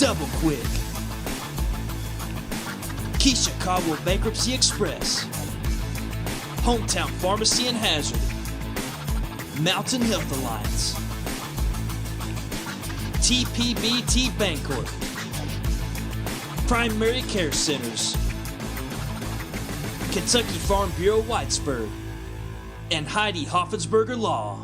Double Quick, Key Chicago Bankruptcy Express, Hometown Pharmacy and Hazard, Mountain Health Alliance, TPBT Bancorp, Primary Care Centers, Kentucky Farm Bureau Whitesburg, and Heidi Hoffensberger Law.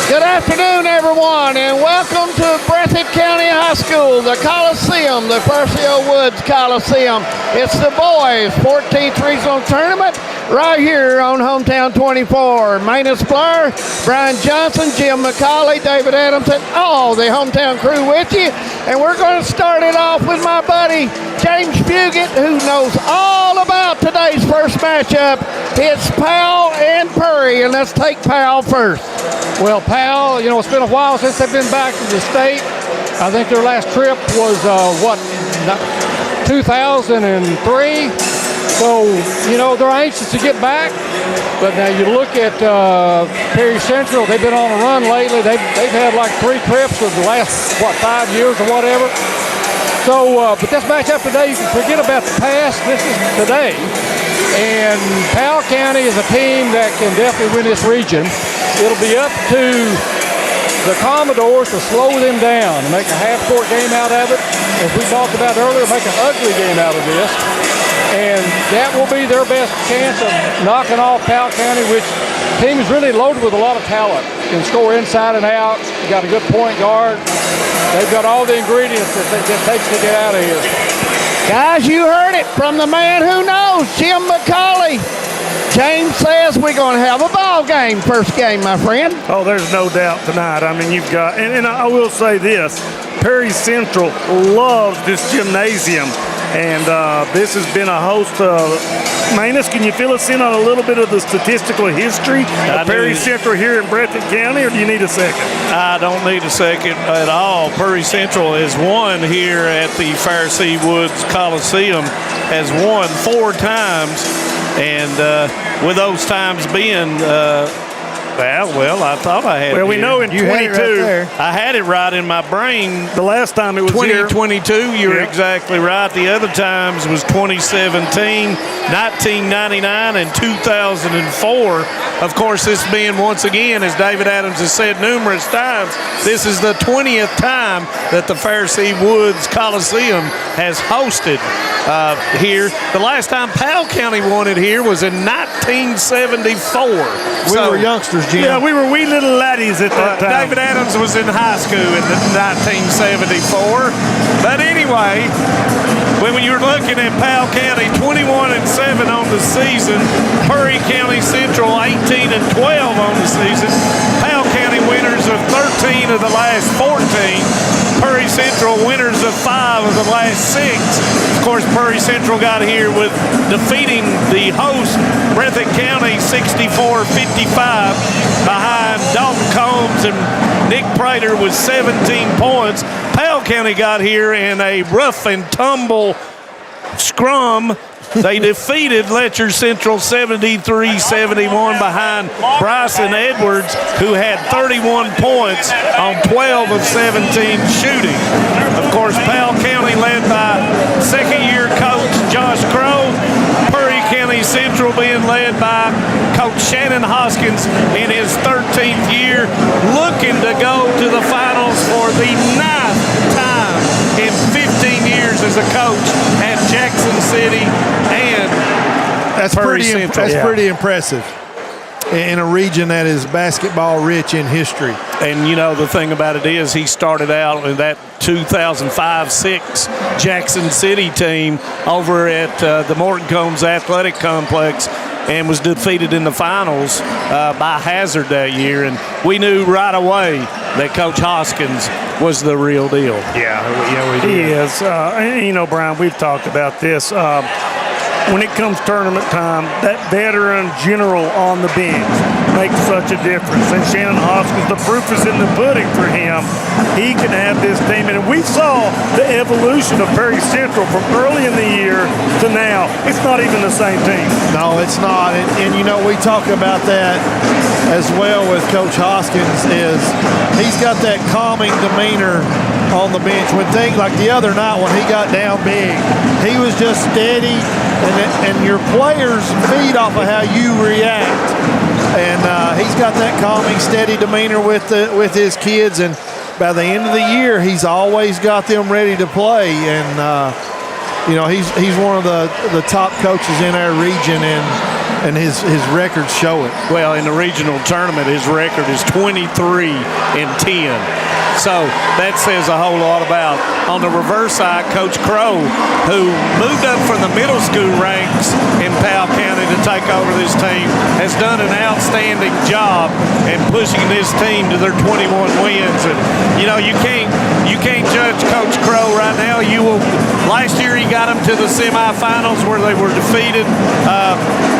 Good afternoon, everyone, and welcome to Breathitt County High School, the Coliseum, the Percy O. Woods Coliseum. It's the boys' 14th regional tournament right here on Hometown 24. Manus Blair, Brian Johnson, Jim McCauley, David Adams, and all the hometown crew with you. And we're going to start it off with my buddy James Fugit, who knows all about today's first matchup. It's Powell and Perry, and let's take Powell first. Well, Powell, it's been a while since they've been back to the state. I think their last trip was, 2003. So, they're anxious to get back. But now you look at Perry Central, they've been on a run lately. They've had like 3 trips in the last, 5 years or whatever. So, but this matchup today, you can forget about the past. This is today. And Powell County is a team that can definitely win this region. It'll be up to the Commodores to slow them down and make a half-court game out of it. As we talked about earlier, make an ugly game out of this. And that will be their best chance of knocking off Powell County, which team is really loaded with a lot of talent. Can score inside and out. Got a good point guard. They've got all the ingredients that it takes to get out of here. Guys, you heard it from the man who knows, Jim McCauley. James says we're going to have a ball game, first game, my friend. Oh, there's no doubt tonight. I mean, you've got, and I will say this, Perry Central loves this gymnasium, and this has been a host of, Manus, can you fill us in on a little bit of the statistical history of Perry Central here in Breathitt County, or do you need a second? I don't need a second at all. Perry Central has won here at the Pharisee Woods Coliseum, has won 4 times. And with those times being, I thought I had it. Well, we know in 22. I had it right in my brain. The last time it was 2022, you're exactly right. The other times was 2017, 1999, and 2004. Of course, this being, once again, as David Adams has said numerous times, this is the 20th time that the Pharisee Woods Coliseum has hosted here. The last time Powell County won it here was in 1974. We were youngsters, Jim. Yeah, we were wee little laddies at that time. David Adams was in high school in 1974. But anyway, when you're looking at Powell County 21-7 on the season, Perry County Central 18-12 on the season, Powell County winners of 13 of the last 14, Perry Central winners of 5 of the last 6. Of course, Perry Central got here with defeating the host, Breathitt County, 64-55 behind Dalton Combs and Nick Prater with 17 points. Powell County got here in a rough and tumble scrum. They defeated Letcher Central 73-71 behind Bryson Edwards, who had 31 points on 12 of 17 shooting. Of course, Powell County led by second-year coach Josh Crow. Perry County Central being led by Coach Shannon Hoskins in his 13th year, looking to go to the finals for the 9th time in 15 years as a coach at Jackson City and Perry Central. That's pretty impressive in a region that is basketball rich in history. And the thing about it is he started out with that 2005-06 Jackson City team over at the Morton Combs Athletic Complex and was defeated in the finals by Hazard that year. And we knew right away that Coach Hoskins was the real deal. Yeah, we did. He is. Brian, we've talked about this. When it comes tournament time, that veteran general on the bench makes such a difference. And Shannon Hoskins, the proof is in the pudding for him. him, he can have this team. And we saw the evolution of Perry Central from early in the year to now. It's not even the same team. No, it's not. And you know, we talk about that as well with Coach Hoskins is he's got that calming demeanor on the bench. When things like the other night when he got down big, he was just steady, and your players feed off of how you react. And he's got that calming, steady demeanor with his kids. And by the end of the year, he's always got them ready to play. And you know, he's one of the top coaches in our region, and his records show it. Well, in the regional tournament, his record is 23-10. So that says a whole lot about. On the reverse side, Coach Crow, who moved up from the middle school ranks in Powell County to take over this team, has done an outstanding job in pushing this team to their 21 wins. And you know, you can't judge Coach Crow right now. You will. Last year he got them to the semifinals where they were defeated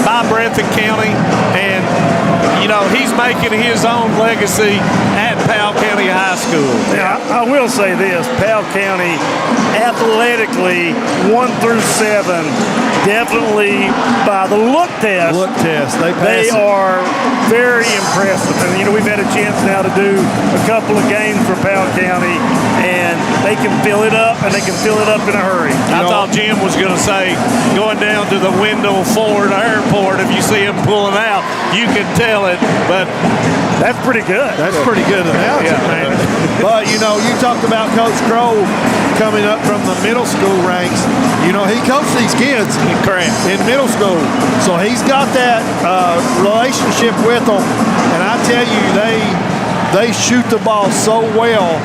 by Breathitt County, and you know, he's making his own legacy at Powell County High School. Yeah, I will say this, Powell County athletically 1 through 7, definitely by the look test, they are very impressive. And you know, we've had a chance now to do a couple of games for Powell County, and they can fill it up, and they can fill it up in a hurry. I thought Jim was going to say, going down to the Wendell Ford Airport, if you see him pulling out, you can tell it, but that's pretty good. That's pretty good analogy, man. But, you know, you talked about Coach Crow coming up from the middle school ranks. You know, he coached these kids in middle school. So he's got that relationship with them. And I tell you, they shoot the ball so well.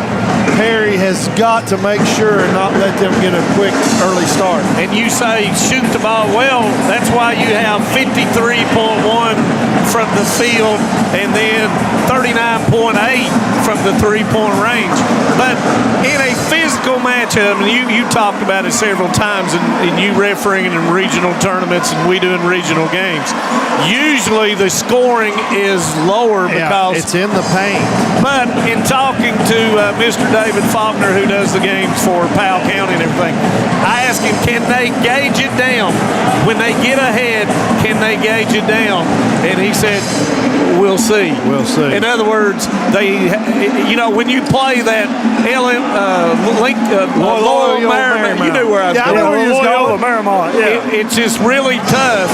Perry has got to make sure and not let them get a quick early start. And you say shoot the ball well, that's why you have 53.1 from the field and then 39.8 from the three-point range. But in a physical matchup, and you talked about it several times, and you refereeing in regional tournaments and we do in regional games, usually the scoring is lower because it's in the paint. But in talking to Mr. David Faulkner, who does the games for Powell County and everything, I asked him, can they gauge it down? When they get ahead, can they gauge it down? And he said, we'll see. We'll see. In other words, you know, when you play that Loyola Marymount, you knew where I was going. I know where you was going. Marymount, it's just really tough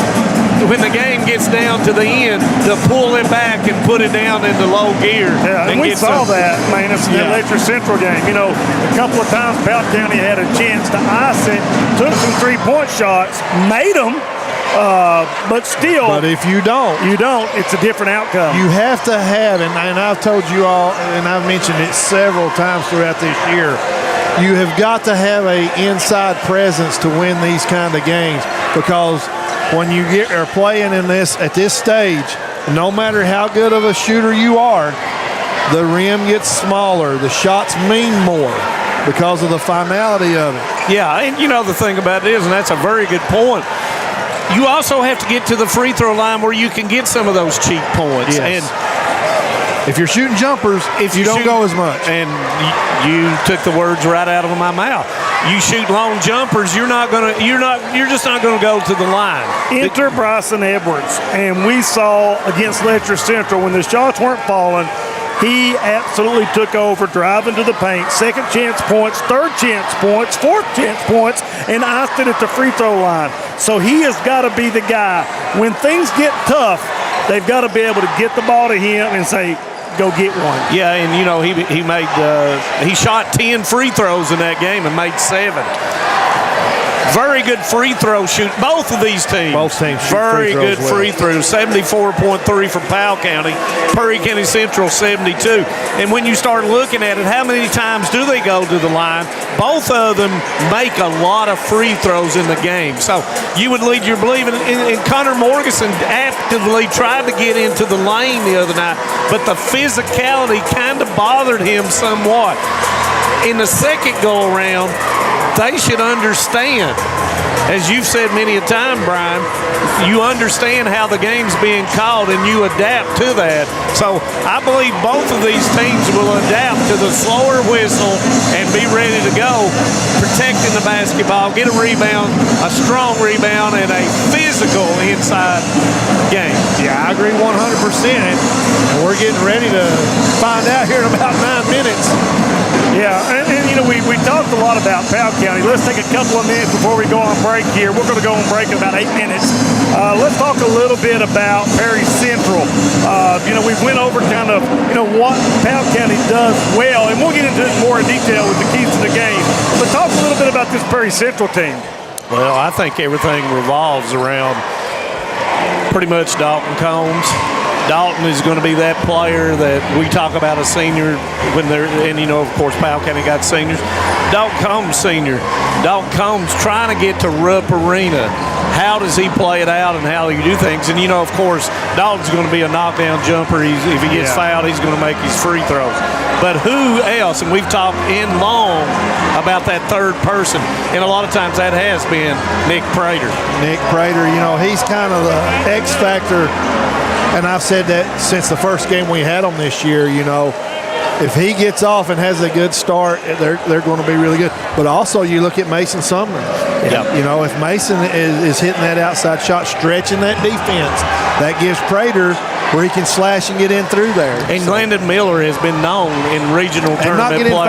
when the game gets down to the end to pull it back and put it down into low gear. Yeah, and we saw that, man, in the Letcher Central game. You know, a couple of times Powell County had a chance to ice it, took some three-point shots, made them, but still. But if you don't, it's a different outcome. You have to have, and I've told you all, and I've mentioned it several times throughout this year, you have got to have an inside presence to win these kind of games, because when you are playing in this at this stage, no matter how good of a shooter you are, the rim gets smaller. The shots mean more because of the finality of it. Yeah, and you know the thing about it is, and that's a very good point, you also have to get to the free throw line where you can get some of those cheap points. Yes. And if you're shooting jumpers, you don't go as much. And you took the words right out of my mouth. You shoot long jumpers, you're just not gonna go to the line. Enter Bryson Edwards, and we saw against Letcher Central when the shots weren't falling, he absolutely took over, driving to the paint, second chance points, third chance points, fourth chance points, and iced it at the free throw line. So he has got to be the guy. When things get tough, they've got to be able to get the ball to him and say, go get one. Yeah, and you know, he shot 10 free throws in that game and made 7. Very good free throw shoot. Both of these teams. Both teams shoot very free throws good free throws. 74.3 for Powell County. Perry County Central 72. And when you start looking at it, how many times do they go to the line? Both of them make a lot of free throws in the game. So you would lead your belief. And Connor Morganson actively tried to get into the lane the other night, but the physicality kind of bothered him somewhat. In the second go around, they should understand. As you've said many a time, Brian, you understand how the game's being called and you adapt to that. So I believe both of these teams will adapt to the slower whistle and be ready to go, protecting the basketball, get a rebound, a strong rebound, and a physical inside game. Yeah, I agree 100%. And we're getting ready to find out here in about 9 minutes. Yeah, and you know, we talked a lot about Powell County. Let's take a couple of minutes before we go on break here. We're going to go on break in about 8 minutes. Let's talk a little bit about Perry Central. You know, we went over kind of, you know, what Powell County does well, and we'll get into it more in detail with the keys to the game. But talk a little bit about this Perry Central team. Well, I think everything revolves around pretty much Dalton Combs. Dalton is going to be that player that we talk about a senior when they're, and you know, of course, Powell County got seniors. Dalton Combs senior. Dalton Combs trying to get to Rupp Arena. How does he play it out and how do you do things? And, you know, of course, Dalton's going to be a knockdown jumper. If he gets fouled, he's going to make his free throws. But who else? And we've talked in long about that third person. And a lot of times that has been Nick Prater. Nick Prater, you know, he's kind of the X factor. And I've said that since the first game we had him this year, you know. If he gets off and has a good start, they're going to be really good. But also you look at Mason Sumner. Yep. You know, if Mason is hitting that outside shot, stretching that defense, that gives Prater where he can slash and get in through there. And Glendon Miller has been known in regional tournament play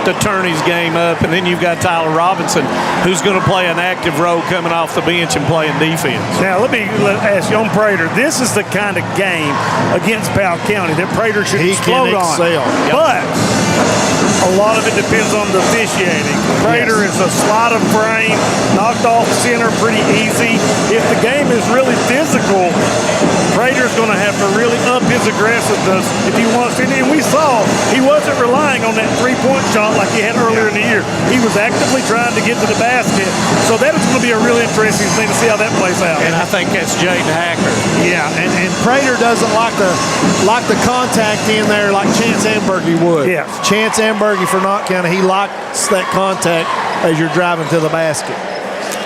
to turn his game up. And then you've got Tyler Robinson, who's going to play an active role coming off the bench and playing defense. Now, let me ask you on Prater. This is the kind of game against Powell County that Prater should explode on. Yep. But a lot of it depends on the officiating. Prater is a slide of frame, knocked off center pretty easy. If the game is really physical, Prater's going to have to really up his aggressiveness if he wants to. And we saw he wasn't relying on that three-point shot like he had earlier in the year. He was actively trying to get to the basket. So that is going to be a really interesting thing to see how that plays out. And I think that's Jaden Hacker. Yeah, and Prater doesn't like the contact in there like Chance Ambergy would. Yeah. Chance Ambergy for Knott County, he likes that contact as you're driving to the basket.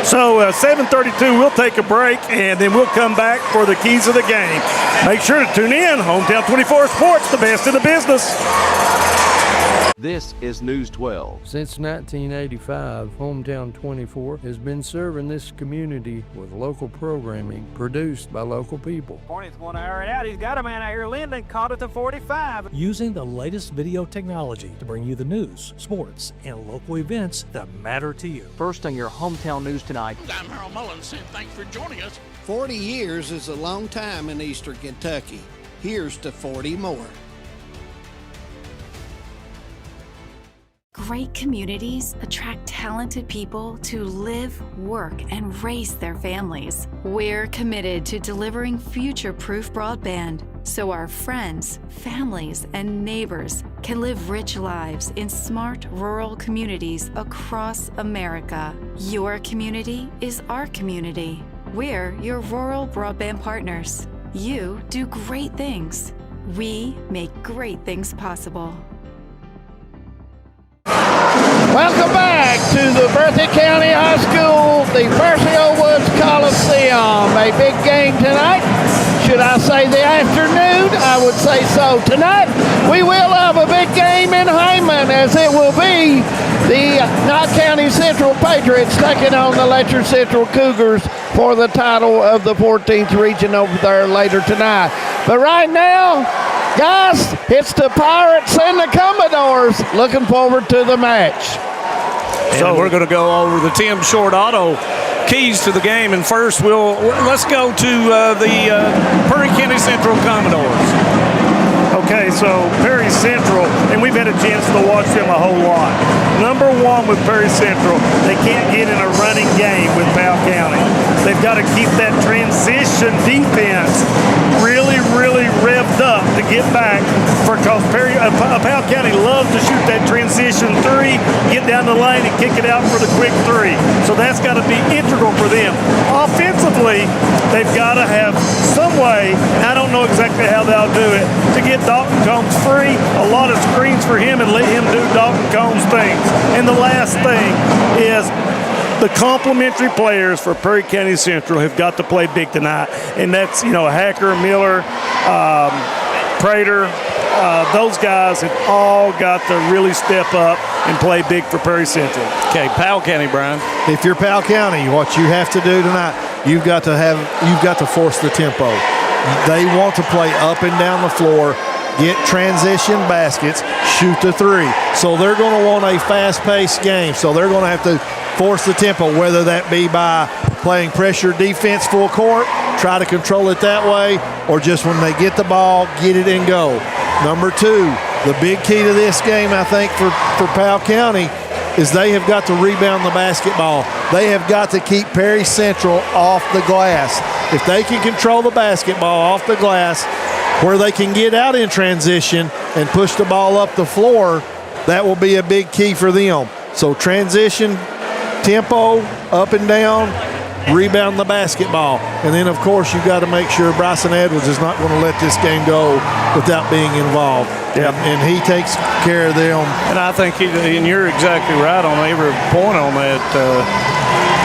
So 7:32, we'll take a break, and then we'll come back for the keys of the game. Make sure to tune in. Hometown 24 Sports, the best in the business. This is News 12. Since 1985, Hometown 24 has been serving this community with local programming produced by local people. Hornets want to air it out. He's got a man out here. Linden caught it to 45. Using the latest video technology to bring you the news, sports, and local events that matter to you. First on your Hometown News tonight. I'm Harold Mullins, and thanks for joining us. 40 years is a long time in Eastern Kentucky. Here's to 40 more. Great communities attract talented people to live, work, and raise their families. We're committed to delivering future-proof broadband so our friends, families, and neighbors can live rich lives in smart rural communities across America. Your community is our community. We're your rural broadband partners. You do great things. We make great things possible. Welcome back to the Berthoud County High School, the Perseo Woods Coliseum. A big game tonight. Should I say the afternoon? I would say so. Tonight, we will have a big game in Hyman, as it will be the Knott County Central Patriots taking on the Letcher Central Cougars for the title of the 14th region over there later tonight. But right now, guys, it's the Pirates and the Commodores. Looking forward to the match. So we're going to go over the Tim Short Auto keys to the game. And first, let's go to the Perry County Central Commodores. Okay, so Perry Central, and we've had a chance to watch them a whole lot. Number one with Perry Central, they can't get in a running game with Powell County. They've got to keep that transition defense really, really revved up to get back, because Powell County loves to shoot that transition three, get down the lane and kick it out for the quick three. So that's got to be integral for them. Offensively, they've got to have some way, and I don't know exactly how they'll do it, to get Dalton Combs free. A lot of screens things for him and let him do Dalton Combs things. And the last thing is the complimentary players for Perry County Central have got to play big tonight. And that's, Hacker, Miller, Prater, those guys have all got to really step up and play big for Perry Central. Okay, Powell County, Brian. If you're Powell County, what you have to do tonight, you've got to force the tempo. They want to play up and down the floor, get transition baskets, shoot the three. So they're going to want a fast-paced game. So they're going to have to force the tempo, whether that be by playing pressure defense full court, try to control it that way, or just when they get the ball, get it and go. Number two, the big key to this game, I think, for Powell County is they have got to rebound the basketball. They have got to keep Perry Central off the glass. If they can control the basketball off the glass where they can get out in transition and push the ball up the floor, that will be a big key for them. So transition, tempo, up and down, rebound the basketball. And then, of course, you've got to make sure Bryson Edwards is not going to let this game go without being involved. Yeah. And he takes care of them. And I think, and you're exactly right on every point on that.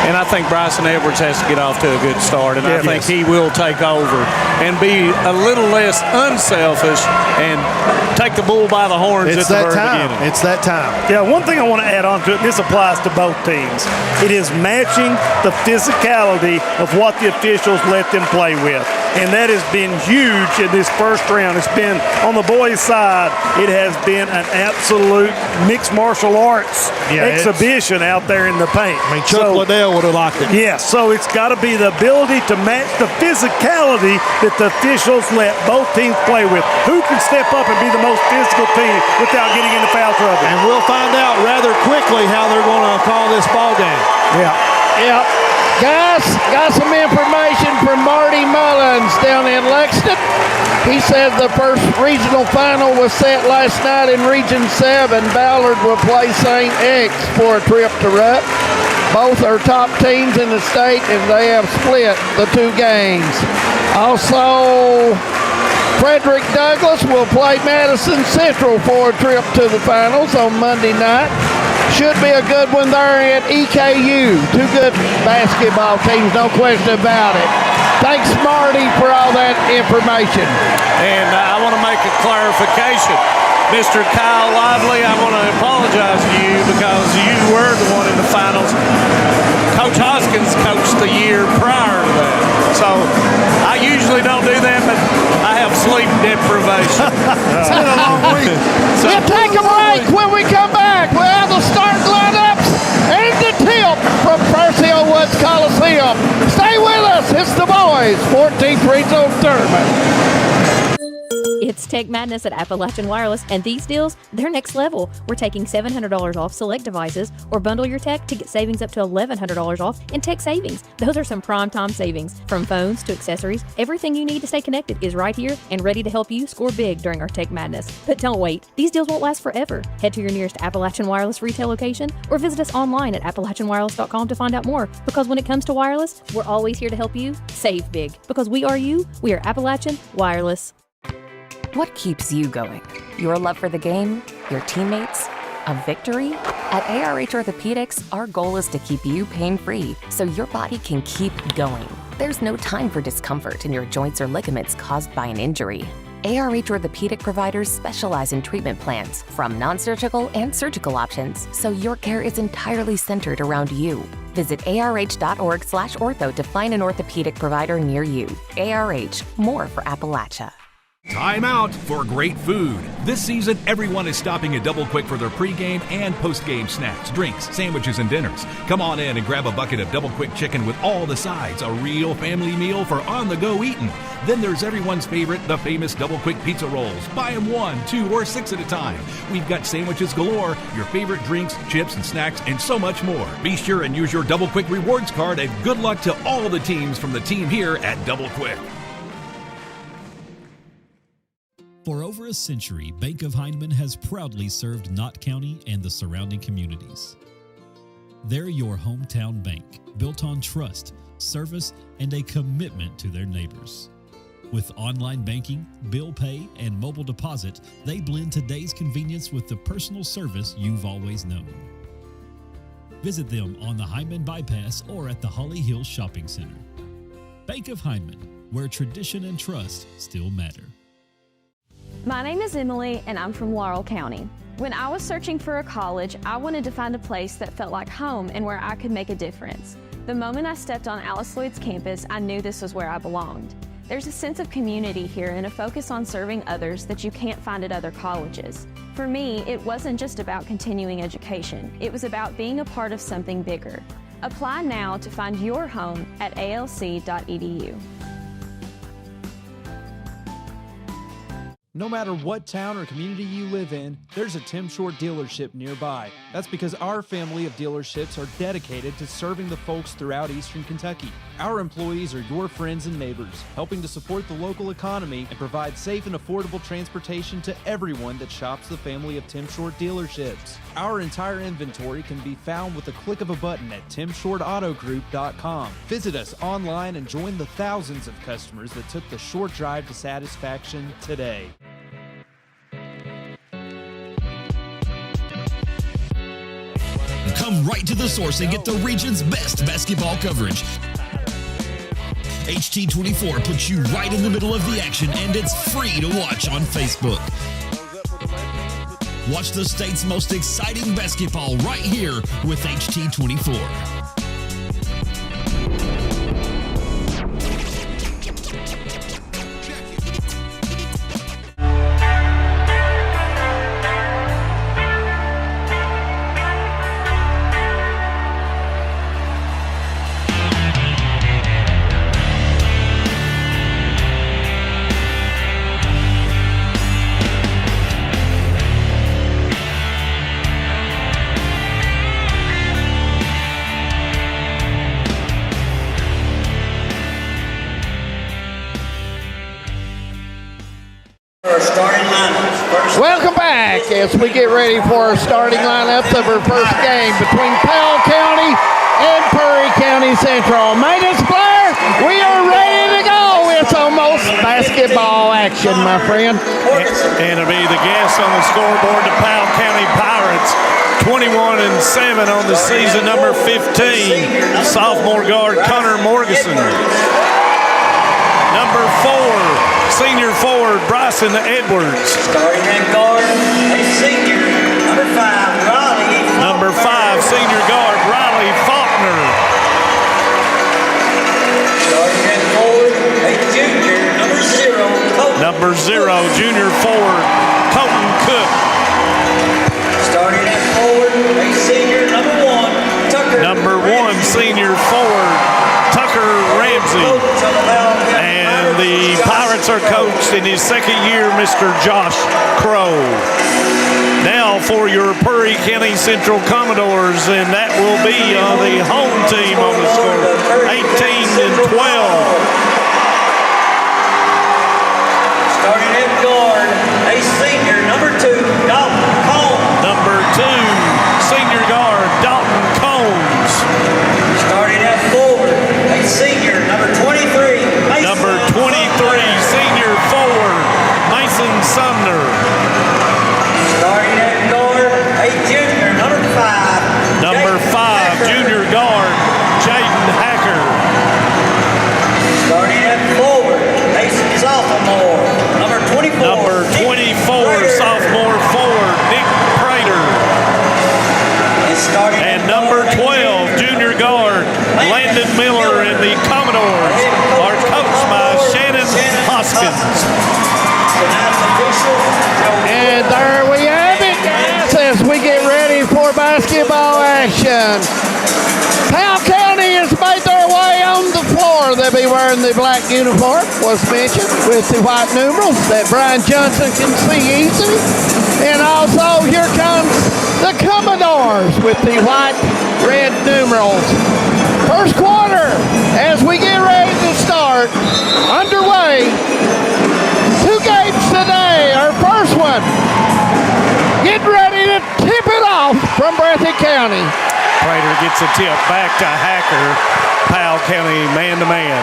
And I think Bryson Edwards has to get off to a good start. And I think he will take over and be a little less unselfish and take the bull by the horns at the very beginning. It's that time. Yeah, one thing I want to add on to it, this applies to both teams. It is matching the physicality of what the officials let them play with. And that has been huge in this first round. It's been, on the boys' side, it has been an absolute mixed martial arts exhibition out there in the paint. I mean, Chuck Liddell would have liked it. Yes, so it's got to be the ability to match the physicality that the officials let both teams play with. Who can step up and be the most physical team without getting into foul trouble? And we'll find out rather quickly how they're going to call this ball game. Yep. Guys, got some information from Marty Mullins down in Lexington. He said the first regional final was set last night in Region 7. Ballard will play St. X for a trip to Rupp. Both are top teams in the state, and they have split the two games. Also, Frederick Douglass will play Madison Central for a trip to the finals on Monday night. Should be a good one there at EKU. Two good basketball teams, no question about it. Thanks, Marty, for all that information. And I want to make a clarification. Mr. Kyle Lively, I want to apologize to you because you were the one in the finals. Coach Hoskins coached the year prior to that. So I usually don't do that, but I have sleep deprivation. It's been a long week. We'll take a break. When we come back, we'll have the start lineups and the tip from Percio Woods Coliseum. Stay with us. It's the boys' 14th regional tournament. It's Tech Madness at Appalachian Wireless, and these deals, they're next level. We're taking $700 off select devices, or bundle your tech to get savings up to $1,100 off in tech savings. Those are some prime time savings. From phones to accessories, everything you need to stay connected is right here and ready to help you score big during our Tech Madness. But don't wait. These deals won't last forever. Head to your nearest Appalachian Wireless retail location or visit us online at AppalachianWireless.com to find out more. Because when it comes to wireless, we're always here to help you save big. Because we are you, we are Appalachian Wireless. What keeps you going? Your love for the game? Your teammates? A victory? At ARH Orthopedics, our goal is to keep you pain-free so your body can keep going. There's no time for discomfort in your joints or ligaments caused by an injury. ARH Orthopedic providers specialize in treatment plans, from non-surgical and surgical options, so your care is entirely centered around you. Visit arh.org/ortho to find an orthopedic provider near you. ARH, more for Appalachia. Time out for great food. This season, everyone is stopping at Double Quick for their pregame and postgame snacks, drinks, sandwiches, and dinners. Come on in and grab a bucket of Double Quick chicken with all the sides, a real family meal for on-the-go eating. Then there's everyone's favorite, the famous Double Quick pizza rolls. Buy them 1, 2, or 6 at a time. We've got sandwiches galore, your favorite drinks, chips, and snacks, and so much more. Be sure and use your Double Quick rewards card, and good luck to all the teams from the team here at Double Quick. For over a century, Bank of Heinemann has proudly served Knott County and the surrounding communities. They're your hometown bank, built on trust, service, and a commitment to their neighbors. With online banking, bill pay, and mobile deposit, they blend today's convenience with the personal service you've always known. Visit them on the Hyman Bypass or at the Holly Hills Shopping Center. Bank of Hyman, where tradition and trust still matter. My name is Emily, and I'm from Laurel County. When I was searching for a college, I wanted to find a place that felt like home and where I could make a difference. The moment I stepped on Alice Lloyd's campus, I knew this was where I belonged. There's a sense of community here and a focus on serving others that you can't find at other colleges. For me, it wasn't just about continuing education. It was about being a part of something bigger. Apply now to find your home at alc.edu. No matter what town or community you live in, there's a Tim Short dealership nearby. That's because our family of dealerships are dedicated to serving the folks throughout Eastern Kentucky. Our employees are your friends and neighbors, helping to support the local economy and provide safe and affordable transportation to everyone that shops the family of Tim Short dealerships. Our entire inventory can be found with a click of a button at timshortautogroup.com. Visit us online and join the thousands of customers that took the short drive to satisfaction today. Come right to the source and get the region's best basketball coverage. HT24 puts you right in the middle of the action, and it's free to watch on Facebook. Watch the state's most exciting basketball right here with HT24. Welcome back as we get ready for our starting lineups of our first game between Powell County and Perry County Central. Maintenance Blair, we are ready to go. It's almost basketball action, my friend. And it'll be the guess on the scoreboard, the Powell County Pirates. 21-7 on the season, number 15, sophomore guard Connor Morgeson. Number 4, senior forward Bryson Edwards. Starting at guard, a senior, number 5, Riley. Number 5, senior guard Riley Faulkner. Starting at forward, a junior, number 0, Colton. Number 0, junior forward Colton Cook. Starting at forward, a senior, number 1, Tucker. Number 1, senior forward Tucker Ramsey. And the Pirates are coached in his second year, Mr. Josh Crow. Now for your Perry County Central Commodores, and that will be the home team on the score, 18-12. Starting at guard, a senior, number 2, Dalton Combs. Number 2, senior guard Dalton Combs. Starting at forward, a senior, number 23, Mason. Number 23, senior forward Mason Sumner. Starting at guard, a junior, number 5. Number 5, junior guard Jaden Hacker. Starting at forward, a sophomore, number 24. Number 24, sophomore forward Nick Prater. And number 12, junior guard Landon Miller, and the Commodores are coached by Shannon Hoskins. And there we have it, guys, as we get ready for basketball action. Powell County has made their way on the floor. They'll be wearing the black uniform, was mentioned, with the white numerals that Brian Johnson can see easily. And also, here comes the Commodores with the white red numerals. First quarter, as we get ready to start, underway. 2 games today. Our first one, getting ready to tip it off from Breathitt County. Prater gets a tip back to Hacker. Powell County man-to-man.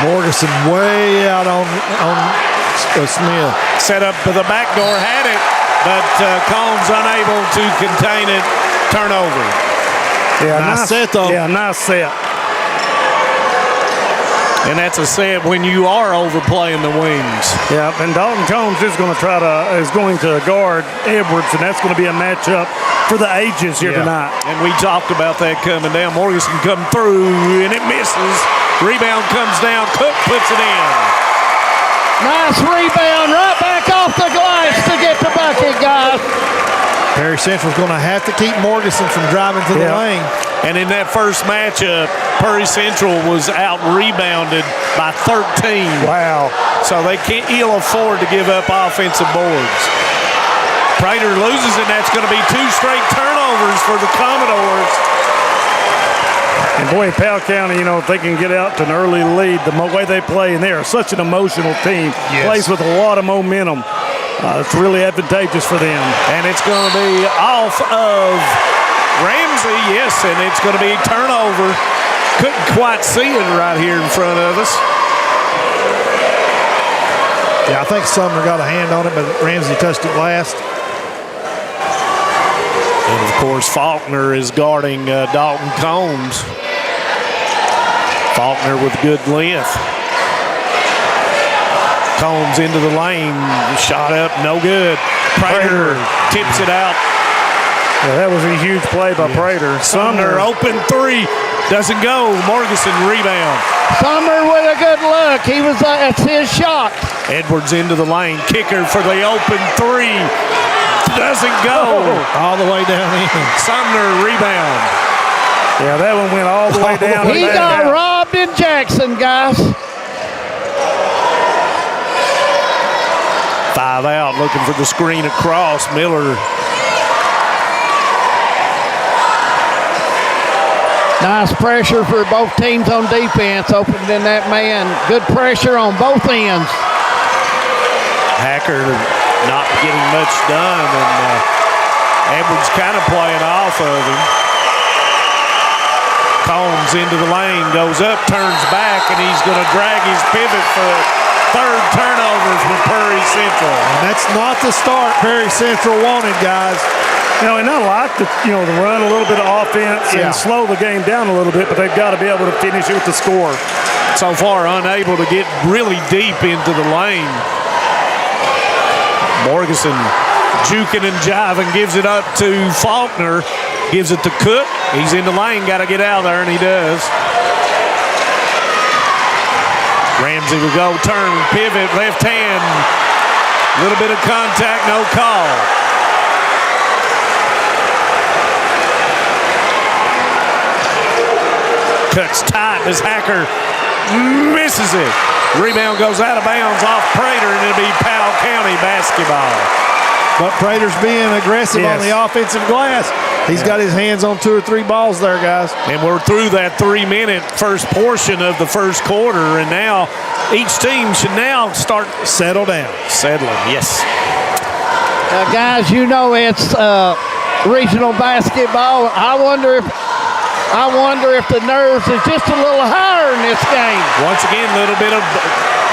Morganson way out on Smith. Set up for the back door, had it, but Combs unable to contain it. Turnover. Yeah, nice set, though. Yeah, nice set. And that's a set when you are overplaying the wings. Yeah, and Dalton Combs is going to guard Edwards, and that's going to be a matchup for the ages here tonight. And we talked about that coming down. Morganson come through, and it misses. Rebound comes down. Cook puts it in. Nice rebound, right back off the glass to get the bucket, guys. Perry Central's going to have to keep Morganson from driving to the lane. And in that first matchup, Perry Central was out-rebounded by 13. Wow. So they can't ill afford to give up offensive boards. Prater loses, and that's going to be 2 straight turnovers for the Commodores. And boy, Powell County, if they can get out to an early lead, the way they play, and they are such an emotional team, plays with a lot of momentum. It's really advantageous for them. And it's going to be off of Ramsey, yes, and it's going to be turnover. Couldn't quite see it right here in front of us. Yeah, I think Sumner got a hand on it, but Ramsey touched it last. And, of course, Faulkner is guarding Dalton Combs. Faulkner with good length. Combs into the lane, shot up, no good. Prater tips it out. Yeah, that was a huge play by Prater. Sumner open 3, doesn't go. Morganson rebound. Sumner with a good look. That's his shot. Edwards into the lane, kicker for the open 3. Doesn't go. All the way down in. Sumner rebound. Yeah, that one went all the way down. He got robbed in Jackson, guys. 5 out, looking for the screen across. Miller. Nice pressure for both teams on defense, opened in that man. Good pressure on both ends. Hacker not getting much done, and Edwards kind of playing off of him. Combs into the lane, goes up, turns back, and he's going to drag his pivot foot. 3rd turnover for Perry Central. And that's not the start Perry Central wanted, guys. And I like to run a little bit of offense and slow the game down a little bit, but they've got to be able to finish it with the score. So far, unable to get really deep into the lane. Morganson juking and jiving, gives it up to Faulkner, gives it to Cook. He's in the lane, got to get out there, and he does. Ramsey will go, turn, pivot, left hand. A little bit of contact, no call. Cuts tight as Hacker misses it. Rebound goes out of bounds off Prater, and it'll be Powell County basketball. But Prater's being aggressive on the offensive glass. He's got his hands on 2 or 3 balls there, guys. And we're through that 3-minute first portion of the first quarter, and now each team should now start settle down. Settling, yes. Guys, it's regional basketball. I wonder if the nerves is just a little higher in this game. Once again, a little bit of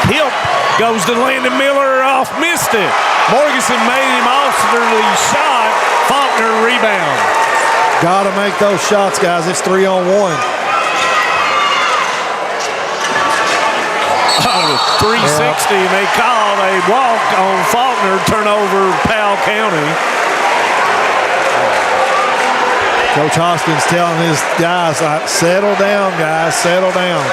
help goes to Landon Miller, off, missed it. Morganson made him off the shot. Faulkner rebound. Got to make those shots, guys. It's 3-on-1. 360, and they call a walk on Faulkner, turnover Powell County. Coach Hoskins telling his guys, settle down, guys, settle down.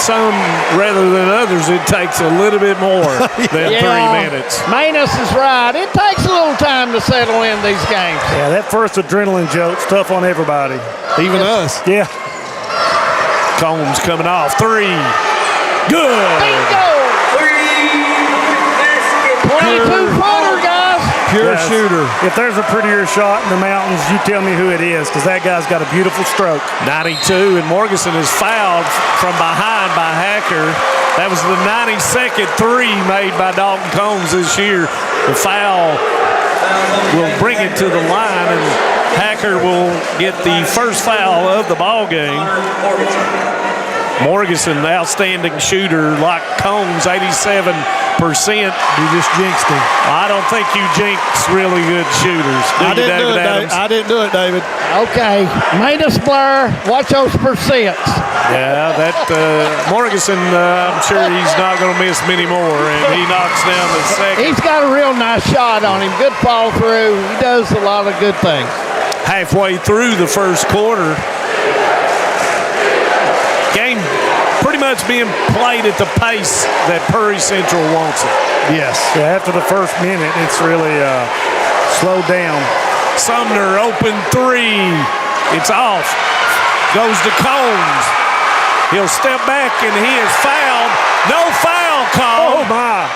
Some, rather than others, it takes a little bit more than 3 minutes. Manus is right. It takes a little time to settle in these games. Yeah, that first adrenaline joke's tough on everybody. Even us. Yeah. Combs coming off. 3. Good. Bingo! 22-footer, guys. Pure shooter. If there's a prettier shot in the mountains, you tell me who it is, because that guy's got a beautiful stroke. 92, and Morganson is fouled from behind by Hacker. That was the 92nd 3 made by Dalton Combs this year. The foul will bring it to the line, and Hacker will get the first foul of the ball game. Morganson, outstanding shooter like Combs, 87%. You just jinxed him. I don't think you jinx really good shooters. I didn't do it, David. I didn't do it, David. Okay, Manus Blair, watch those percents. Yeah, that Morganson, I'm sure he's not going to miss many more, and he knocks down the second. He's got a real nice shot on him. Good follow through. He does a lot of good things. Halfway through the first quarter, game pretty much being played at the pace that Prairie Central wants it. Yes. Yeah, after the first minute, it's really slowed down. Sumner open three. It's off. Goes to Combs. He'll step back, and he is fouled. No foul call. Oh, my.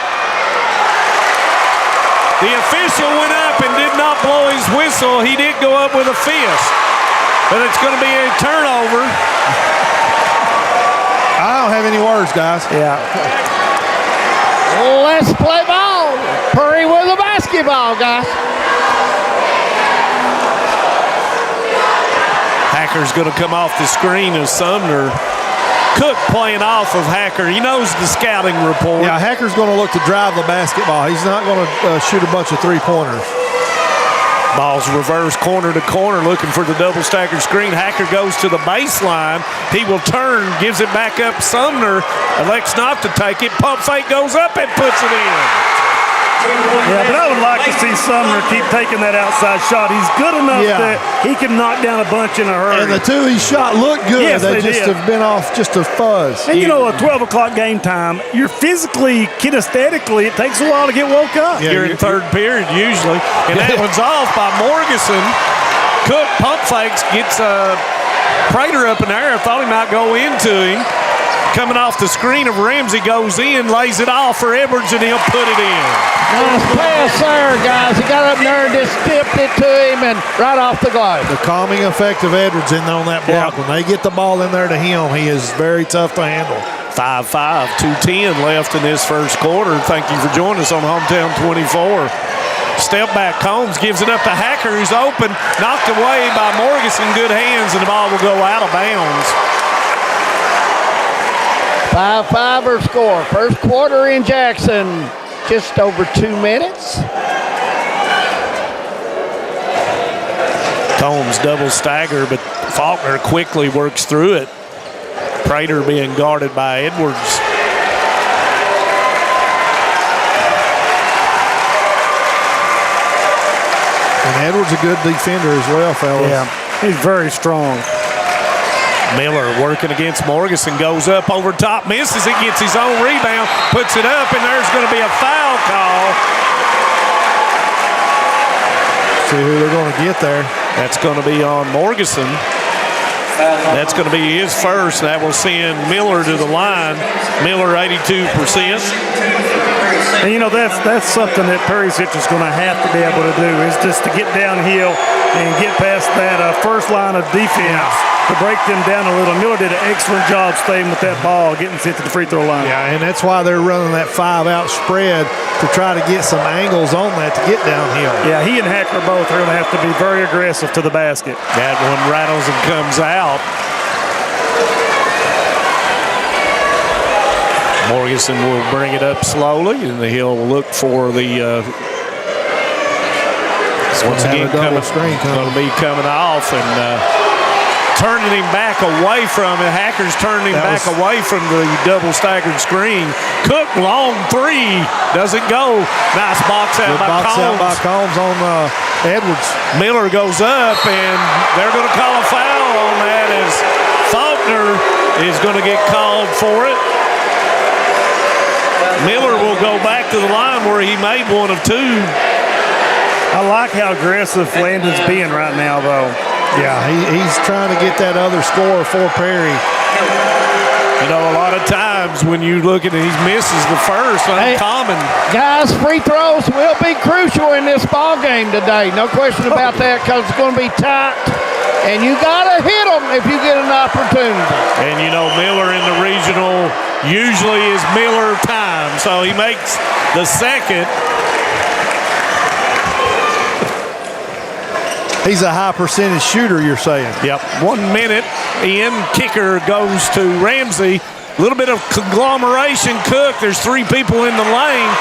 The official went up and did not blow his whistle. He did go up with a fist. But it's going to be a turnover. I don't have any words, guys. Yeah. Let's play ball. Prairie with a basketball, guys. Hacker's going to come off the screen of Sumner. Cook playing off of Hacker. He knows the scouting report. Yeah, Hacker's going to look to drive the basketball. He's not going to shoot a bunch of three-pointers. Ball's reversed corner to corner, looking for the double staggered screen. Hacker goes to the baseline. He will turn, gives it back up. Sumner elects not to take it. Pump fake goes up and puts it in. Yeah, but I would like to see Sumner keep taking that outside shot. He's good enough that he can knock down a bunch in a hurry. And the two he shot looked good. Yes, they just did. have been off just a fuzz. And you know, at 12 o'clock game time, you're physically, kinesthetically, it takes a while to get woke up. Yeah, you're in third period usually. And that one's off by Morganson. Cook pump fakes, gets Prater up in the air. Thought he might go into him. Coming off the screen of Ramsey, goes in, lays it off for Edwards, and he'll put it in. Nice pass there, guys. He got up there and just tipped it to him and right off the glass. The calming effect of Edwards in there on that block. When they get the ball in there to him, he is very tough to handle. 5-5, 2:10 left in this first quarter. Thank you for joining us on Hometown 24. Step back, Combs gives it up to Hacker, who's open, knocked away by Morganson. Good hands, and the ball will go out of bounds. 5-5 score. First quarter in Jackson, just over 2 minutes. Combs double stagger, but Faulkner quickly works through it. Prater being guarded by Edwards. And Edwards a good defender as well, fellas. Yeah, he's very strong. Miller working against Morganson, goes up over top, misses it, gets his own rebound, puts it up, and there's going to be a foul call. See who they're going to get there. That's going to be on Morganson. That's going to be his first. That will send Miller to the line. Miller 82%. And you know, that's something that Prairie Central is going to have to be able to do, is just to get downhill and get past that first line of defense. To break them down a little. Miller did an excellent job staying with that ball, getting sent to the free throw line. Yeah, and that's why they're running that 5-out spread to try to get some angles on that to get downhill. Yeah, he and Hacker both are going to have to be very aggressive to the basket. That one rattles and comes out. Morganson will bring it up slowly, and he'll look for the once again going to be coming off and turning him back away from it. Hacker's turning him back away from the double staggered screen. Cook, long three. Doesn't go. Nice box out by Combs. Out by Combs on Edwards. Miller goes up, and they're going to call a foul on that as Faulkner is going to get called for it. Miller will go back to the line where he made one of two. I like how aggressive Landon's being right now, though. Yeah, he's trying to get that other score for Perry. You know, a lot of times when you look at it, he misses the first. Uncommon. Guys, free throws will be crucial in this ball game today. No question about that, because it's going to be tight. And you got to hit them if you get an opportunity. And, you know, Miller in the regional usually is Miller time. So he makes the second. he's a high percentage shooter, you're saying. Yep. 1 minute in, kicker goes to Ramsey. A little bit of conglomeration. Cook, there's 3 people in the lane.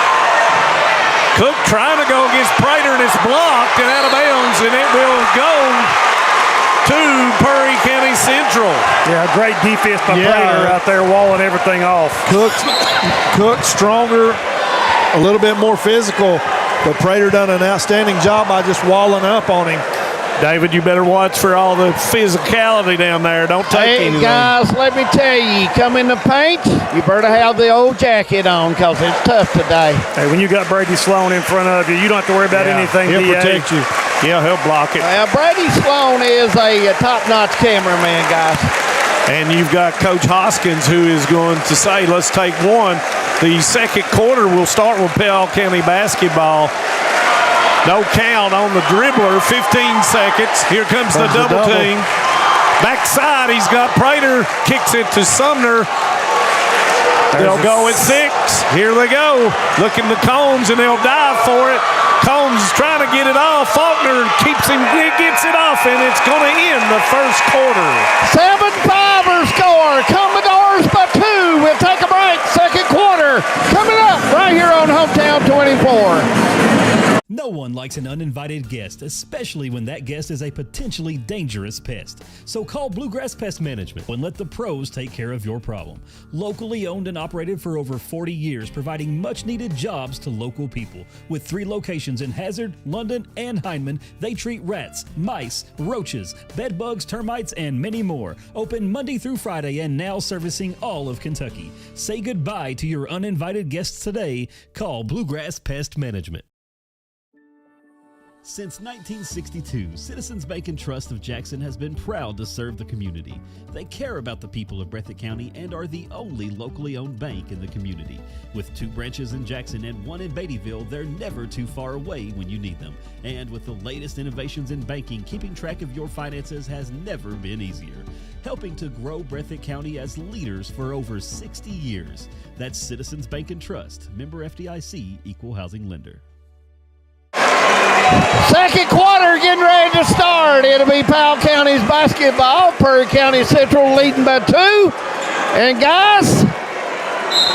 Cook trying to go against Prater, and it's blocked and out of bounds, and it will go to Perry County Central. Yeah, great defense by Prater out there, walling everything off. Cook stronger, a little bit more physical, but Prater done an outstanding job by just walling up on him. David, you better watch for all the physicality down there. Don't take anything. Hey, guys, let me tell you come in the paint, you better have the old jacket on because it's tough today. Hey, when you got Brady Sloan in front of you, you don't have to worry about anything. He'll protect you. Yeah, he'll block it. Well, Brady Sloan is a top-notch cameraman, guys. And you've got Coach Hoskins who is going to say, let's take one. The second quarter will start with Powell County basketball. No count on the dribbler, 15 seconds. Here comes the double team. Backside, he's got Prater, kicks it to Sumner. They'll go at 6. Here they go. Looking to Combs, and they'll dive for it. Combs is trying to get it off. Faulkner keeps him, gets it off, and it's going to end the first quarter. 7-5 score. Commodores by 2. We'll take a break. Second quarter coming up right here on Hometown 24. No one likes an uninvited guest, especially when that guest is a potentially dangerous pest. So call Bluegrass Pest Management and let the pros take care of your problem. Locally owned and operated for over 40 years, providing much-needed jobs to local people. With 3 locations in Hazard, London, and Hindman, they treat rats, mice, roaches, bed bugs, termites, and many more. Open Monday through Friday and now servicing all of Kentucky. Say goodbye to your uninvited guests today. Call Bluegrass Pest Management. Since 1962, Citizens Bank and Trust of Jackson has been proud to serve the community. They care about the people of Breathitt County and are the only locally owned bank in the community. With 2 branches in Jackson and 1 in Beattyville, they're never too far away when you need them. And with the latest innovations in banking, keeping track of your finances has never been easier. Helping to grow Breathitt County as leaders for over 60 years. That's Citizens Bank and Trust, member FDIC, equal housing lender. Second quarter getting ready to start. It'll be Powell County's basketball. Perry County Central leading by 2. And guys,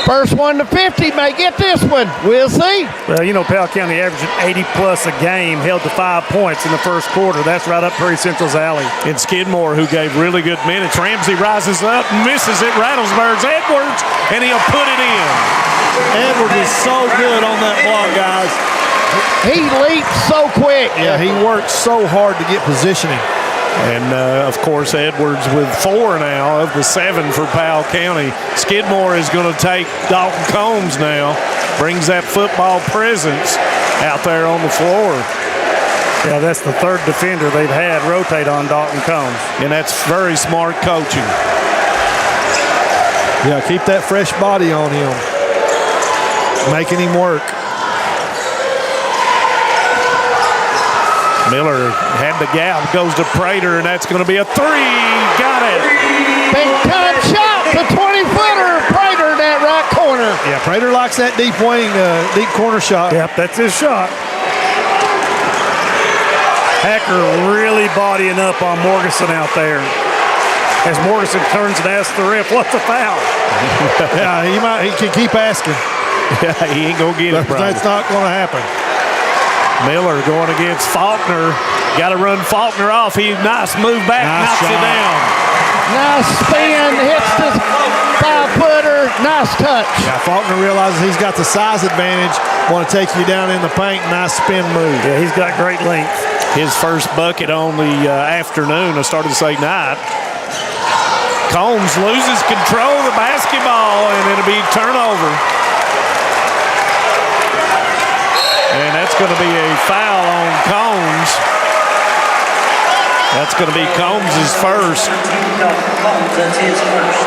first one to 50 may get this one. We'll see. Well, you know, Powell County averaging 80-plus a game, held to 5 points in the first quarter. That's right up Perry Central's alley. And Skidmore, who gave really good minutes. Ramsey rises up, misses it. Rattlesburg's Edwards, and he'll put it in. Edwards is so good on that block, guys. He leaps so quick. Yeah, he works so hard to get positioning. And, of course, Edwards with 4 now of the 7 for Powell County. Skidmore is going to take Dalton Combs now. Brings that football presence out there on the floor. Yeah, that's the 3rd defender they've had rotate on Dalton Combs. And that's very smart coaching. Yeah, keep that fresh body on him. Making him work. Miller had the gap, goes to Prater, and that's going to be a 3. Got it. Big time shot, the 20-footer. Prater in that right corner. Yeah, Prater likes that deep corner shot. Yep, that's his shot. Hacker really bodying up on Morganson out there. As Morganson turns and asks the ref, what's a foul? Yeah, he can keep asking. Yeah, he ain't going to get it, bro. That's not going to happen. Miller going against Faulkner. Got to run Faulkner off. He nice move back, knocks it down. Nice spin, hits the 5-footer. Nice touch. Yeah, Faulkner realizes he's got the size advantage. Want to take you down in the paint. Nice spin move. Yeah, he's got great length. His first bucket on the afternoon. I started to say night. Combs loses control of the basketball, and it'll be turnover. And that's going to be a foul on Combs. That's going to be Combs' first. That's his first.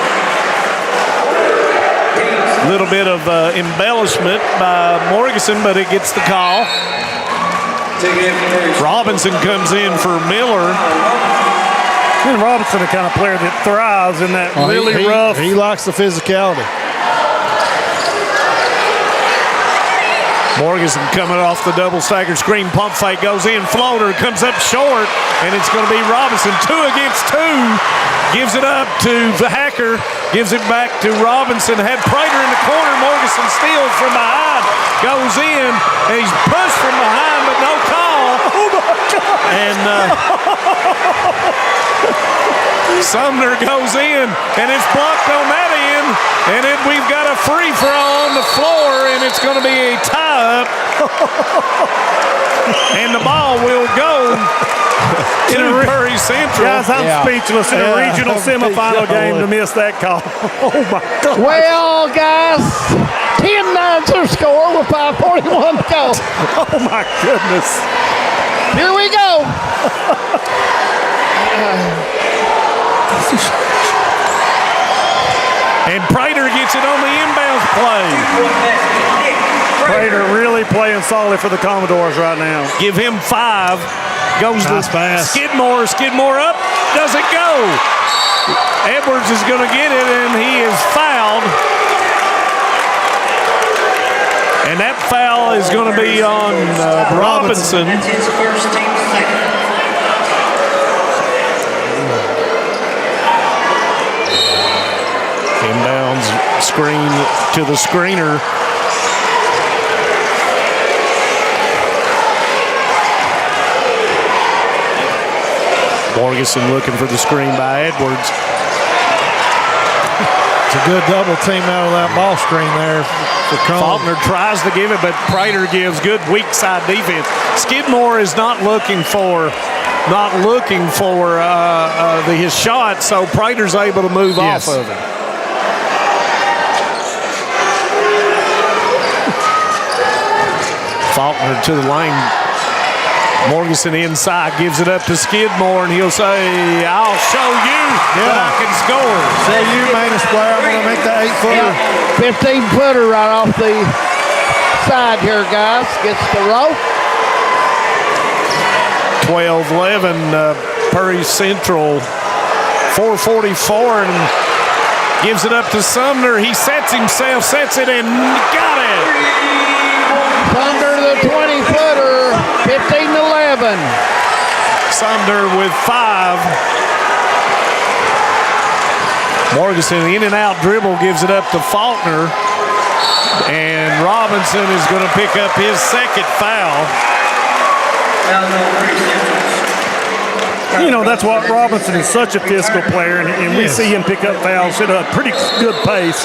A little bit of embellishment by Morganson, but it gets the call. Robinson comes in for Miller. And Robinson, the kind of player that thrives in that really rough. He likes the physicality. Morganson coming off the double staggered screen. Pump fake goes in. Floater comes up short, and it's going to be Robinson. 2 against 2. Gives it up to the Hacker. Gives it back to Robinson. Had Prater in the corner. Morganson steals from behind. Goes in, and he's pushed from behind, but no call. Oh, my God. And Sumner goes in, and it's blocked on that end. And then we've got a free throw on the floor, and it's going to be a tie-up. And the ball will go to Prairie Central. Guys, I'm speechless in a regional semifinal game to miss that call. Oh, my God. Well, guys, 10-9's their score with 5:41 to go. Oh, my goodness. Here we go. And Prater gets it on the inbounds play. Prater really playing solid for the Commodores right now. Give him 5. Goes nice to pass. Skidmore. Skidmore up. Doesn't go. Edwards is going to get it, and he is fouled. And that foul is going to be on Robinson. That's his first team second. Inbounds screen to the screener. Morganson looking for the screen by Edwards. It's a good double team out of that ball screen there for Cone. Faulkner tries to give it, but Prater gives good weak side defense. Skidmore is not looking for his shot, so Prater's able to move off of it. Faulkner to the lane. Morganson inside, gives it up to Skidmore, and he'll say, I'll show you that I can score. Show you, Manus Blair. I'm going to make that 8-footer. 15-footer right off the side here, guys. Gets the row. 12-11, Prairie Central. 4:44, and gives it up to Sumner. He sets himself, sets it, and got it. Sumner, the 20-footer, 15-11. Sumner with 5. Morganson in and out dribble, gives it up to Faulkner. And Robinson is going to pick up his second foul. You know, that's what Robinson is such a physical player, and we see him pick up fouls at a pretty good pace.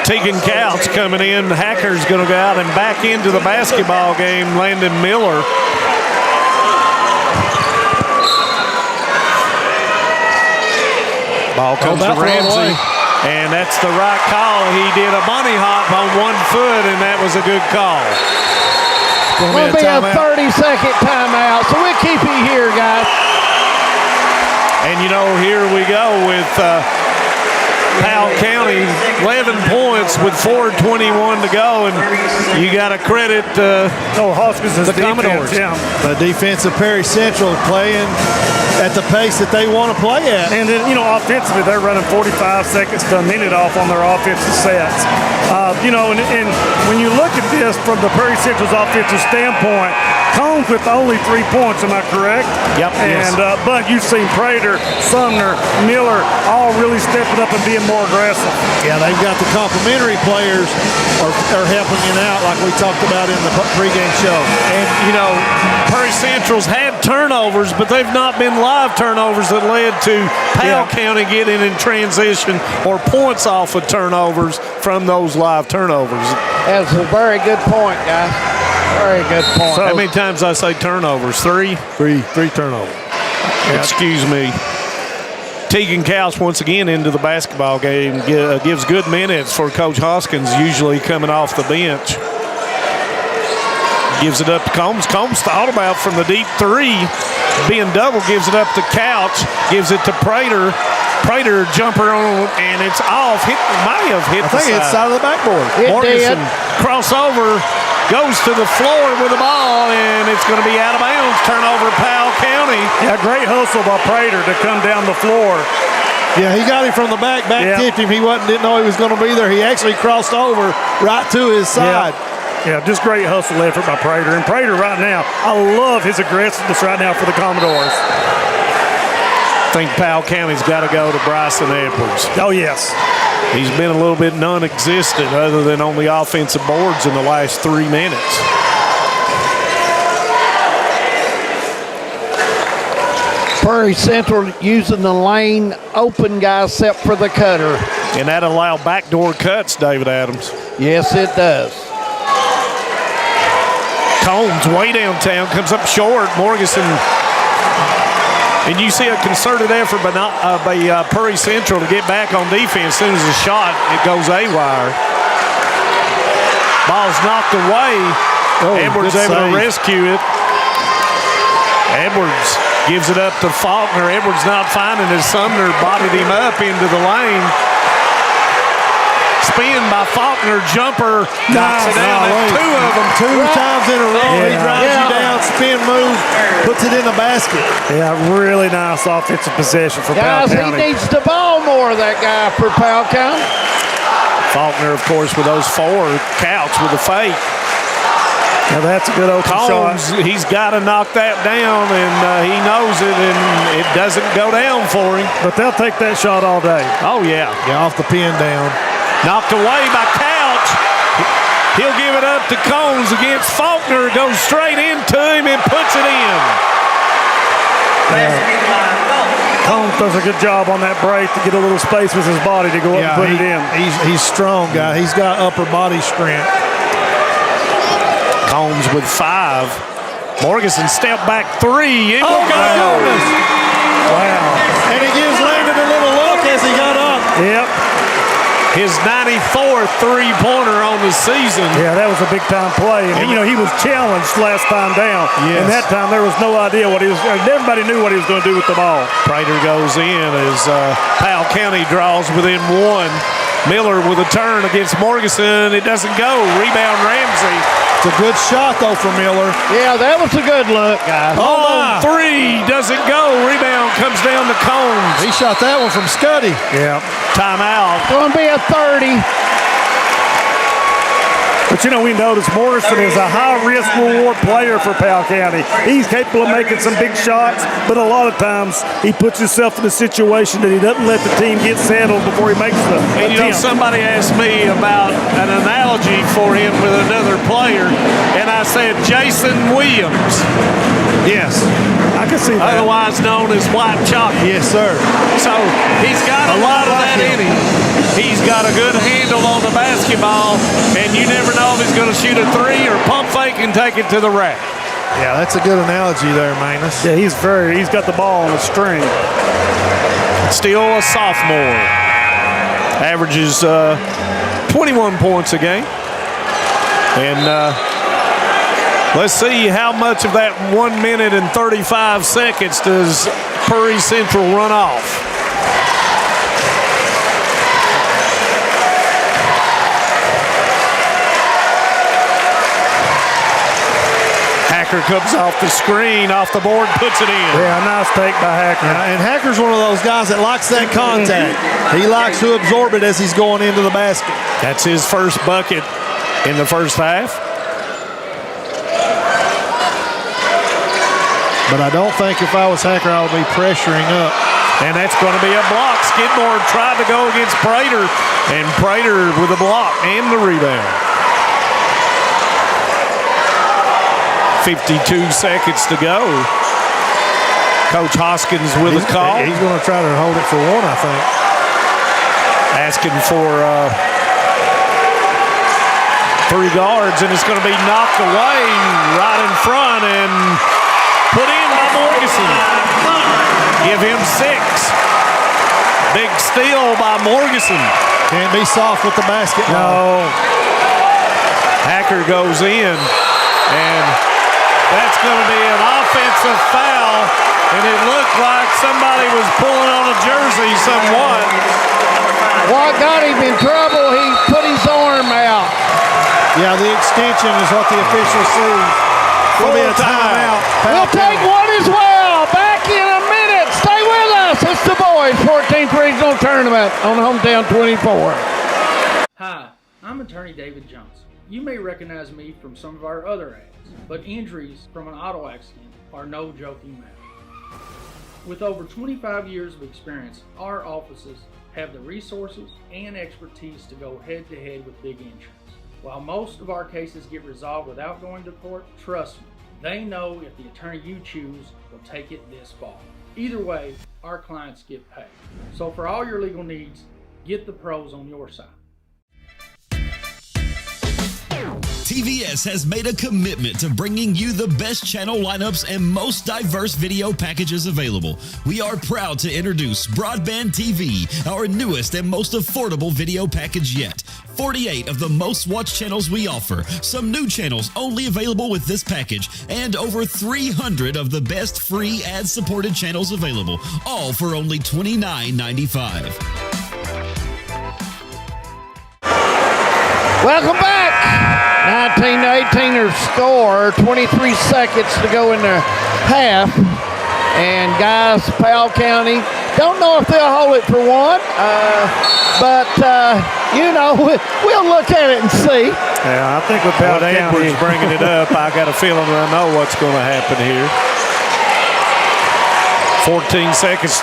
Tegan Couch coming in. Hacker's going to go out and back into the basketball game. Landon Miller. Ball comes to Ramsey, and that's the right call. He did a bunny hop on 1 foot, and that was a good call. Going to be a 30-second timeout, so we'll keep you here, guys. And, you know, here we go with Powell County, 11 points with 4:21 to go, and you got to credit Hoskins' the Commodores. Yeah. The defensive Perry Central playing at the pace that they want to play at. And then, you know, offensively, they're running 45 seconds to a minute off on their offensive sets. You know, and when you look at this from the Prairie Central's offensive standpoint, Combs with only 3 points, am I correct? Yep. And but you've seen Prater, Sumner, Miller all really stepping up and being more aggressive. Yeah, they've got the complementary players are helping it out like we talked about in the pregame show. And, you know, Prairie Central's had turnovers, but they've not been live turnovers that led to Powell County getting in transition or points off of turnovers from those live turnovers. That's a very good point, guys. Very good point. So how many times I say turnovers? 3? Three turnovers. Excuse me. Tegan Couch once again into the basketball game. Gives good minutes for Coach Hoskins, usually coming off the bench. Gives it up to Combs. Combs thought about from the deep 3. Being double, gives it up to Couch. Gives it to Prater. Prater jumper on, and it's off. Might have hit the side. I think it's side of the backboard. Morganson crossover. Goes to the floor with the ball, and it's going to be out of bounds. Turnover, Powell County. Yeah, great hustle by Prater to come down the floor. Yeah, he got him from the back tipped him. He didn't know he was going to be there. He actually crossed over right to his side. Yeah, just great hustle effort by Prater. And Prater right now, I love his aggressiveness right now for the Commodores. I think Powell County's got to go to Bryson Edwards. Oh, yes. He's been a little bit non-existent other than on the offensive boards in the last 3 minutes. Prairie Central using the lane open guys except for the cutter. And that allow backdoor cuts, David Adams. Yes, it does. Combs way downtown, comes up short. Morganson. And you see a concerted effort by Prairie Central to get back on defense. As soon as the shot, it goes AWire. Ball's knocked away. Edwards able to rescue it. Edwards gives it up to Faulkner. Edwards not finding it. Sumner bodied him up into the lane. Spin by Faulkner, jumper, knocks it down. Two of them. Two times in a row. He drives you down, spin move, puts it in the basket. Yeah, really nice offensive possession for Powell County. Guys, he needs the ball more, that guy, for Powell County. Faulkner, of course, with those 4. Couch with the fake. Now that's a good open Combs, shot. He's got to knock that down, and he knows it, and it doesn't go down for him. But they'll take that shot all day. Oh, yeah. Yeah, off the pin down. Knocked away by Couch. He'll give it up to Combs against Faulkner. Goes straight into him and puts it in. Combs does a good job on that break to get a little space with his body to go up and put it in. He's strong, guy. He's got upper body strength. Combs with 5. Morganson step back 3. Oh, goodness. Wow. And he gives Landon a little look as he got up. Yep. His 94th three-pointer on the season. Yeah, that was a big-time play. And, he was challenged last time down. Yes. And that time there was no idea what he was – everybody knew what he was going to do with the ball. Prater goes in as Powell County draws within 1. Miller with a turn against Morganson. It doesn't go. Rebound Ramsey. It's a good shot, though, for Miller. Yeah, that was a good look, guys. Oh, 3 doesn't go. Rebound comes down to Combs. He shot that one from Scuddy. Yeah. Timeout. It's going to be a 30. But, we notice Morrison is a high-risk reward player for Powell County. He's capable of making some big shots, but a lot of times he puts himself in a situation that he doesn't let the team get settled before he makes the attempt. Somebody asked me about an analogy for him with another player, and I said Jason Williams. Yes. I can see that. Otherwise known as White Chocolate. Yes, sir. So he's got a lot of that in him. He's got a good handle on the basketball, and you never know if he's going to shoot a 3 or pump fake and take it to the rack. Yeah, that's a good analogy there, Manus. Yeah, he's got the ball on a string. Still a sophomore. Averages 21 points a game. And let's see how much of that 1 minute and 35 seconds does Prairie Central run off. Hacker comes off the screen, off the board, puts it in. Yeah, nice take by Hacker. Yeah, and Hacker's one of those guys that likes that contact. He likes to absorb it as he's going into the basket. That's his first bucket in the first half. But I don't think if I was Hacker, I would be pressuring up. And that's going to be a block. Skidmore tried to go against Prater, and Prater with a block and the rebound. 52 seconds to go. Coach Hoskins with a call. He's going to try to hold it for 1, I think. Asking for 3 guards, and it's going to be knocked away right in front and put in by Morganson. Give him 6. Big steal by Morganson. Can't be soft with the basketball. No. Hacker goes in, and that's going to be an offensive foul, and it looked like somebody was pulling on a jersey somewhat. What got him in trouble, he put his arm out. Yeah, the extension is what the official sees. Will be a timeout. We'll take one as well. Back in a minute. Stay with us. It's the boys' 14th regional tournament on Hometown 24. Hi, I'm attorney David Jones. You may recognize me from some of our other ads, but injuries from an auto accident are no joking matter. With over 25 years of experience, our offices have the resources and expertise to go head-to-head with big insurance. While most of our cases get resolved without going to court, trust me, they know if the attorney you choose will take it this far. Either way, our clients get paid. So for all your legal needs, get the pros on your side. TVS has made a commitment to bringing you the best channel lineups and most diverse video packages available. We are proud to introduce Broadband TV, our newest and most affordable video package yet. 48 of the most watched channels we offer, some new channels only available with this package, and over 300 of the best free ad-supported channels available, all for only $29.95. Welcome back. 19-18er score, 23 seconds to go in the half. And guys, Powell County, don't know if they'll hold it for one, but you know, we'll look at it and see. Yeah, I think with Powell Edwards bringing it up, I got a feeling I know what's going to happen here. 14 seconds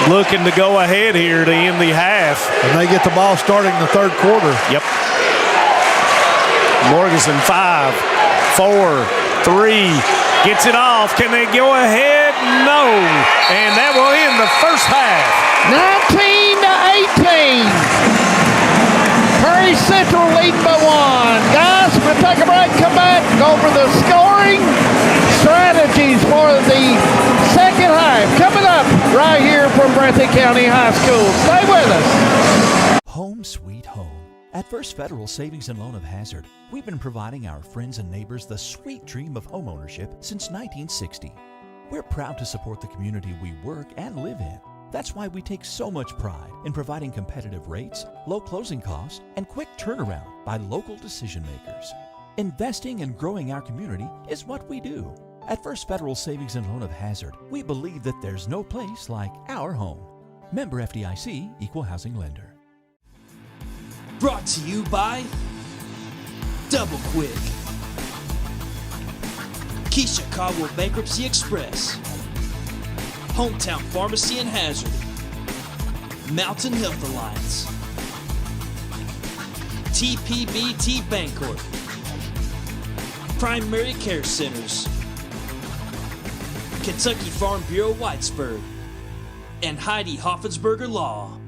looking to go ahead here to end the half. And they get the ball starting in the third quarter. Yep. Morganson 5, 4, 3, gets it off. Can they go ahead? No. And that will end the first half. 19-18. Prairie Central leading by 1. Guys, we'll take a break, come back, go over the scoring strategies for the second half. Coming up right here from Breathitt County High School. Stay with us. Home sweet home. At First Federal Savings and Loan of Hazard, we've been providing our friends and neighbors the sweet dream of homeownership since 1960. We're proud to support the community we work and live in. That's why we take so much pride in providing competitive rates, low closing costs, and quick turnaround by local decision makers. Investing and growing our community is what we do. At First Federal Savings and Loan of Hazard, we believe that there's no place like our home. Member FDIC, Equal Housing Lender. Brought to you by Double Quick, Keisha Caldwell Bankruptcy Express, Hometown Pharmacy and Hazard, Mountain Health Alliance, TPBT Bancorp, Primary Care Centers, Kentucky Farm Bureau Whitesburg, and Heidi Hoffensberger Law.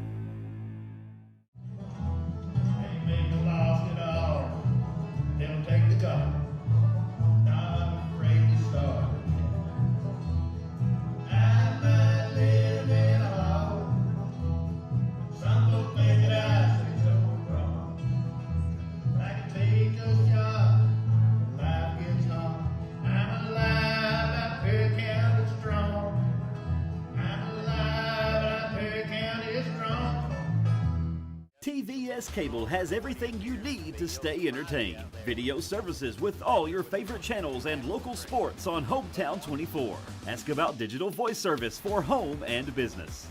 TVS Cable has everything you need to stay entertained. Video services with all your favorite channels and local sports on Hometown 24. Ask about digital voice service for home and business.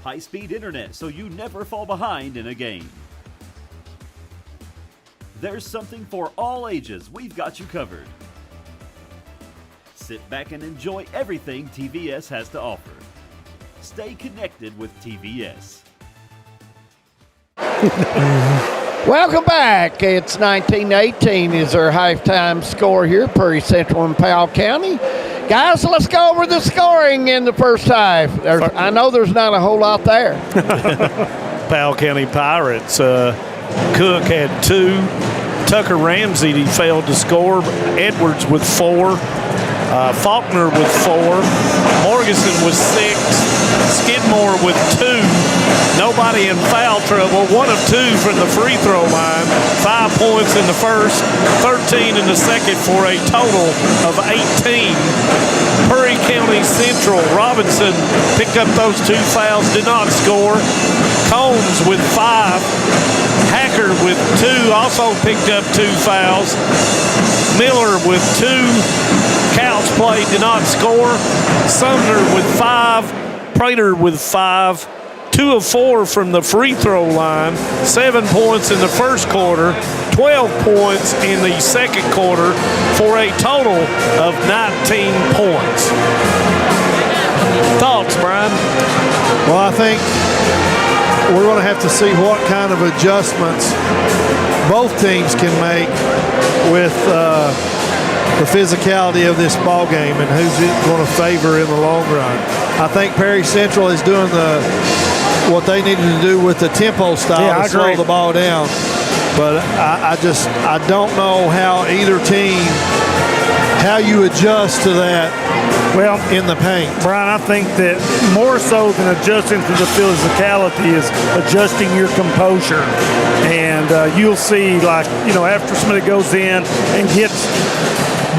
High-speed internet so you never fall behind in a game. There's something for all ages. We've got you covered. Sit back and enjoy everything TVS has to offer. Stay connected with TVS. Welcome back. It's 19-18 is our halftime score here, Prairie Central and Powell County. Guys, let's go over the scoring in the first half. I know there's not a whole lot there. Powell County Pirates. Cook had 2. Tucker Ramsey failed to score. Edwards with 4. Faulkner with 4. Morganson with 6. Skidmore with 2. Nobody in foul trouble. 1 of 2 from the free throw line. 5 points in the first, 13 in the second for a total of 18. Prairie County Central. Robinson picked up those 2 fouls, did not score. Combs with 5. Hacker with 2, also picked up 2 fouls. Miller with 2. Couch play, did not score. Sumner with 5. Prater with 5. 2 of 4 from the free throw line, 7 points in the first quarter, 12 points in the second quarter for a total of 19 points. Thoughts, Brian? Well, I think we're going to have to see what kind of adjustments both teams can make with the physicality of this ball game and who's it going to favor in the long run. I think Perry Central is doing what they needed to do with the tempo style to slow the ball down. But I don't know how either team, how you adjust to that in the paint. Brian, I think that more so than adjusting to the physicality is adjusting your composure. And you'll see, like, after somebody goes in and gets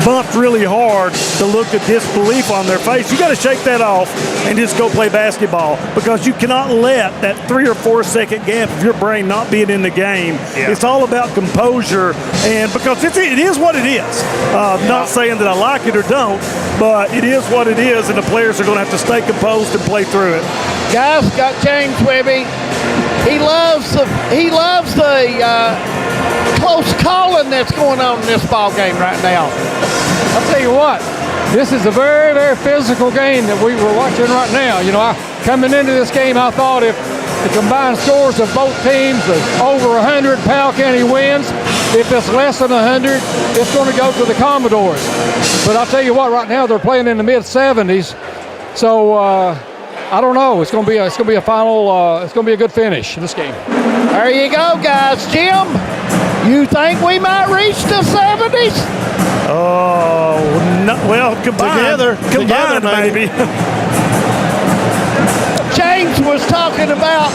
bumped really hard, the look of disbelief on their face, you got to shake that off and just go play basketball, because you cannot let that 3 or 4 second gap of your brain not being in the game. Yeah. It's all about composure, and because it is what it is. Not saying that I like it or don't, but it is what it is, and the players are going to have to stay composed and play through it. Guys, got James Webby. He loves the close calling that's going on in this ball game right now. I'll tell you what, this is a very, very physical game that we were watching right now. Coming into this game, I thought if the combined scores of both teams is over 100, Powell County wins. If it's less than 100, it's going to go to the Commodores. But I'll tell you what, right now they're playing in the mid-70s. So I don't know. It's going to be a final. It's going to be a good finish in this game. There you go, guys. Jim, you think we might reach the 70s? Oh, no, well, combined maybe. James was talking about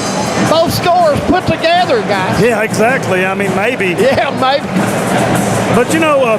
both scores put together, guys. Yeah, exactly. I mean, maybe. Yeah, maybe. But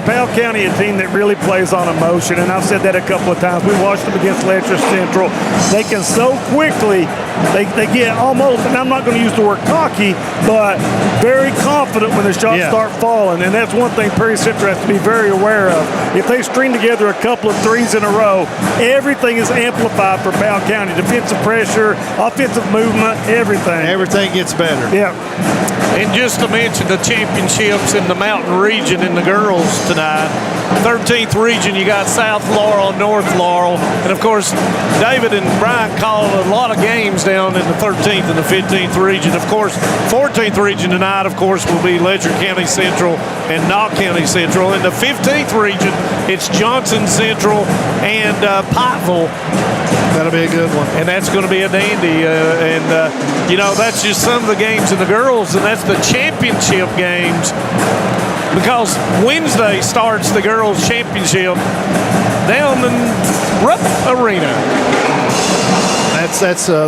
Powell County, a team that really plays on emotion, and I've said that a couple of times. We watched them against Letcher Central. They can so quickly, they get almost, and I'm not going to use the word cocky, but very confident when the shots start falling. And that's one thing Perry Central has to be very aware of. If they string together a couple of threes in a row, everything is amplified for Powell County. Defensive pressure, offensive movement, everything. Everything gets better. Yeah. And just to mention the championships in the Mountain region in the girls tonight. 13th region, you got South Laurel, North Laurel. And, of course, David and Brian called a lot of games down in the 13th and the 15th region. Of course, 14th region tonight, of course, will be Letcher County Central and Knott County Central. In the 15th region, it's Johnson Central and Pikeville. That'll be a good one. And that's going to be a dandy. That's just some of the games in the girls, and that's the championship games. Because Wednesday starts the girls' championship down in Rupp Arena.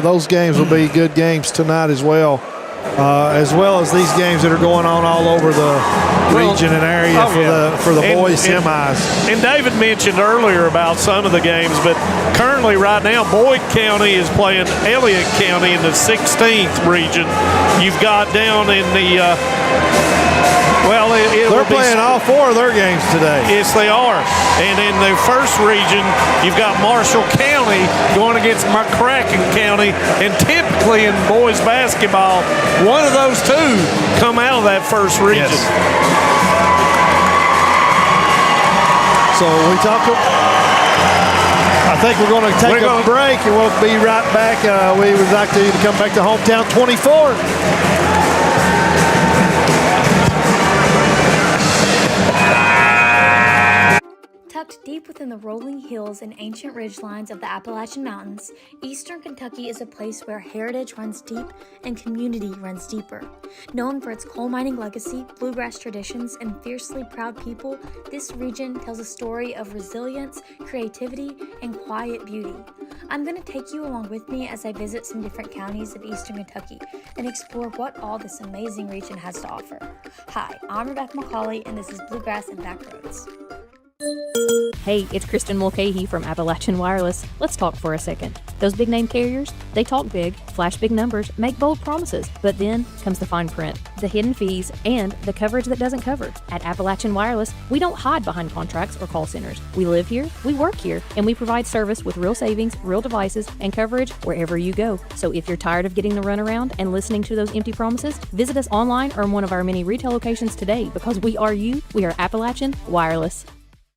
Those games will be good games tonight as well as these games that are going on all over the region and area for the boys semis. And David mentioned earlier about some of the games, but currently right now Boyd County is playing Elliott County in the 16th region. You've got down in the they're playing all 4 of their games today. Yes, they are. And in the first region, you've got Marshall County going against McCracken County. And typically in boys basketball, one of those two come out of that first region. Yes. So I think we're going to take a break, and we'll be right back. We would like you to come back to Hometown 24. Tucked deep within the rolling hills and ancient ridgelines of the Appalachian Mountains, Eastern Kentucky is a place where heritage runs deep and community runs deeper. Known for its coal mining legacy, bluegrass traditions, and fiercely proud people, this region tells a story of resilience, creativity, and quiet beauty. I'm going to take you along with me as I visit some different counties of Eastern Kentucky and explore what all this amazing region has to offer. Hi, I'm Rebecca McCauley, and this is Bluegrass and Backroads. Hey, it's Kristen Mulcahy from Appalachian Wireless. Let's talk for a second. Those big name carriers, they talk big, flash big numbers, make bold promises, but then comes the fine print, the hidden fees, and the coverage that doesn't cover. At Appalachian Wireless, we don't hide behind contracts or call centers. We live here, we work here, and we provide service with real savings, real devices, and coverage wherever you go. So if you're tired of getting the runaround and listening to those empty promises, visit us online or in one of our many retail locations today, because we are you. We are Appalachian Wireless.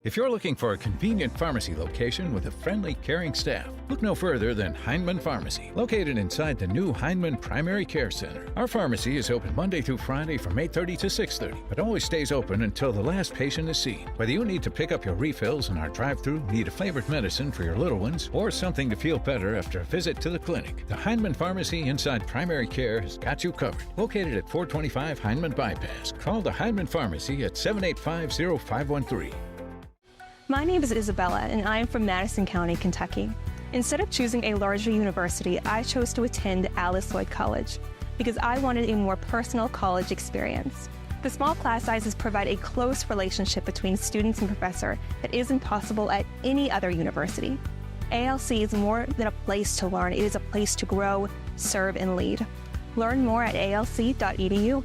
If you're looking for a convenient pharmacy location with a friendly, caring staff, look no further than Hindman Pharmacy, located inside the new Hindman Primary Care Center. Our pharmacy is open Monday through Friday from 8:30 to 6:30, but always stays open until the last patient is seen. Whether you need to pick up your refills in our drive-thru, need a flavored medicine for your little ones, or something to feel better after a visit to the clinic, the Hindman Pharmacy inside Primary Care has got you covered. Located at 425 Hindman Bypass. Call the Hindman Pharmacy at 785-0513. My name is Isabella, and I am from Madison County, Kentucky. Instead of choosing a larger university, I chose to attend Alice Lloyd College because I wanted a more personal college experience. The small class sizes provide a close relationship between students and professor that isn't possible at any other university. ALC is more than a place to learn, it is a place to grow, serve, and lead. Learn more at alc.edu.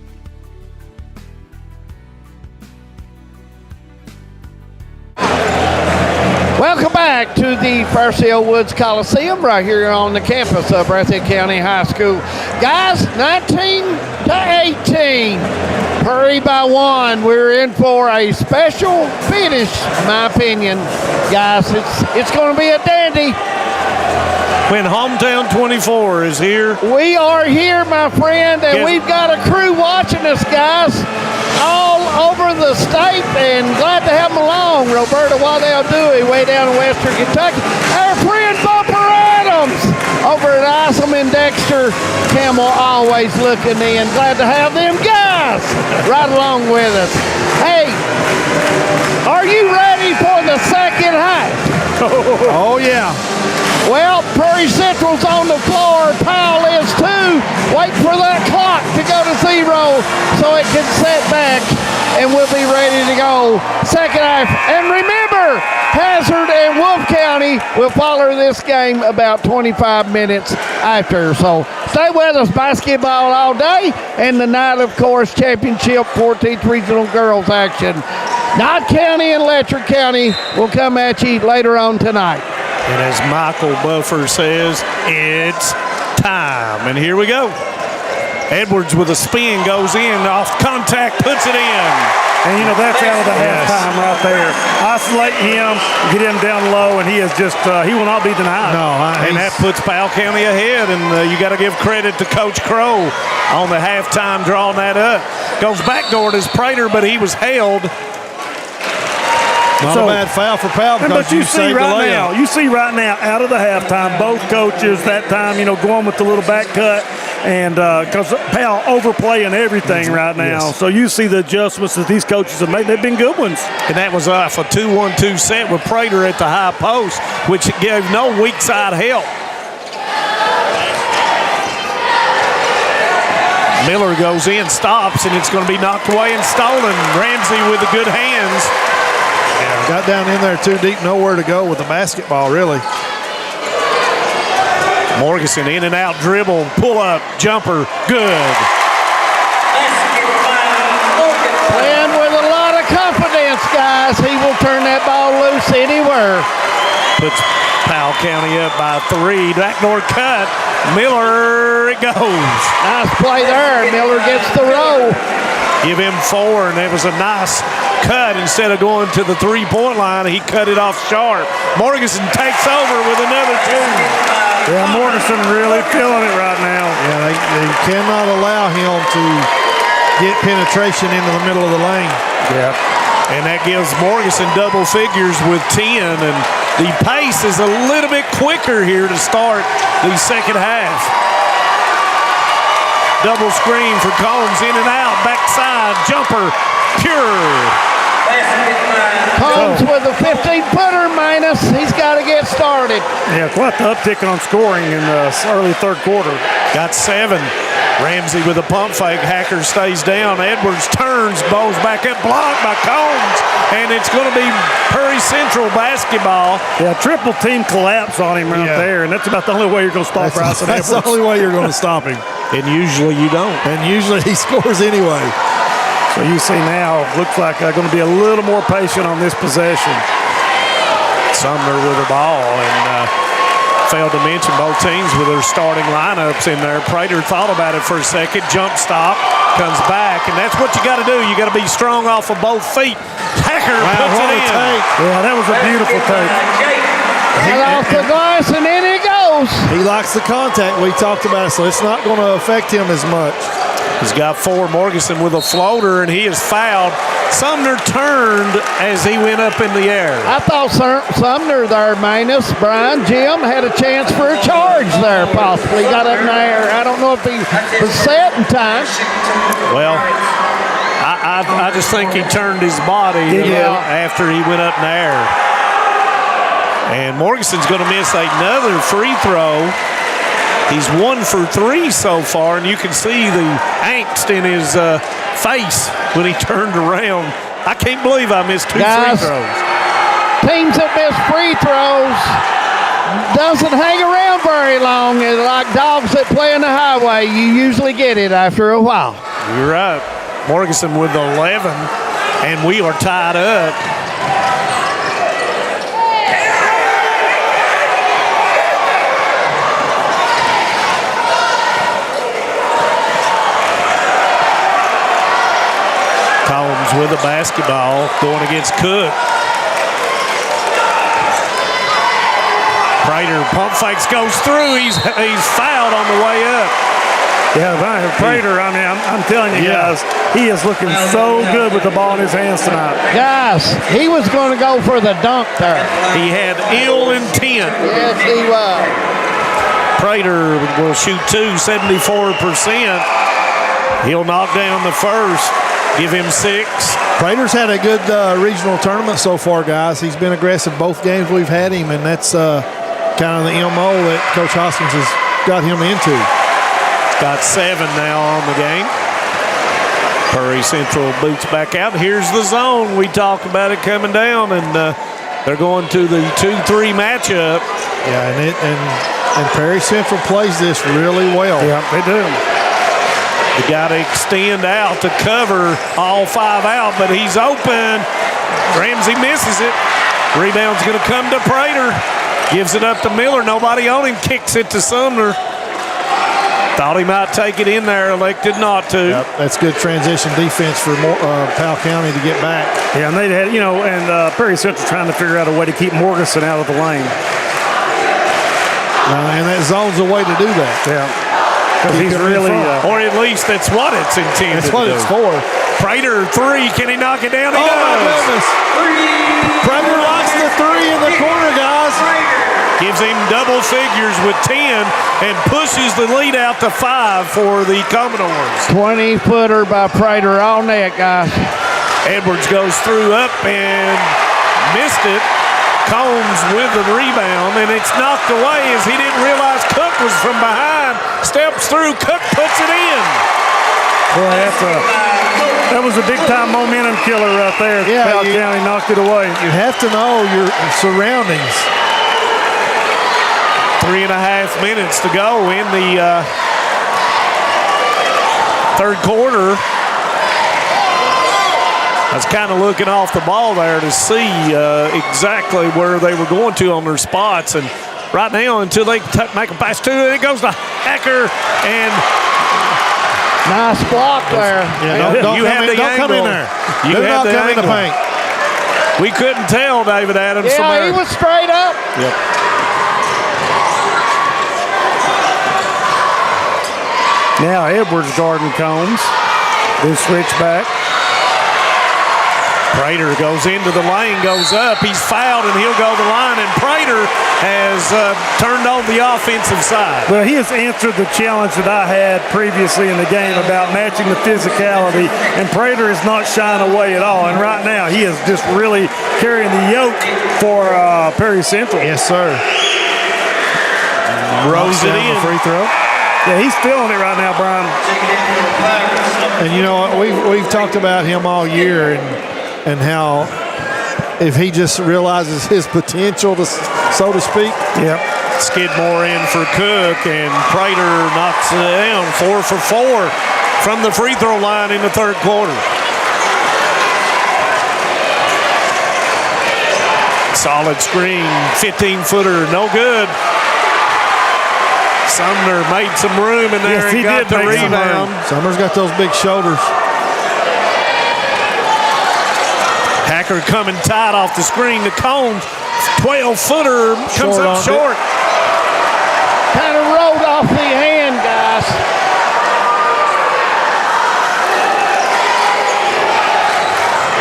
Welcome back to the Perseo Woods Coliseum right here on the campus of Breathitt County High School. Guys, 19-18. Hurry by one. We're in for a special finish, in my opinion. Guys, it's going to be a dandy. When Hometown 24 is here. We are here, my friend, and we've got a crew watching us, guys, all over the state, and glad to have them along. Roberta Waddell Dewey, way down in western Kentucky. Our friend Bumper Adams over at Isom and Dexter. Camel always looking in. Glad to have them guys right along with us. Hey, are you ready for the second half? Oh, yeah. Well, Prairie Central's on the floor. Powell is too. Wait for that clock to go to 0 so it can set back, and we'll be ready to go. Second half. And remember, Hazard and Wolfe County will follow this game about 25 minutes after. So stay with us. Basketball all day, and the night, of course, championship 14th Regional Girls action. Knott County and Letcher County will come at you later on tonight. And as Michael Buffer says, it's time. And here we go. Edwards with a spin goes in, off contact, puts it in. And, you know, that's out of the halftime right there. Isolate him, get him down low, and he is just, he will not be denied. No, and that puts Powell County ahead, and you got to give credit to Coach Crow on the halftime drawing that up. Goes backdoor to Prater, but he was held. Not a bad foul for Powell because you see right now, out of the halftime, both coaches that time, you know, going with the little back cut, and because Powell overplaying everything right now. Yes. So you see the adjustments that these coaches have made. They've been good ones. And that was off a 2-1-2 set with Prater at the high post, which gave no weak side help. Miller goes in, stops, and it's going to be knocked away and stolen. Ramsey with the good hands. Got down in there too deep, nowhere to go with the basketball, really. Morganson in and out, dribble, pull up, jumper, good. Playing with a lot of confidence, guys. He will turn that ball loose anywhere. Puts Powell County up by 3. Backdoor cut. Miller, it goes. Nice play there. Miller gets the roll. Give him 4, and it was a nice cut. Instead of going to the 3-point line, he cut it off sharp. Morganson takes over with another 2. Yeah, Morganson really feeling it right now. Yeah, they cannot allow him to get penetration into the middle of the lane. Yeah. And that gives Morganson double figures with 10, and the pace is a little bit quicker here to start the second half. Double screen for Combs, in and out, backside, jumper, pure. Combs with a 15-footer minus. He's got to get started. Yeah, quite the uptick on scoring in the early third quarter. Got 7. Ramsey with a pump fake. Hacker stays down. Edwards turns, bowls back up, blocked by Combs. and it's going to be Prairie Central basketball. Yeah, triple team collapse on him right there, and that's about the only way you're going to stop Bryson That's Edwards. the only way you're going to stop him. And usually you don't. And usually he scores anyway. So you see now, looks like they're going to be a little more patient on this possession. Sumner with the ball, and failed to mention both teams with their starting lineups in there. Prater thought about it for a second, jump stop, comes back, and that's what you got to do. You got to be strong off of both feet. Hacker puts it in. Yeah, that was a beautiful take. Head off the glass, and in he goes. He likes the contact. We talked about it, so it's not going to affect him as much. He's got four. Morganson with a floater, and he is fouled. Sumner turned as he went up in the air. I thought Sumner there, Manus, Brian, Jim, had a chance for a charge there, possibly. Got up in the air. I don't know if he was set in time. Well, I just think he turned his body after he went up in the air. And Morganson's going to miss another free throw. He's 1 for 3 so far, and you can see the angst in his face when he turned around. I can't believe I missed 2 free throws. Teams that miss free throws doesn't hang around very long. It's like dogs that play in the highway. You usually get it after a while. You're right. Morganson with 11, and we are tied up. Combs with the basketball going against Cook. Prater pump fakes, goes through. He's fouled on the way up. Yeah, Prater, I mean, I'm telling you guys, he is looking so good with the ball in his hands tonight. Guys, he was going to go for the dunk there. He had ill intent. Yes, he was. Prater will shoot 74%. He'll knock down the first. Give him 6. Prater's had a good regional tournament so far, guys. He's been aggressive both games we've had him, and that's kind of the MO that Coach Hoskins has got him into. Got 7 now on the game. Prairie Central boots back out. Here's the zone. We talked about it coming down, and they're going to the 2-3 matchup. Yeah, and Prairie Central plays this really well. Yeah, they do. You got to extend out to cover all 5 out, but he's open. Ramsey misses it. Rebound's going to come to Prater. Gives it up to Miller. Nobody on him. Kicks it to Sumner. Thought he might take it in there. Elected not to. Yep, that's good transition defense for Powell County to get back. Yeah, and they had, Prairie Central trying to figure out a way to keep Morganson out of the lane. And that zone's a way to do that. Yeah. He's really, or at least that's what it's intended. That's what it's for. Prater 3, can he knock it down? He does. My goodness. Prater likes the 3 in the corner, guys. Gives him double figures with 10 and pushes the lead out to 5 for the Commodores. 20-footer by Prater all net, guys. Edwards goes through up and missed it. Combs with the rebound, and it's knocked away as he didn't realize Cook was from behind. Steps through, Cook puts it in. Boy, that was a big-time momentum killer right there. Yeah, Powell County knocked it away. You have to know your surroundings. 3.5 minutes to go in the third quarter. I was kind of looking off the ball there to see exactly where they were going to on their spots. And right now, until they make a pass to it, it goes to Hacker. And nice block there. Yeah, don't come in there. You have the angle. In the paint. We couldn't tell David Adams from there. Yeah, he was straight up. Yep. Now Edwards guarding Combs. Then switch back. Prater goes into the lane, goes up. He's fouled, and he'll go to the line. And Prater has turned on the offensive side. Well, he has answered the challenge that I had previously in the game about matching the physicality, and Prater is not shying away at all. And right now, he is just really carrying the yoke for Prairie Central. Yes, sir. Rose it in. Free throw. Yeah, he's feeling it right now, Brian. And you know, we've talked about him all year and how if he just realizes his potential, so to speak. Yep. Skidmore in for Cook, and Prater knocks it down. 4 for 4 from the free throw line in the third quarter. Solid screen, 15-footer, no good. Sumner made some room in there and got the rebound. Sumner's got those big shoulders. Hacker coming tight off the screen to Combs. 12-footer comes up short. Kind of rolled off the hand, guys.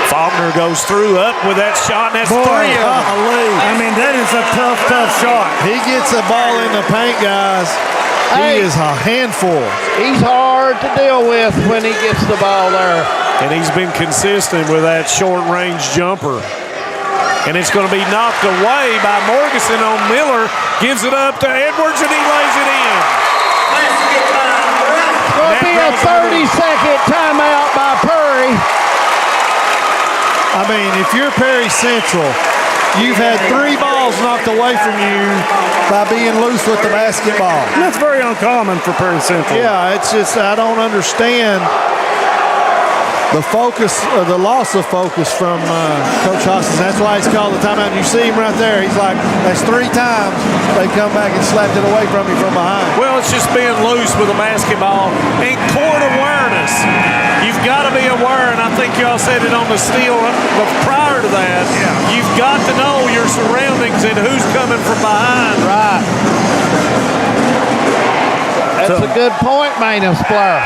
Faulkner goes through up with that shot, and that's 3 of them. I mean, that is a tough shot. He gets the ball in the paint, guys. He is a handful. He's hard to deal with when he gets the ball there. And he's been consistent with that short-range jumper. And it's going to be knocked away by Morganson on Miller. Gives it up to Edwards, and he lays it in. It's going to be a 30-second timeout by Perry. I mean, if you're Perry Central, you've had 3 balls knocked away from you by being loose with the basketball. That's very uncommon for Perry Central. Yeah, it's just I don't understand the focus, the loss of focus from Coach Hoskins. That's why he's called the timeout. You see him right there. He's like, that's 3 times they come back and slapped it away from him from behind. Well, it's just being loose with the basketball and court awareness. You've got to be aware, and I think y'all said it on the steal, but prior to that, you've got to know your surroundings and who's coming from behind. Right. That's a good point, Maynard's player.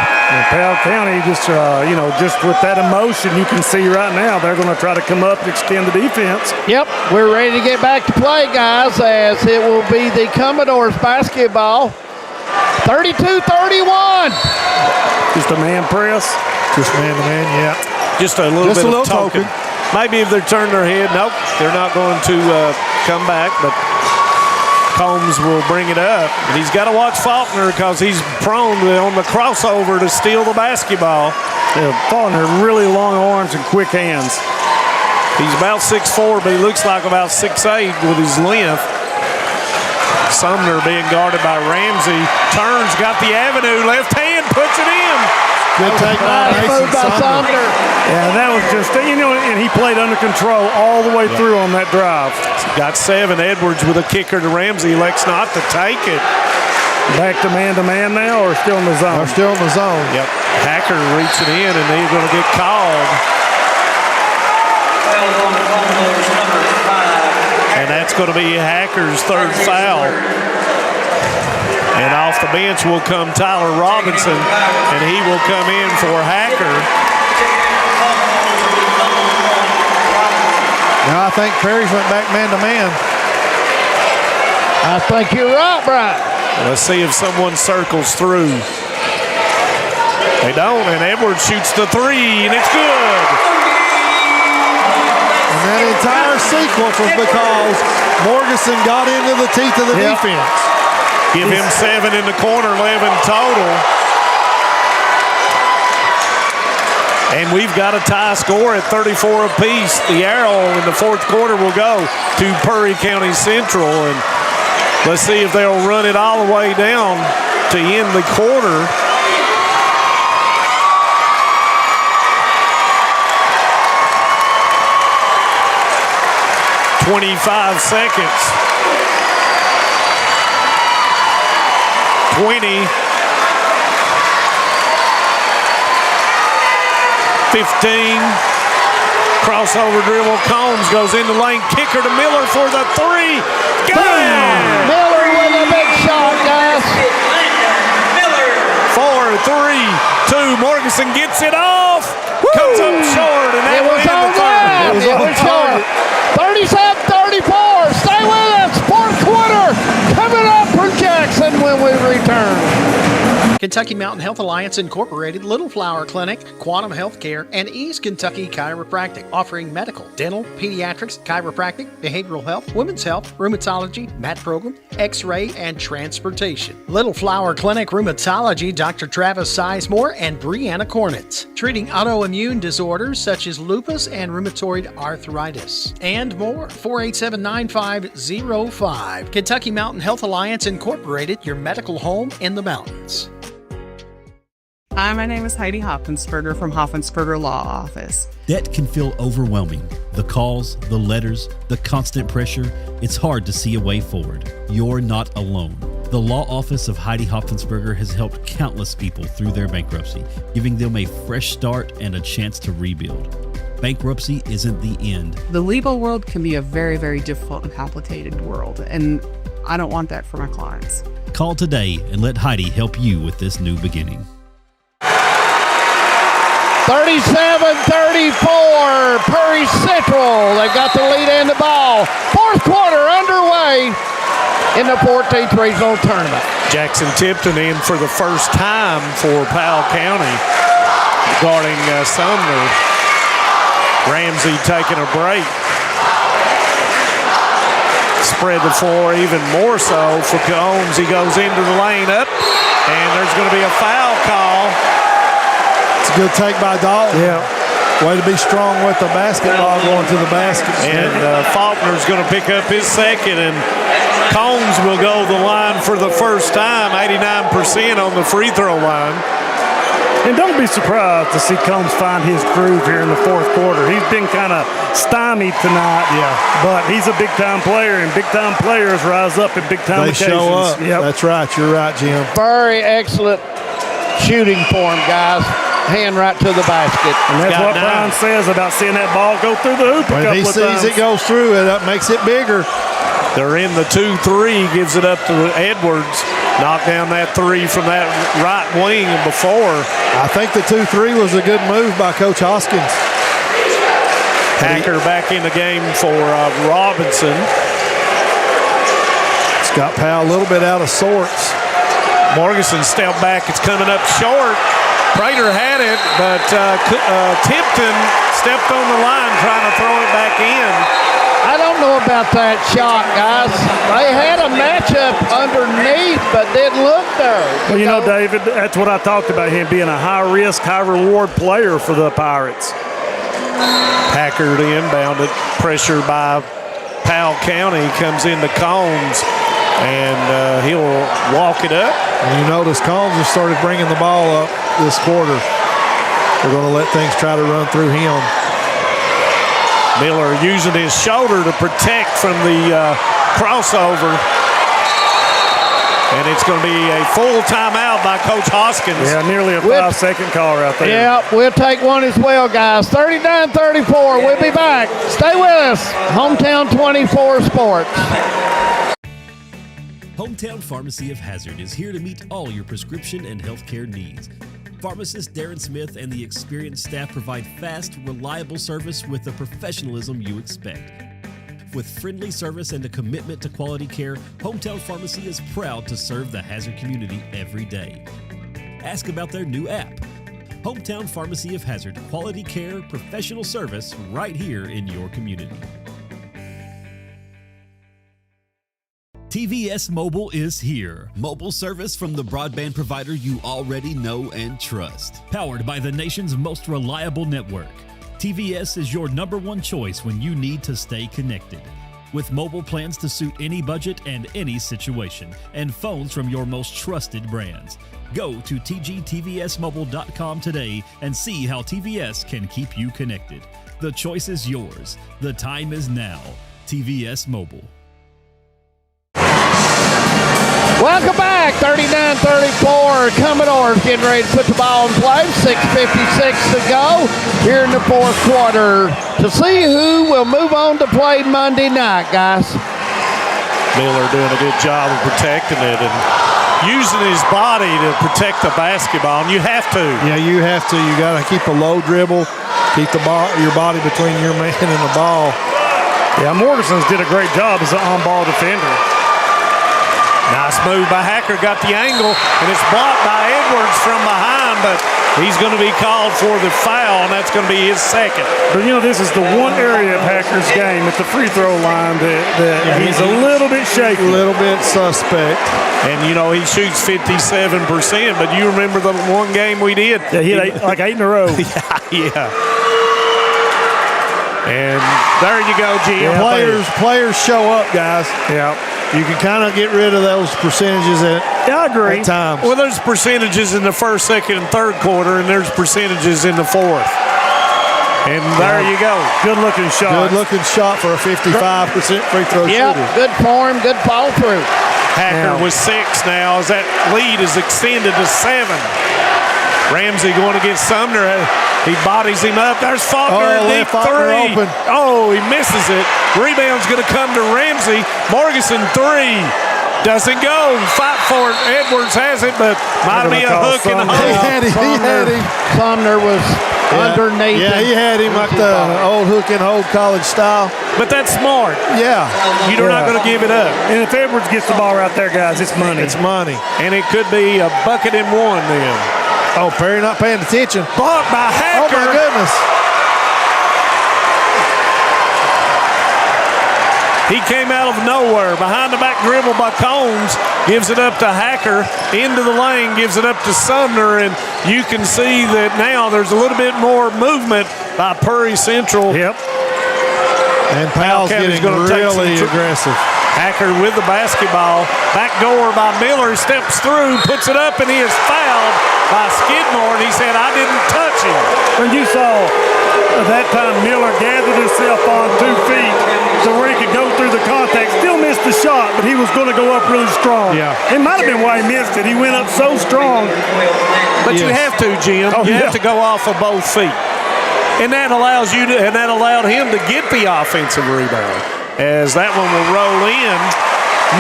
Powell County, just with that emotion, you can see right now they're going to try to come up and extend the defense. Yep, we're ready to get back to play, guys, as it will be the Commodores basketball. 32-31. Just a man press. Just man-to-man, yeah. Just a little bit of token. Maybe if they turn their head, nope, they're not going to come back, but Combs will bring it up. And he's got to watch Faulkner because he's prone on the crossover to steal the basketball. Yeah, Faulkner, really long arms and quick hands. He's about 6'4", but he looks like about 6'8" with his length. Sumner being guarded by Ramsey. Turns, got the avenue, left hand, puts it in. Good take by Sumner. Yeah, that was just, and he played under control all the way through on that drive. Got 7. Edwards with a kicker to Ramsey. Elects not to take it. Back to man now, or still in the zone? They're still in the zone. Yep. Hacker reaching in, and he's going to get called. And that's going to be Hacker's 3rd foul. And off the bench will come Tyler Robinson, and he will come in for Hacker. Now I think Perry's went back man-to-man. I think you're right, Brian. Let's see if someone circles through. They don't, and Edwards shoots the 3, and it's good. And that entire sequence was because Morganson got into the teeth of the defense. Give him 7 in the corner, 11 total. And we've got a tie score at 34 apiece. The arrow in the 4th quarter will go to Perry County Central. And let's see if they'll run it all the way down to end the quarter. "25 seconds. 20. 15. Crossover dribble. Combs goes in the lane. Kicker to Miller for the 3. Got it! Miller with a big shot, guys. 4, 3, 2. Morganson gets it off. Comes up short, and that will end the third. It was short. 37-34. Stay with us. 4th quarter coming up from Jackson when we return. Kentucky Mountain Health Alliance Incorporated, Little Flower Clinic, Quantum Healthcare, and East Kentucky Chiropractic, offering medical, dental, pediatrics, chiropractic, behavioral health, women's health, rheumatology, mat program, x-ray, and transportation. Little Flower Clinic Rheumatology, Dr. Travis Sizemore and Brianna Cornitz, treating autoimmune disorders such as lupus and rheumatoid arthritis, and more. 487-9505. Kentucky Mountain Health Alliance Incorporated, your medical home in the mountains. Hi, my name is Heidi Hoffensperger from Hoffensperger Law Office. Debt can feel overwhelming. The calls, the letters, the constant pressure, it's hard to see a way forward. You're not alone. The Law Office of Heidi Hoffensperger has helped countless people through their bankruptcy, giving them a fresh start and a chance to rebuild. Bankruptcy isn't the end. The legal world can be a very, very difficult and complicated world, and I don't want that for my clients. Call today and let Heidi help you with this new beginning. 37-34, Perry Central. They've got the lead and the ball. Fourth quarter underway in the 14th regional tournament. Jackson Tipton in for the first time for Powell County, guarding Sumner. Ramsey taking a break. Spread the floor even more so for Combs. He goes into the lane up, and there's going to be a foul call. It's a good take by Dalton. Yeah. Way to be strong with the basketball going to the basket. And Faulkner's going to pick up his second, and Combs will go the line for the first time, 89% on the free throw line. And don't be surprised to see Combs find his groove here in the fourth quarter. He's been kind of stymied tonight, but he's a big-time player, and big-time players rise up at big-time occasions. They show up. Yep. That's right. You're right, Jim. Very excellent shooting for him, guys. Hand right to the basket. And that's what Brian says about seeing that ball go through the hoop a couple of times. When he sees it goes through, that makes it bigger. They're in the 2-3, gives it up to Edwards. Knocked down that three from that right wing before. I think the 2-3 was a good move by Coach Hoskins. Hacker back in the game for Robinson. It's got Powell a little bit out of sorts. Morganson stepped back. It's coming up short. Prater had it, but Tipton stepped on the line trying to throw it back in. I don't know about that shot, guys. They had a matchup underneath, but didn't look there. Well, you know, David, that's what I talked about, him being a high-risk, high-reward player for the Pirates. Packard inbounded, pressure by Powell County, comes into Combs, and he'll walk it up. And you notice Combs has started bringing the ball up this quarter. They're going to let things try to run through him. Miller using his shoulder to protect from the crossover. And it's going to be a full timeout by Coach Hoskins. Yeah, nearly a 5-second call right there. Yeah, we'll take one as well, guys. 39-34. We'll be back. Stay with us. Hometown 24 Sports. Hometown Pharmacy of Hazard is here to meet all your prescription and healthcare needs. Pharmacist Darren Smith and the experienced staff provide fast, reliable service with the professionalism you expect. With friendly service and a commitment to quality care, Hometown Pharmacy is proud to serve the Hazard community every day. Ask about their new app. Hometown Pharmacy of Hazard, quality care, professional service right here in your community. TVS Mobile is here. Mobile service from the broadband provider you already know and trust. Powered by the nation's most reliable network. TVS is your #1 choice when you need to stay connected. With mobile plans to suit any budget and any situation, and phones from your most trusted brands. Go to tgtvsmobile.com today and see how TVS can keep you connected. The choice is yours. The time is now. TVS Mobile. Welcome back. 39-34. Commodores getting ready to put the ball in play. 6:56 to go here in the fourth quarter to see who will move on to play Monday night, guys. Miller doing a good job of protecting it and using his body to protect the basketball, and you have to. Yeah, you have to. You got to keep a low dribble, keep the ball, your body between your man and the ball. Yeah, Morgansen's did a great job as an on-ball defender. Nice move by Hacker, got the angle, and it's blocked by Edwards from behind, but he's going to be called for the foul, and that's going to be his second. But, this is the one area of Hacker's game at the free throw line that he's a little bit shaky. A little bit suspect. And, he shoots 57%, but you remember the one game we did? Yeah, he hit like 8 in a row. Yeah. And there you go, Jim. Players show up, guys. Yeah. You can kind of get rid of those percentages I agree. at times. Well, there's percentages in the first, second, and third quarter, and there's percentages in the fourth. And there you go. Good-looking shot. Good-looking shot for a 55% free throw shooter. Good form, good follow through. Hacker with 6 now as that lead is extended to 7. Ramsey going against Sumner. He bodies him up. There's Faulkner, deep three. Open. Oh, he misses it. Rebound's going to come to Ramsey. Morganson 3. Doesn't go. Fight for it. Edwards has it, but might be a hook and a He had him. Sumner was underneath. Yeah, he had him like the old hook and hold college style. But that's smart. Yeah. You're not going to give it up. And if Edwards gets the ball right there, guys, it's money. It's money. And it could be a bucket and one then. Oh, Perry not paying attention. Blocked by Hacker. Oh, my goodness. He came out of nowhere. Behind the back dribble by Combs. Gives it up to Hacker. Into the lane. Gives it up to Sumner. And you can see that now there's a little bit more movement by Prairie Central. Yep. And Powell's getting really aggressive. Hacker with the basketball. Back door by Miller. Steps through. Puts it up and he is fouled by Skidmore, and he said, I didn't touch him. When you saw at that time Miller gathered himself on 2 feet so where he could go through the contact, still missed the shot, but he was going to go up really strong. Yeah. It might have been why he missed it. He went up so strong. But you have to, Jim. You have to go off of both feet. And that allows you to, and that allowed him to get the offensive rebound. As that one will roll in.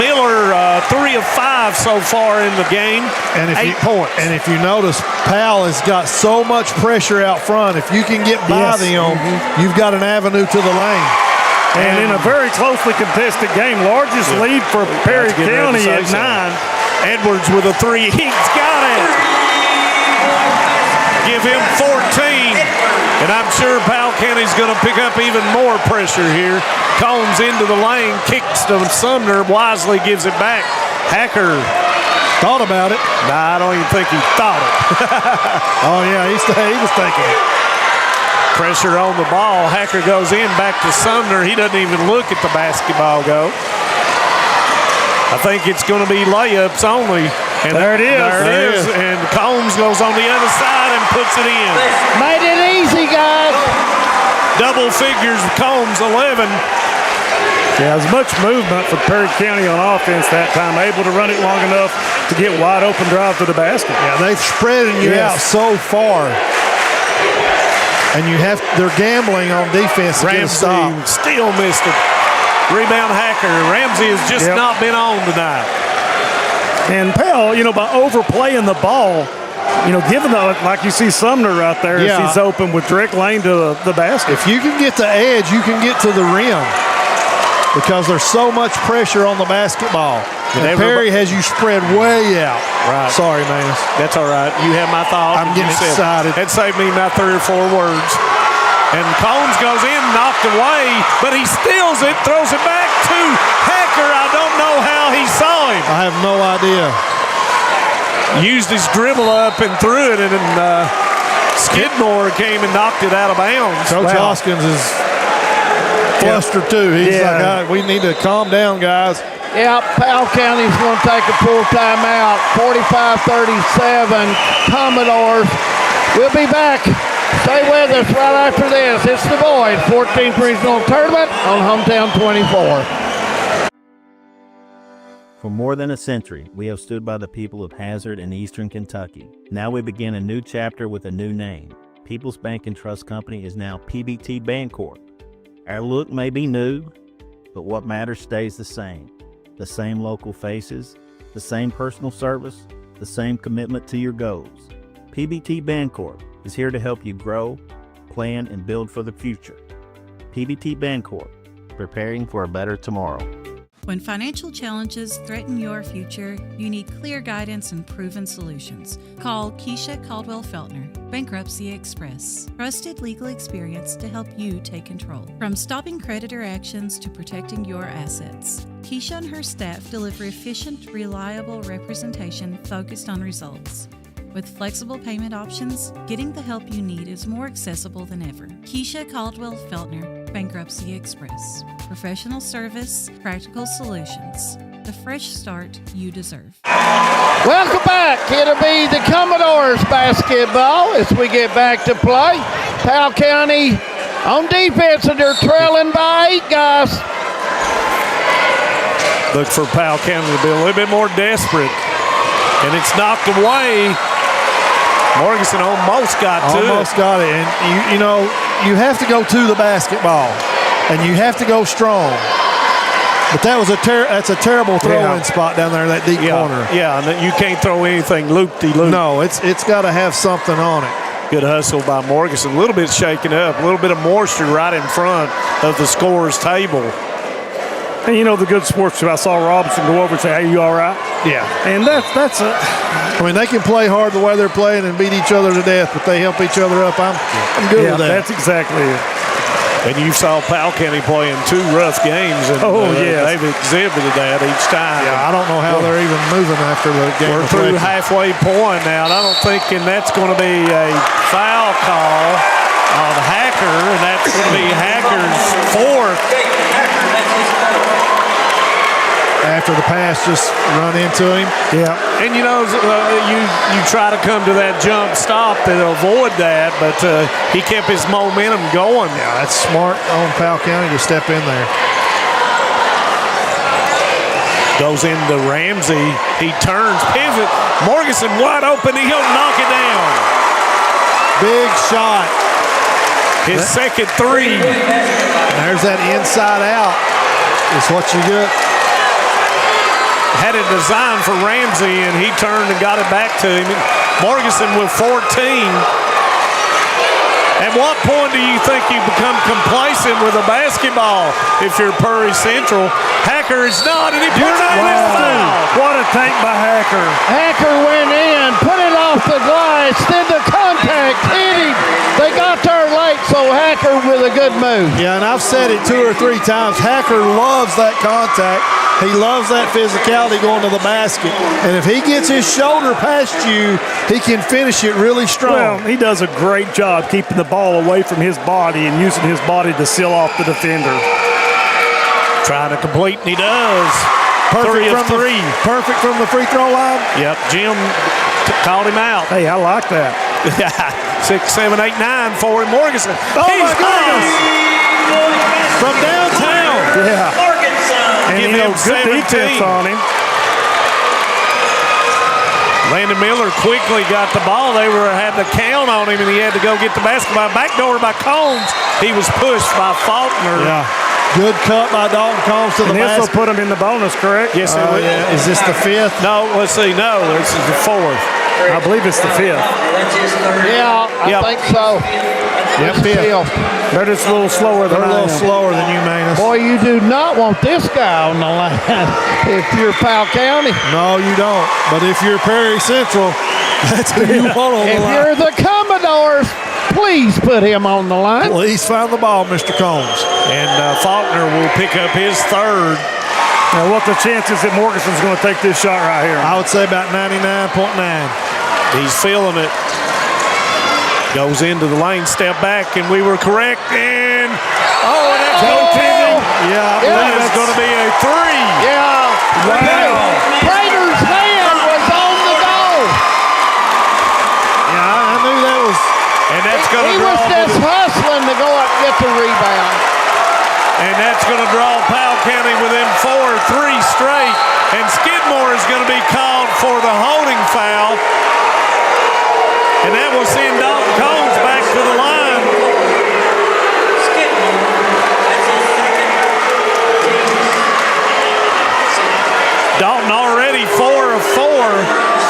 Miller, 3 of 5 so far in the game, and 8 points. And if you notice, Powell has got so much pressure out front. If you can get by them, you've got an avenue to the lane. And in a very closely contested game, largest lead for Perry County at 9. Edwards with a 3. He's got it. Give him 14. And I'm sure Powell County's going to pick up even more pressure here. Combs into the lane, kicks to Sumner, wisely gives it back. Hacker thought about it. Nah, I don't even think he thought it. Oh, yeah, he was thinking it. Pressure on the ball. Hacker goes in, back to Sumner. He doesn't even look at the basketball go. I think it's going to be layups only. And there it is. There it is. And Combs goes on the other side and puts it in. Made it easy, guys. Double figures, Combs 11. Yeah, as much movement for Perry County on offense that time, able to run it long enough to get wide open drive to the basket. Yeah, they've spreading you out so far. And they're gambling on defense to get a stop. Still missed it. Rebound Hacker. Ramsey has just not been on tonight. And Powell, by overplaying the ball, given like you see Sumner right there, as he's open with direct lane to the basket. If you can get the edge, you can get to the rim because there's so much pressure on the basketball. And Perry has you spread way out. Right. Sorry, man. That's all right. You have my thought. I'm getting excited. That saved me about 3 or 4 words. And Combs goes in, knocked away, but he steals it, throws it back to Hacker. I don't know how he saw him. I have no idea. Used his dribble up and threw it, and Skidmore came and knocked it out of bounds. Coach Hoskins is flustered too. He's like, we need to calm down, guys. Yeah, Powell County's going to take a full timeout. 45-37, Commodores. We'll be back. Stay with us right after this. It's the boys' 14th regional tournament on Hometown 24. For more than a century, we have stood by the people of Hazard and Eastern Kentucky. Now we begin a new chapter with a new name. People's Bank and Trust Company is now PBT Bancorp. Our look may be new, but what matters stays the same. The same local faces, the same personal service, the same commitment to your goals. PBT Bancorp is here to help you grow, plan, and build for the future. PBT Bancorp, preparing for a better tomorrow. When financial challenges threaten your future, you need clear guidance and proven solutions. Call Keisha Caldwell Feltner, Bankruptcy Express. Trusted legal experience to help you take control. From stopping creditor actions to protecting your assets. Keisha and her staff deliver efficient, reliable representation focused on results. With flexible payment options, getting the help you need is more accessible than ever. Keisha Caldwell Feltner, Bankruptcy Express. Professional service, practical solutions. The fresh start you deserve. Welcome back. It'll be the Commodores basketball as we get back to play. Powell County on defense, and they're trailing by 8 guys. Look for Powell County to be a little bit more desperate. And it's knocked away. Morganson almost got to it. Almost got it. And, you know, you have to go to the basketball. And you have to go strong. But that was that's a terrible throwing spot down there, that deep corner. Yeah, and you can't throw anything loop-de-loop. No, it's got to have something on it. Good hustle by Morganson. A little bit shaken up, a little bit of moisture right in front of the scorer's table. And you know the good sportsman, I saw Robinson go over and say, "Hey, you all right?" Yeah. And that's I mean, they can play hard the way they're playing and beat each other to death, but they help each other up. I'm good with that. That's exactly it. And you saw Powell County playing 2 rough games, and they've exhibited that each time. Yeah, I don't know how they're even moving after the game. We're through halfway point now, and I don't think that's going to be a foul call on Hacker, and that's going to be Hacker's 4th. After the pass just run into him. Yeah. And, you know, you try to come to that jump stop to avoid that, but he kept his momentum going. Yeah, that's smart on Powell County to step in there. Goes into Ramsey. He turns, pivot. Morganson wide open. He'll knock it down. Big shot. His second 3. And there's that inside out. It's what you get. Had it designed for Ramsey, and he turned and got it back to him. Morganson with 14. At what point do you think you become complacent with a basketball if you're Prairie Central? Hacker is not, and he puts it in foul. What a take by Hacker. Hacker went in, put it off the glass, then the contact hit him. They got there late, so Hacker with a good move. Yeah, and I've said it 2 or 3 times. Hacker loves that contact. He loves that physicality going to the basket. And if he gets his shoulder past you, he can finish it really strong. Well, he does a great job keeping the ball away from his body and using his body to seal off the defender. Trying to complete, and he does. Perfect 3 of 3. Perfect from the free throw line. Yep, Jim called him out. Hey, I like that. 6, 7, 8, 9 for him. Morganson. Oh, my goodness. From downtown. Yeah. And Give you know, him good 17. defense on him. Landon Miller quickly got the ball. They had to count on him, and he had to go get the basketball. Backdoor by Combs. He was pushed by Faulkner. Yeah. Good cut by Dalton Combs to the And this basket. will put him in the bonus, correct? Yes, it will. Yeah. Is this the 5th? No, let's see. No, this is the 4th. I believe it's the 5th. Yeah, I think so. Yep, 5th. They're just a little slower than They're a little I am. slower than you, Manus. Boy, you do not want this guy on the line if you're Powell County. No, you don't. But if you're Perry Central, that's who you want on the If line. you're the Commodores, please put him on the line. Please find the ball, Mr. Combs. And Faulkner will pick up his 3rd. Now, what the chances that Morganson's going to take this shot right here? I would say about 99.9. He's feeling it. Goes into the lane, step back, and we were correct. And that's goaltending. Yeah, that is going to be a 3. Yeah. Wow. Prater's hand was on the goal. Yeah, I knew that was. And that's going to He draw. was just hustling to go up and get the rebound. And that's going to draw Powell County within 4-3 straight. And Skidmore is going to be called for the holding foul. And that will send Dalton Combs back to the line. Dalton already 4 of 4.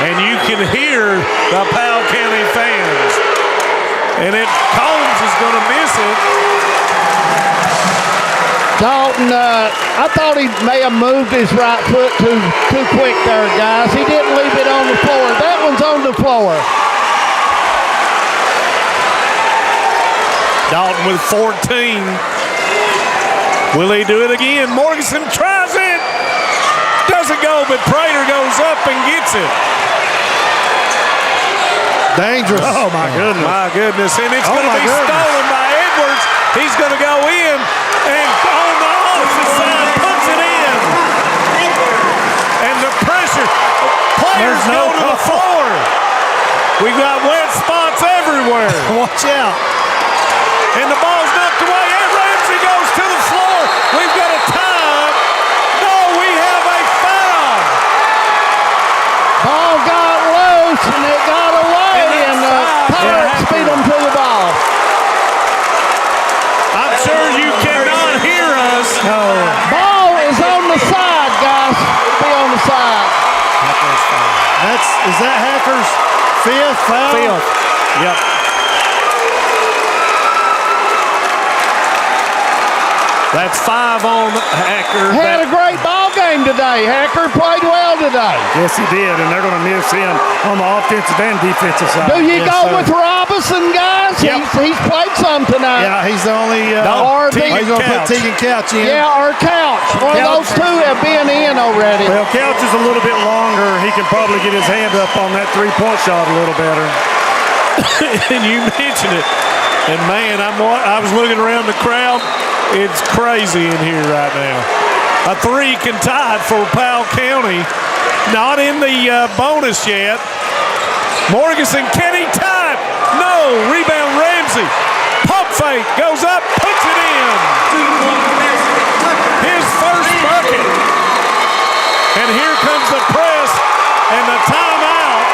And you can hear the Powell County fans. And Combs is going to miss it. Dalton, I thought he may have moved his right foot too quick there, guys. He didn't leave it on the floor. That one's on the floor. Dalton with 14. Will he do it again? Morganson tries it. Doesn't go, but Prater goes up and gets it. Dangerous. Oh, my goodness. My goodness. And it's going to be stolen by Edwards. He's going to go in and on the offensive side puts it in. And the pressure. Players go to the floor. We've got wet spots everywhere. Watch out. And the ball's knocked away. And Ramsey goes to the floor. We've got a time. No, we have a foul. Ball got loose and it got away, and the Pirates beat them to the ball. I'm sure you cannot hear us. No. Ball is on the side, guys. Be on the side. Is that Hacker's fifth foul? Fifth. Yep. That's 5 on Hacker. Had a great ball game today. Hacker played well today. Yes, he did, and they're going to miss him on the offensive and defensive side. Do you go with Robinson, guys? Yep. He's played some tonight. Yeah, he's the only. He's going to put Tegan Couch in. Yeah, or Couch. One of those two have been in already. Well, Couch is a little bit longer. He can probably get his hand up on that three-point shot a little better. And you mentioned it. And, man, I was looking around the crowd. It's crazy in here right now. A 3 can tie it for Powell County. Not in the bonus yet. Morganson, can he tie it? No. Rebound Ramsey. Pump fake. Goes up. Puts it in. His first bucket. And here comes the press and the timeout.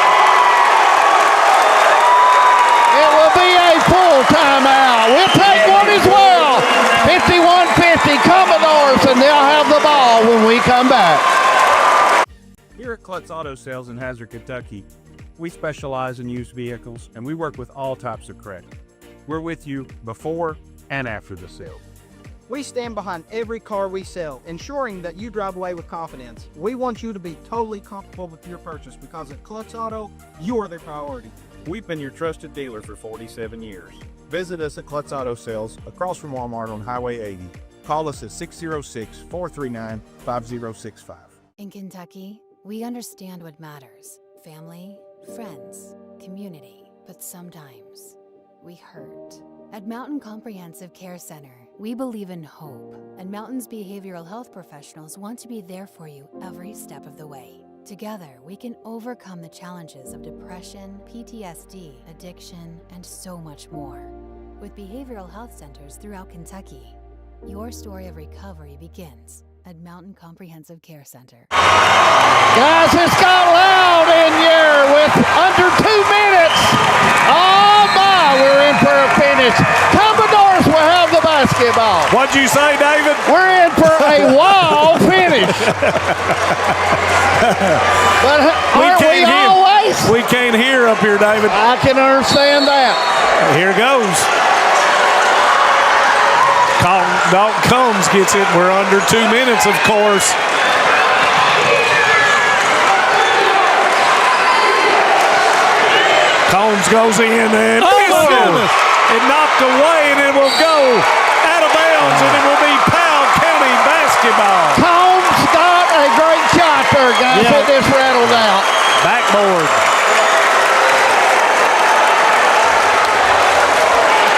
It will be a full timeout. We'll take one as well. 51-50 Commodores, and they'll have the ball when we come back. Here at Klutz Auto Sales in Hazard, Kentucky, we specialize in used vehicles, and we work with all types of credit. We're with you before and after the sale. We stand behind every car we sell, ensuring that you drive away with confidence. We want you to be totally comfortable with your purchase because at Klutz Auto, you are the priority. We've been your trusted dealer for 47 years. Visit us at Klutz Auto Sales across from Walmart on Highway 80. Call us at 606-439-5065. In Kentucky, we understand what matters. Family, friends, community. But sometimes, we hurt. At Mountain Comprehensive Care Center, we believe in hope, and Mountain's behavioral health professionals want to be there for you every step of the way. Together, we can overcome the challenges of depression, PTSD, addiction, and so much more. With behavioral health centers throughout Kentucky, your story of recovery begins at Mountain Comprehensive Care Center. Guys, it's got loud in here with under 2 minutes. Oh my, we're in for a finish. Commodores will have the basketball. What'd you say, David? We're in for a wall finish. But aren't we always? We can't hear up here, David. I can understand that. Here goes. Dalton Combs gets it. We're under 2 minutes, of course. Combs goes in and it knocked away, and it will go out of bounds, and it will be Powell County basketball. Combs got a great shot there, guys. It just rattled out. Backboard.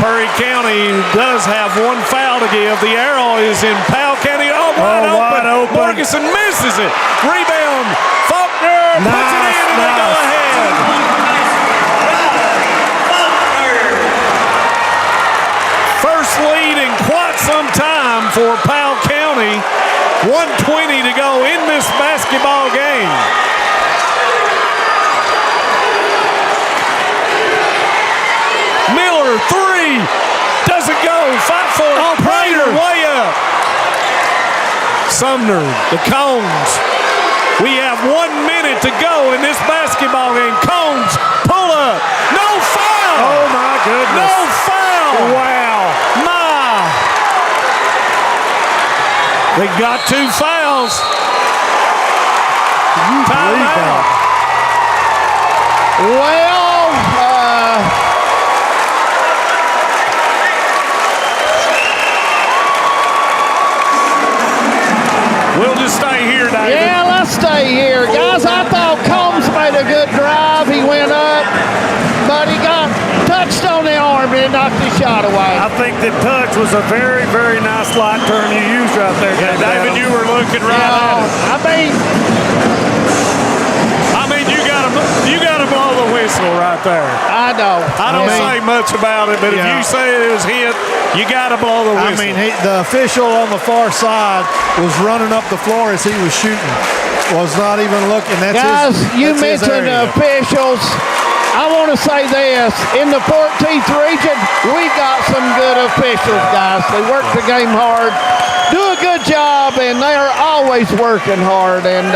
Perry County does have one foul to give. The arrow is in Powell County. Oh, wide open. Morganson misses it. Rebound. Faulkner puts it in, and they go ahead. First lead in quite some time for Powell County. 1:20 to go in this basketball game. Miller, 3. Doesn't go. Fight for it. Prater way up. Sumner, the Combs. We have 1 minute to go in this basketball game. Combs, pull up. No foul. Oh, my goodness. No We've got 2 fouls. Timeout. Well, we'll just stay here, David. yeah, let's stay here. Guys, I thought Combs made a good drive. He went up, but he got touched on the arm and knocked his shot away. I think the touch was a very, very nice light term you used right there, David, you were looking right at it. I mean, you gotta blow the whistle right there. I know. I don't say much about it, but if you say it was hit, you gotta blow the whistle. I mean, the official on the far side was running up the floor as he was shooting. Was not even looking. Guys, you mentioned officials. I want to say this. In the 14th region, we got some good officials, guys. They work the game hard, do a good job, and they are always working hard. And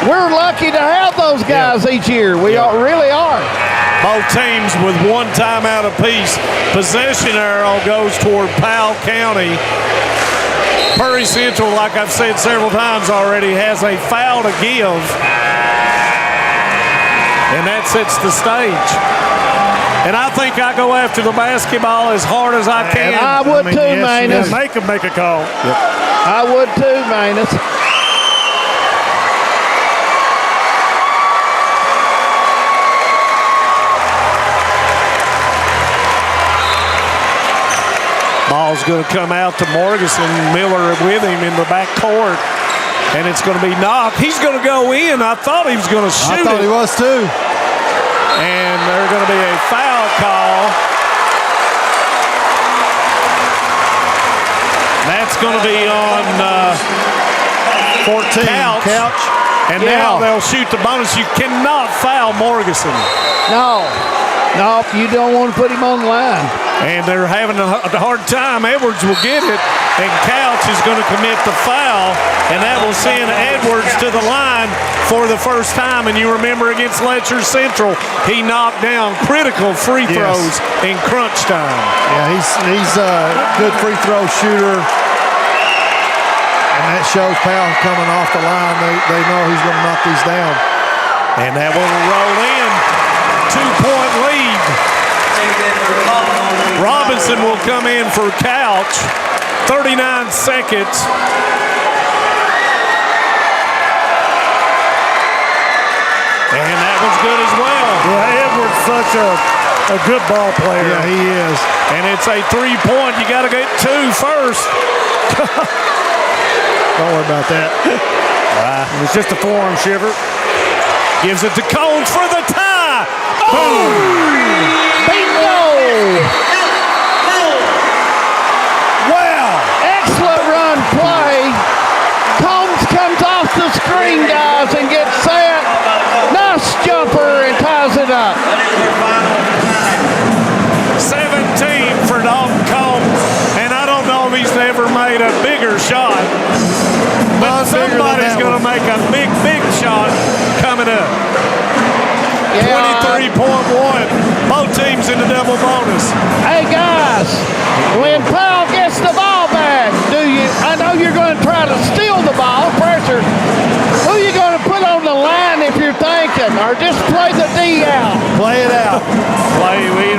we're lucky to have those guys each year. We really are. Both teams with 1 timeout apiece. Possession arrow goes toward Powell County. Perry Central, like I've said several times already, has a foul to give. And that sets the stage. And I think I go after the basketball as hard as I can. And I would too, Manus. Yeah, make them make a call. I would too, Manus. Ball's going to come out to Morganson. Miller with him in the back court. And it's going to be knocked. He's going to go in. I thought he was going to shoot it. I thought he was too. And there's going to be a foul call. That's going to be on 14. Couch. And now they'll shoot the bonus. You cannot foul Morganson. No, you don't want to put him on the line. And they're having a hard time. Edwards will get it, and Couch is going to commit the foul, and that will send Edwards to the line for the first time. And you remember against Letcher Central, he knocked down critical free throws in crunch time. Yeah, he's a good free throw shooter. And that shows Powell coming off the line. They know he's going to knock these down. And that one will roll in. 2-point lead. Robinson will come in for Couch. 39 seconds. And that one's good as well. Yeah, Edwards such a good ball player. Yeah, he is. And it's a 3-point. You got to get 2 first. Don't worry about that. It was just a forearm shiver. Gives it to Combs for the tie. Boom! Bingo! Wow! Excellent run play. Combs comes off the screen, guys, and gets set. Nice jumper and ties it up. 17 for Dalton Combs. And I don't know if he's ever made a bigger shot. But somebody's going to make a big shot coming up. 23.1. Both teams in the double bonus. Hey, guys, when Powell gets the ball back, I know you're going to try to steal the ball, pressure. Who are you going to put on the line if you're thinking? Or just play the D out? Play it out.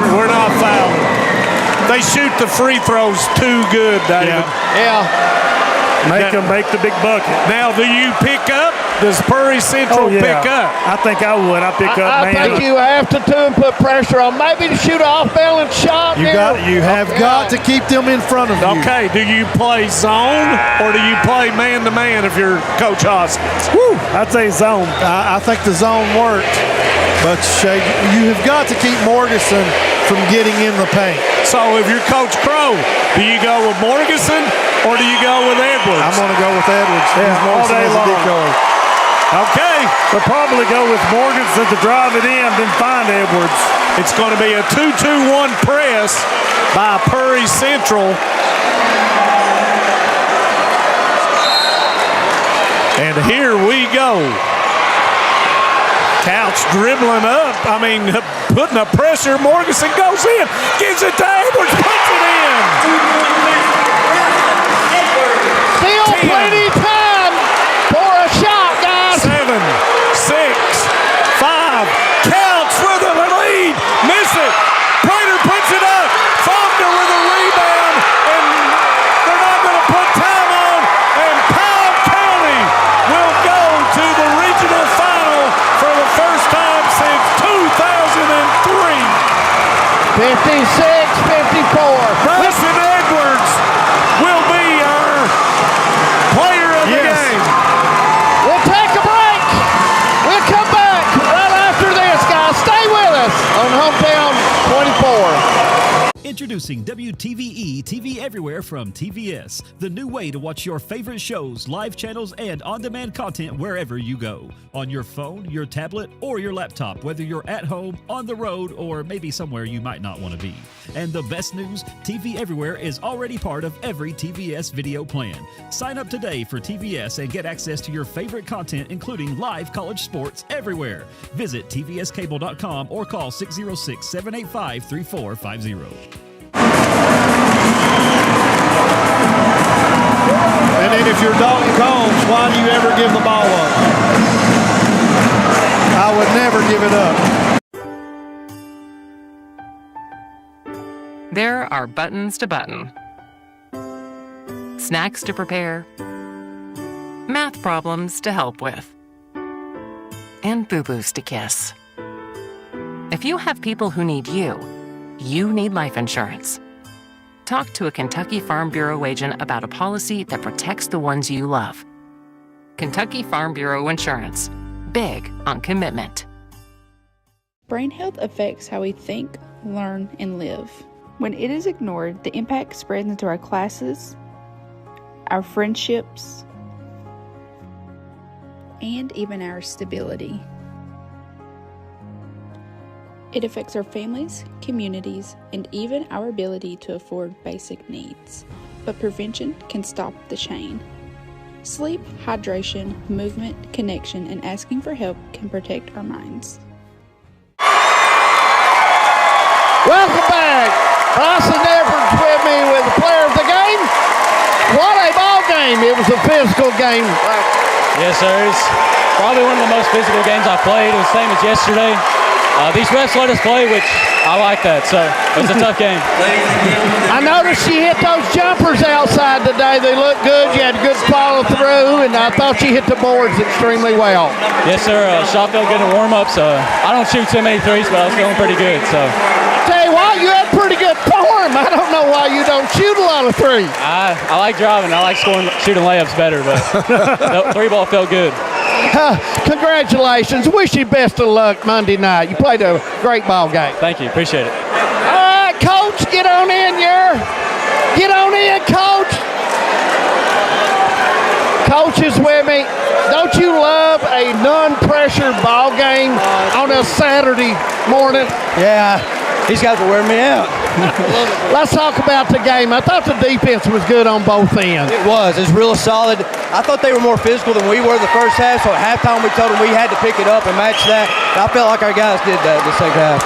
We're not fouling. They shoot the free throws too good, David. Yeah. Make them make the big bucket. Now, do you pick up? Does Perry Central pick up? I think I would. I pick up, man. I think you have to and put pressure on. Maybe to shoot an off-balance shot. You have got to keep them in front of you. Okay, do you play zone or do you play man-to-man if you're Coach Hoskins? I'd say zone. I think the zone worked. But, Shay, you have got to keep Morganson from getting in the paint. So if you're Coach Crow, do you go with Morganson or do you go with Edwards? I'm going to go with Edwards. Yeah, all day long. Okay. They'll probably go with Morganson to drive it in, then find Edwards. It's going to be a 2-2-1 press by Perry Central. And here we go. Couch dribbling up. Putting the pressure. Morganson goes in. Gives it to Edwards. Puts it in. 10. Plenty of time for a shot, guys. 7, 6, 5. Counts for the lead. Miss it. Prater puts it up. Faulkner with a rebound. And they're not going to put time on. And Powell County will go to the regional final for the first time since 2003. 56-54. Mason Edwards will be our player of the game. We'll take a break. We'll come back right after this, guys. Stay with us on Hometown 24. Introducing WTVE TV Everywhere from TVS, the new way to watch your favorite shows, live channels, and on-demand content wherever you go. On your phone, your tablet, or your laptop, whether you're at home, on the road, or maybe somewhere you might not want to be. And the best news, TV Everywhere is already part of every TVS video plan. Sign up today for TVS and get access to your favorite content, including live college sports everywhere. Visit tvscable.com or call 606-785-3450. And then if you're Dalton Combs, why do you ever give the ball up? I would never give it up. There are buttons to button, snacks to prepare, math problems to help with, and boo-boos to kiss. If you have people who need you, you need life insurance. Talk to a Kentucky Farm Bureau agent about a policy that protects the ones you love. Kentucky Farm Bureau Insurance. Big on commitment. Brain health affects how we think, learn, and live. When it is ignored, the impact spreads into our classes, our friendships, and even our stability. It affects our families, communities, and even our ability to afford basic needs. But prevention can stop the chain. Sleep, hydration, movement, connection, and asking for help can protect our minds. Welcome back. Bryson Edwards with me with the player of the game. What a ball game. It was a physical game. Yes, sir. It's probably one of the most physical games I've played. It was the same as yesterday. These refs let us play, which I like that, so it's a tough game. I noticed she hit those jumpers outside today. They looked good. You had good follow through, and I thought she hit the boards extremely well. Yes, sir. Shot felt good in warm-ups. I don't shoot too many threes, but I was feeling pretty good. So. Tell you what, you had pretty good form. I don't know why you don't shoot a lot of threes. I like driving. I like shooting layups better, but the three ball felt good. Congratulations. Wish you best of luck Monday night. You played a great ball game. Thank you. Appreciate it. All right, Coach, get on in here. Get on in, Coach. Coach is with me. Don't you love a non-pressure ball game on a Saturday morning? Yeah, these guys will wear me out. Let's talk about the game. I thought the defense was good on both ends. It was. It's real solid. I thought they were more physical than we were the first half, so at halftime we told them we had to pick it up and match that. And I felt like our guys did that the second half.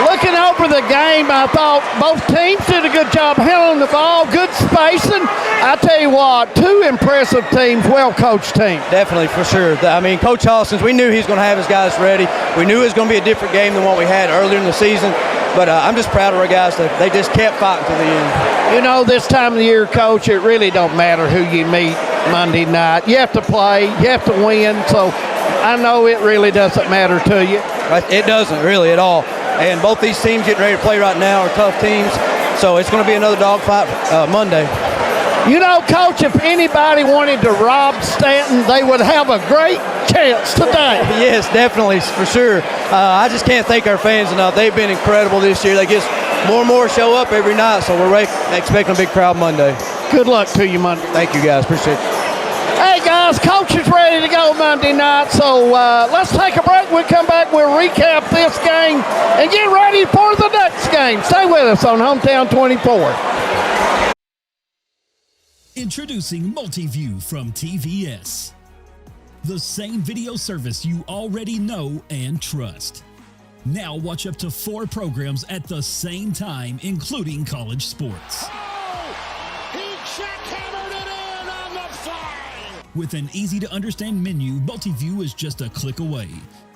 Looking over the game, I thought both teams did a good job handling the ball, good spacing. I tell you what, two impressive teams, well-coached teams. Definitely, for sure. I mean, Coach Hoskins, we knew he was going to have his guys ready. We knew it was going to be a different game than what we had earlier in the season. But I'm just proud of our guys that they just kept fighting to the end. You know, this time of the year, Coach, it really don't matter who you meet Monday night. You have to play. You have to win. So I know it really doesn't matter to you. It doesn't really at all. And both these teams getting ready to play right now are tough teams. So it's going to be another dogfight Monday. You know, Coach, if anybody wanted to rob Stanton, they would have a great chance today. Yes, definitely, for sure. I just can't thank our fans enough. They've been incredible this year. They just more and more show up every night, so we're expecting a big crowd Monday. Good luck to you Monday. Thank you, guys. Appreciate it. Hey, guys, Coach is ready to go Monday night, so let's take a break. We'll come back. We'll recap this game and get ready for the next game. Stay with us on Hometown 24. Introducing Multiview from TVS. The same video service you already know and trust. Now watch up to 4 programs at the same time, including college sports. He jackhammered it in on the fly. With an easy-to-understand menu, Multiview is just a click away.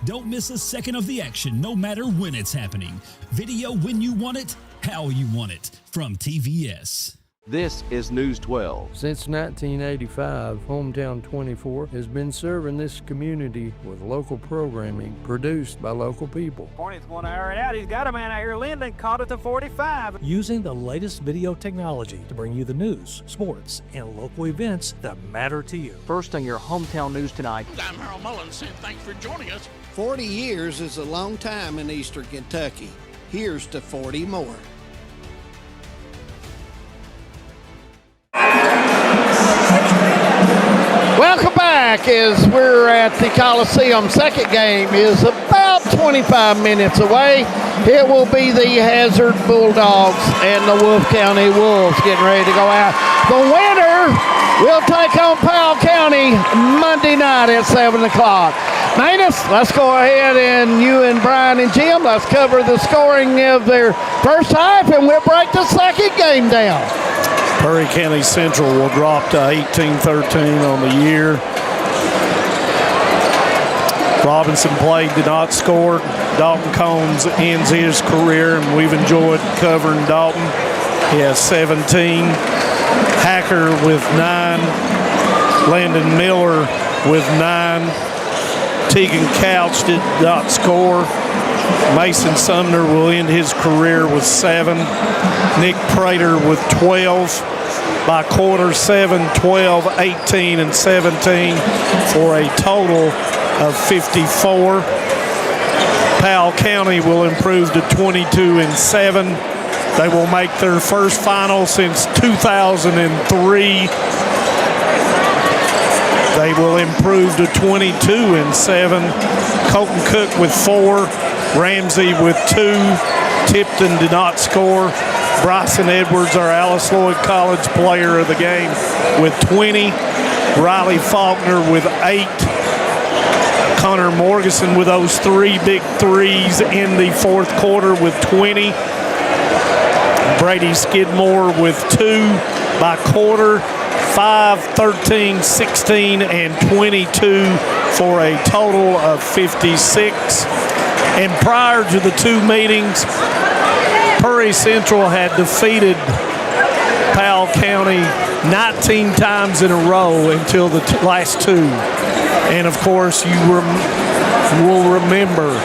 Don't miss a second of the action, no matter when it's happening. Video when you want it, how you want it. From TVS. This is News 12. Since 1985, Hometown 24 has been serving this community with local programming produced by local people. Hornets want to air it out. He's got a man out here. Linden caught it to 45. Using the latest video technology to bring you the news, sports, and local events that matter to you. First on your hometown news tonight. I'm Harold Mullins, and thanks for joining us. 40 years is a long time in Eastern Kentucky. Here's to 40 more. Welcome back as we're at the Coliseum. Second game is about 25 minutes away. It will be the Hazard Bulldogs and the Wolfe County Wolves getting ready to go out. The winner will take on Powell County Monday night at 7 o'clock. Manus, let's go ahead and you and Brian and Jim, let's cover the scoring of their first half and we'll break the second game down. Perry County Central will drop to 18-13 on the year. Robinson Blade did not score. Dalton Combs ends his career, and we've enjoyed covering Dalton. He has 17. Hacker with 9. Landon Miller with 9. Tegan Couch did not score. Mason Sumner will end his career with 7. Nick Prater with 12. By quarter, 7, 12, 18, and 17 for a total of 54. Powell County will improve to 22-7. They will make their first final since 2003. They will improve to 22-7. Colton Cook with 4. Ramsey with 2. Tipton did not score. Bryson Edwards, our Alice Lloyd College player of the game, with 20. Riley Faulkner with 8. Connor Morgeson with those 3 big threes in the fourth quarter with 20. Brady Skidmore with 2 by quarter. 5, 13, 16, and 22 for a total of 56. And prior to the 2 meetings, Perry Central had defeated Powell County 19 times in a row until the last 2. And, of course, you will remember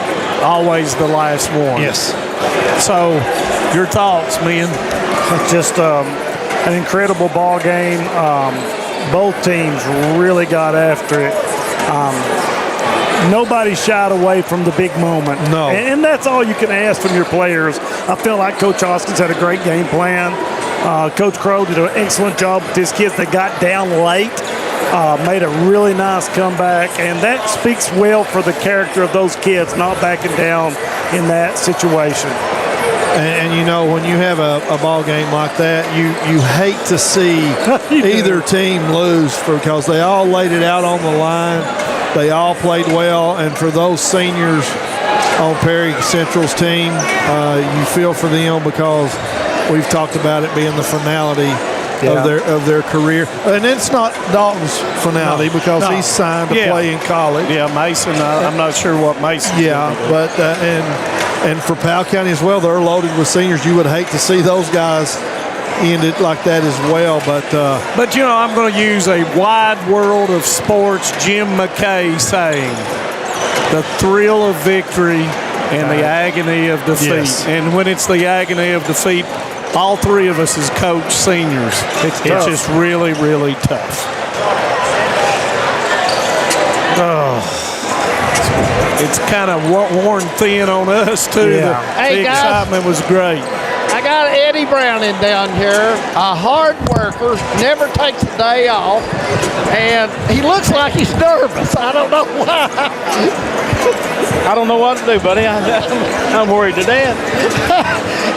always the last one. Yes. So, your thoughts, man? Just an incredible ball game. Both teams really got after it. Nobody shied away from the big moment. No. And that's all you can ask from your players. I feel like Coach Hoskins had a great game plan. Coach Crow did an excellent job with his kids that got down late, made a really nice comeback, and that speaks well for the character of those kids not backing down in that situation. And you know, when you have a ball game like that, you hate to see either team lose because they all laid it out on the line. They all played well, and for those seniors on Perry Central's team, you feel for them because we've talked about it being the finality of their career. And it's not Dalton's finality because he's signed to play in college. Yeah, Mason, I'm not sure what Mason. Yeah, but and for Powell County as well, they're loaded with seniors. You would hate to see those guys end it like that as well. But you know, I'm going to use a wide world of sports Jim McKay saying, the thrill of victory and the agony of defeat. Yes. And when it's the agony of defeat, all 3 of us as coach seniors, it's just really, really tough. It's kind of worn thin on us, too. Yeah. Hey, the excitement was great. I got Eddie Browning down here, a hard worker, never takes a day off, and he looks like he's nervous. I don't know why. I don't know what to do, buddy. I'm worried to death.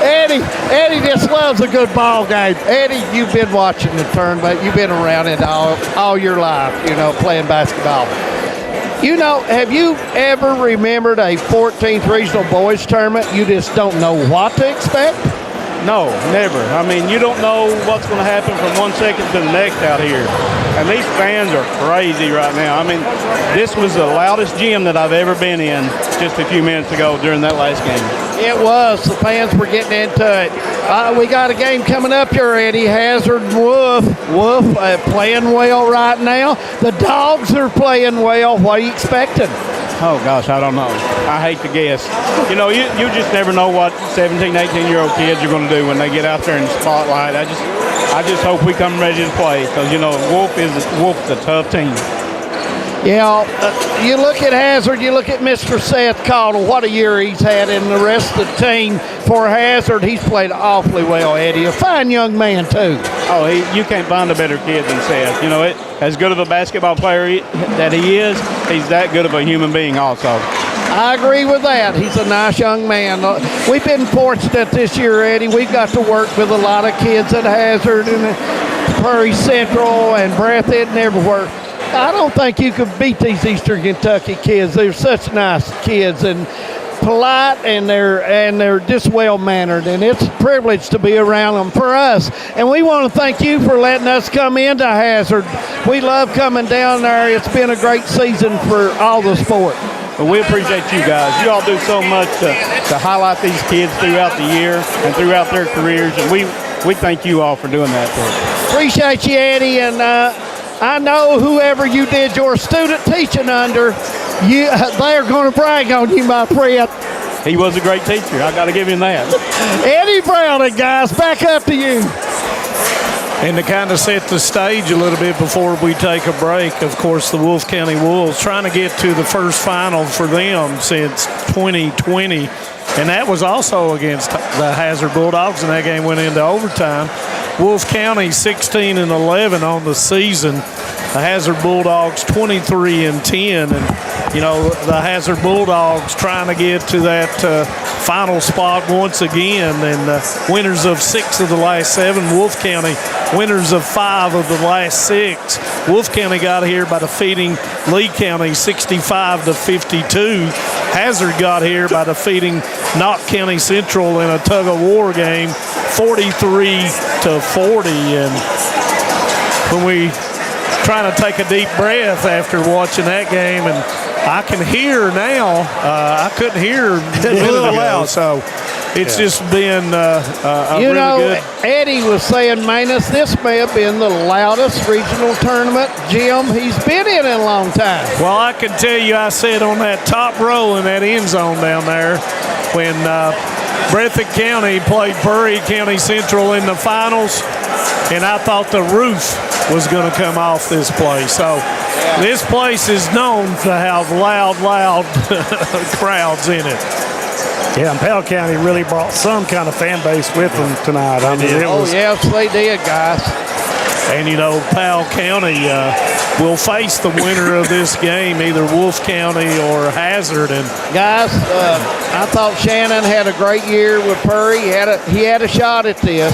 Eddie just loves a good ball game. Eddie, you've been watching the tournament. You've been around it all your life, playing basketball. Have you ever remembered a 14th Regional Boys Tournament? You just don't know what to expect? No, never. I mean, you don't know what's going to happen from one second to the next out here. And these fans are crazy right now. I mean, this was the loudest gym that I've ever been in just a few minutes ago during that last game. It was. The fans were getting into it. We got a game coming up here, Eddie. Hazard and Wolf. Wolf playing well right now. The Dogs are playing well. What are you expecting? Oh, gosh, I don't know. I hate to guess. You know, you just never know what 17, 18-year-old kids are going to do when they get out there in the spotlight. I just hope we come ready to play because, you know, Wolf's a tough team. Yeah, you look at Hazard, you look at Mr. Seth Cottle, what a year he's had, and the rest of the team for Hazard, he's played awfully well, Eddie. A fine young man, too. Oh, you can't find a better kid than Seth. You know, as good of a basketball player that he is, he's that good of a human being also. I agree with that. He's a nice young man. We've been fortunate this year, Eddie. We've got to work with a lot of kids at Hazard and Prairie Central and Breathitt and everywhere. I don't think you could beat these Eastern Kentucky kids. They're such nice kids and polite, and they're just well-mannered, and it's a privilege to be around them for us. And we want to thank you for letting us come into Hazard. We love coming down there. It's been a great season for all the sport. Well, we appreciate you guys. You all do so much to highlight these kids throughout the year and throughout their careers, and we thank you all for doing that for us. Appreciate you, Eddie, and I know whoever you did your student teaching under, they're going to brag on you, my friend. He was a great teacher. I got to give him that. Eddie Browning, guys, back up to you. And to kind of set the stage a little bit before we take a break, of course, the Wolfe County Wolves trying to get to the first final for them since 2020. And that was also against the Hazard Bulldogs, and that game went into overtime. Wolfe County 16-11 on the season. The Hazard Bulldogs 23-10, and you know the Hazard Bulldogs trying to get to that final spot once again. And winners of 6 of the last 7. Wolfe County winners of 5 of the last 6. Wolfe County got here by defeating Lee County 65-52. Hazard got here by defeating Knott County Central in a tug-of-war game 43-40. And when we trying to take a deep breath after watching that game, and I can hear now, I couldn't hear a little loud, so it's just been a you really know, good. Eddie was saying, Manus, this may have been the loudest regional tournament gym he's been in a long time. Well, I can tell you, I sat on that top row in that end zone down there when Breathitt County played Prairie County Central in the finals, and I thought the roof was going to come off this place. So this place is known to have loud crowds in it. Yeah, and Powell County really brought some kind of fan base with them tonight. I mean, yes, they did, guys. And, you know, Powell County will face the winner of this game, either Wolfe County or Hazard. And guys, I thought Shannon had a great year with Prairie. He had a shot at this,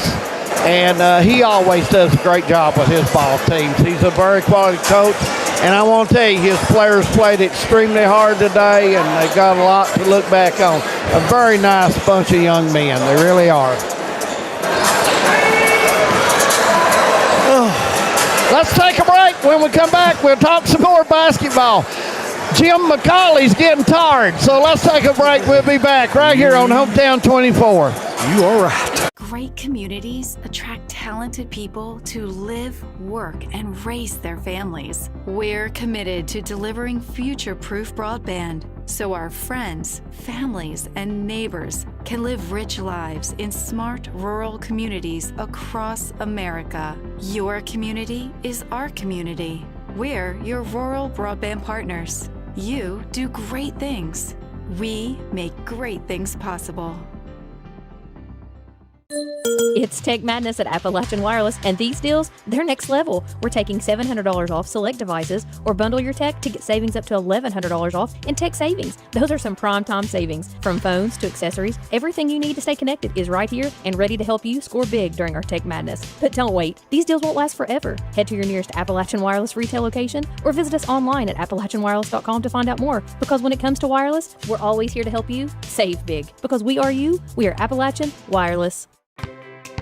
and he always does a great job with his ball teams. He's a very quality coach, and I want to tell you, his players played extremely hard today, and they got a lot to look back on. A very nice bunch of young men. They really are. Let's take a break. When we come back, we'll talk some more basketball. Jim McCauley's getting tired, so let's take a break. We'll be back right here on Hometown 24. You all right? Great communities attract talented people to live, work, and raise their families. We're committed to delivering future-proof broadband so our friends, families, and neighbors can live rich lives in smart rural communities across America. Your community is our community. We're your rural broadband partners. You do great things. We make great things possible. It's Tech Madness at Appalachian Wireless, and these deals, they're next level. We're taking $700 off select devices, or bundle your tech to get savings up to $1,100 off in tech savings. Those are some prime time savings. From phones to accessories, everything you need to stay connected is right here and ready to help you score big during our Tech Madness. But don't wait. These deals won't last forever. Head to your nearest Appalachian Wireless retail location or visit us online at AppalachianWireless.com to find out more. Because when it comes to wireless, we're always here to help you save big. Because we are you, we are Appalachian Wireless.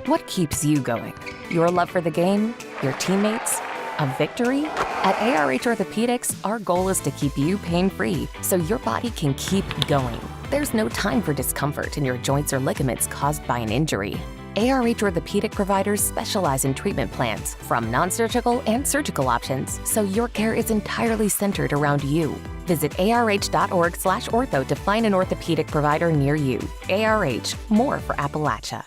What keeps you going? Your love for the game? Your teammates? A victory? At ARH Orthopedics, our goal is to keep you pain-free so your body can keep going. There's no time for discomfort in your joints or ligaments caused by an injury. ARH Orthopedic providers specialize in treatment plans, from non-surgical and surgical options, so your care is entirely centered around you. Visit arh.org/ortho to find an orthopedic provider near you. ARH, more for Appalachia.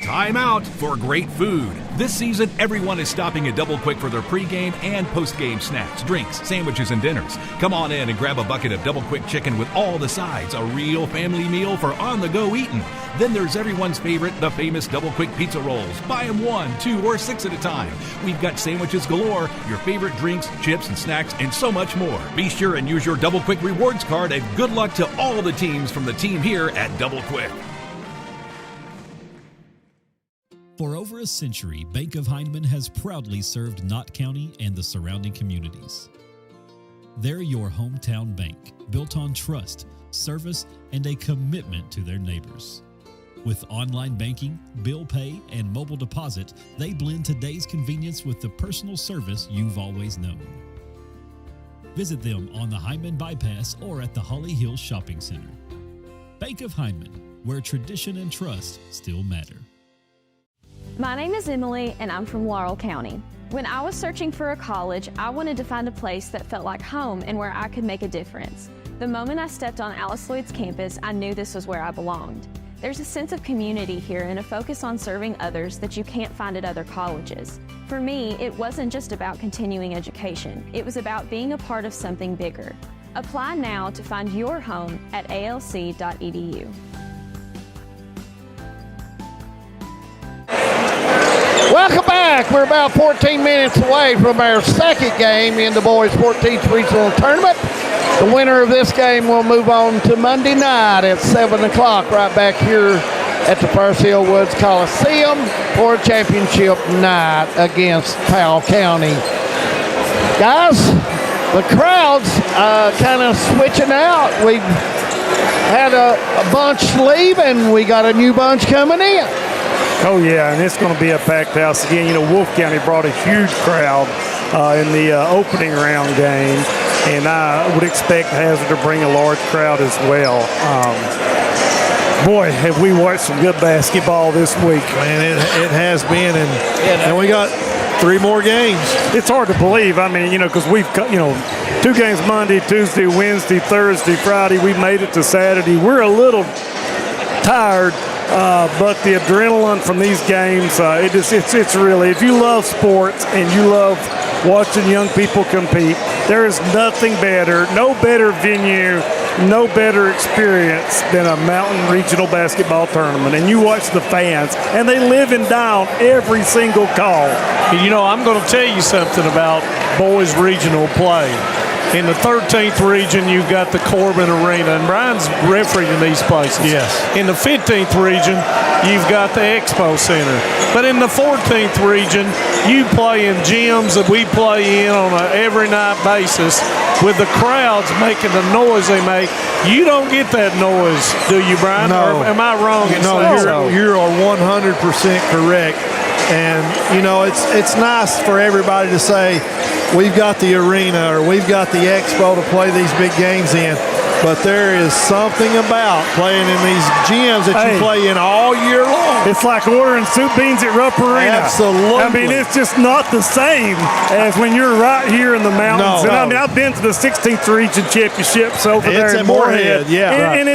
Time out for great food. This season, everyone is stopping at Double Quick for their pregame and postgame snacks, drinks, sandwiches, and dinners. Come on in and grab a bucket of Double Quick chicken with all the sides, a real family meal for on-the-go eating. Then there's everyone's favorite, the famous Double Quick pizza rolls. Buy them 1, 2, or 6 at a time. We've got sandwiches galore, your favorite drinks, chips, and snacks, and so much more. Be sure and use your Double Quick rewards card, and good luck to all the teams from the team here at Double Quick. For over a century, Bank of Hindman has proudly served Knott County and the surrounding communities. They're your hometown bank, built on trust, service, and a commitment to their neighbors. With online banking, bill pay, and mobile deposit, they blend today's convenience with the personal service you've always known. Visit them on the Hindman Bypass or at the Holly Hills Shopping Center. Bank of Hindman, where tradition and trust still matter. My name is Emily, and I'm from Laurel County. When I was searching for a college, I wanted to find a place that felt like home and where I could make a difference. The moment I stepped on Alice Lloyd's campus, I knew this was where I belonged. There's a sense of community here and a focus on serving others that you can't find at other colleges. For me, it wasn't just about continuing education. It was about being a part of something bigger. Apply now to find your home at alc.edu. Welcome back. We're about 14 minutes away from our second game in the boys' 14th regional tournament. The winner of this game will move on to Monday night at 7 o'clock right back here at the First Hill Woods Coliseum for a championship night against Powell County. Guys, the crowd's kind of switching out. We've had a bunch leave and we got a new bunch coming in. Oh, yeah, and it's going to be a packed house again. You know, Wolfe County brought a huge crowd in the opening round game, and I would expect Hazard to bring a large crowd as well. Boy, have we watched some good basketball this week. Man, it has been, and we got 3 more games. It's hard to believe. I mean, you know, because we've got, 2 games Monday, Tuesday, Wednesday, Thursday, Friday. We made it to Saturday. We're a little tired. But the adrenaline from these games, it's really, if you love sports and you love watching young people compete, there is nothing better, no better venue, no better experience than a Mountain Regional basketball tournament. And you watch the fans, and they live and die on every single call. You know, I'm going to tell you something about boys regional play. In the 13th region, you've got the Corbin Arena, and Brian's refereeing these places. Yes. In the 15th region, you've got the Expo Center. But in the 14th region, you play in gyms that we play in on an every night basis with the crowds making the noise they make. You don't get that noise, do you, Brian? No. Or am I wrong in No, saying you are 100% correct. And, it's nice for everybody to say, we've got the arena or we've got the expo to play these big games in. But there is something about playing in these gyms that you play in all year long. It's like ordering soup beans at Rupp Arena. Absolutely. I mean, it's just not the same as when you're right here in the mountains. No. And I mean, I've been to the 16th Region Championships over there in Moorhead. Yeah. And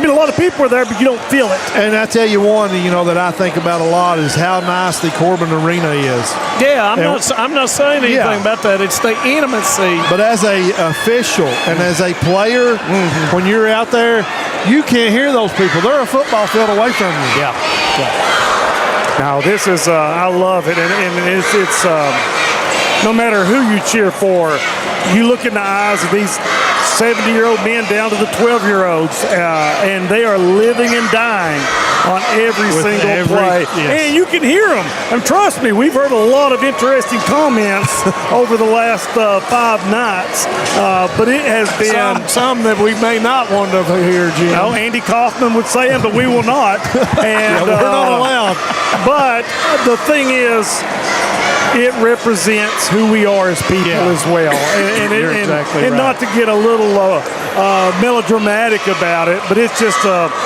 a lot of people are there, but you don't feel it. And I tell you one, that I think about a lot is how nice the Corbin Arena is. Yeah, I'm not saying anything about that. It's the intimacy. But as a official and as a player, when you're out there, you can't hear those people. They're a football field away from you. Yeah. Now, this is, I love it. And it's no matter who you cheer for, you look in the eyes of these 70-year-old men down to the 12-year-olds, and they are living and dying on every single play. Yes. And you can hear them. And trust me, we've heard a lot of interesting comments over the last 5 nights. But it has been some that we may not want to hear, Jim. No, Andy Kaufman would say it, but we will not. And we're not allowed. But the thing is, it represents who we are as people as well. And not to get a little melodramatic about it, but it's just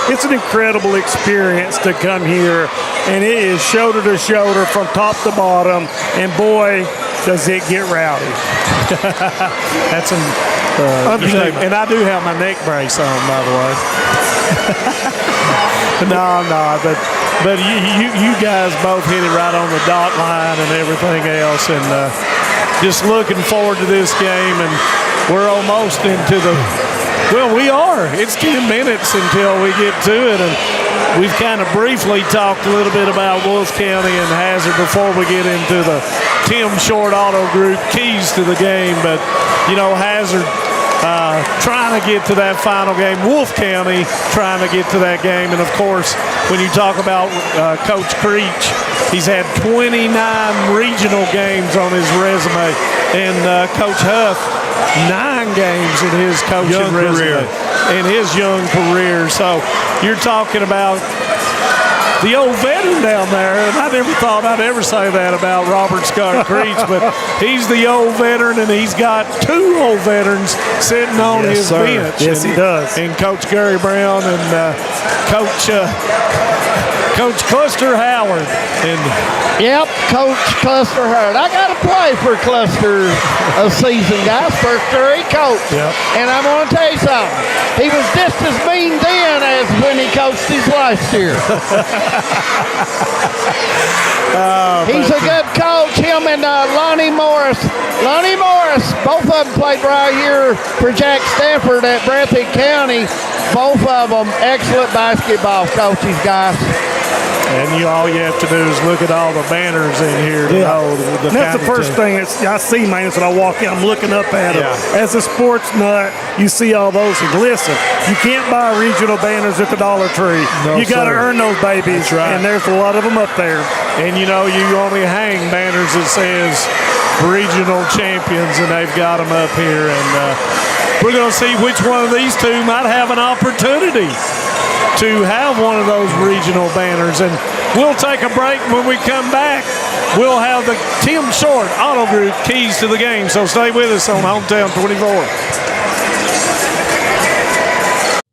it's an incredible experience to come here, and it is shoulder to shoulder from top to bottom, and boy, does it get rowdy. That's an understatement. And I do have my neck brace on, by the way. But you guys both hit it right on the dot line and everything else, and just looking forward to this game. And we're almost into the – well, we are. It's 10 minutes until we get to it, and we've kind of briefly talked a little bit about Wolfe County and Hazard before we get into the Tim Short Auto Group keys to the game. But, you know, Hazard trying to get to that final game. Wolfe County trying to get to that game. And, of course, when you talk about Coach Creech, he's had 29 regional games on his resume. And Coach Huff, 9 games in his coaching resume. In his young career. So you're talking about the old veteran down there, and I never thought I'd ever say that about Robert Scott Creech, but he's the old veteran, and he's got 2 old veterans sitting on his bench. Yes, he does. And Coach Gary Brown and Coach Cluster Howard. Yep, Coach Cluster Howard. I got to play for Cluster a season, guys. First year he coached. Yep. And I'm going to tell you something. He was just as mean then as when he coached his last year. He's a good coach. Him and Lonnie Morris. Lonnie Morris, both of them played right here for Jack Stafford at Breathitt County. Both of them excellent basketball coaches, guys. And all you have to do is look at all the banners in here to know the That's the first thing I see, man, is when I walk in, I'm looking up at them. As a sports nut, you see all those. And listen, you can't buy regional banners at the Dollar Tree. You got to earn those babies. That's right. And there's a lot of them up there. And, you know, you only hang banners that says regional champions, and they've got them up here. And we're going to see which one of these two might have an opportunity to have one of those regional banners. And we'll take a break. When we come back, we'll have the Tim Short Auto Group keys to the game. So stay with us on Hometown 24.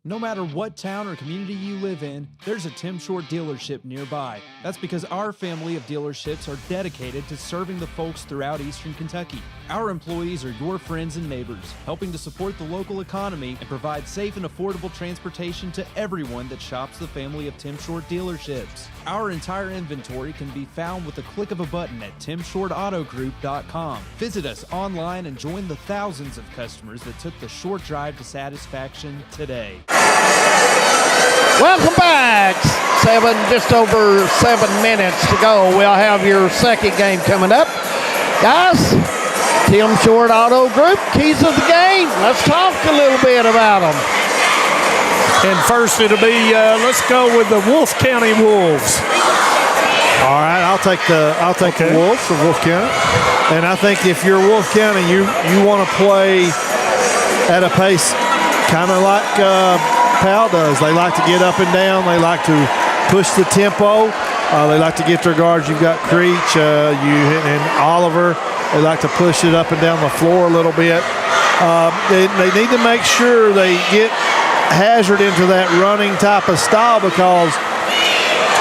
No matter what town or community you live in, there's a Tim Short dealership nearby. That's because our family of dealerships are dedicated to serving the folks throughout Eastern Kentucky. Our employees are your friends and neighbors, helping to support the local economy and provide safe and affordable transportation to everyone that shops the family of Tim Short dealerships. Our entire inventory can be found with the click of a button at timshortautogroup.com. Visit us online and join the thousands of customers that took the short drive to satisfaction today. Welcome back. Just over 7 minutes to go. We'll have your second game coming up. Guys, Tim Short Auto Group, keys of the game. Let's talk a little bit about them. And first it'll be, let's go with the Wolfe County Wolves. All right, I'll take the Wolves of Wolfe County. And I think if you're Wolfe County, you want to play at a pace kind of like Powell does. They like to get up and down. They like to push the tempo. They like to get their guards. You've got Creech, and Oliver. They like to push it up and down the floor a little bit. They need to make sure they get Hazard into that running type of style, because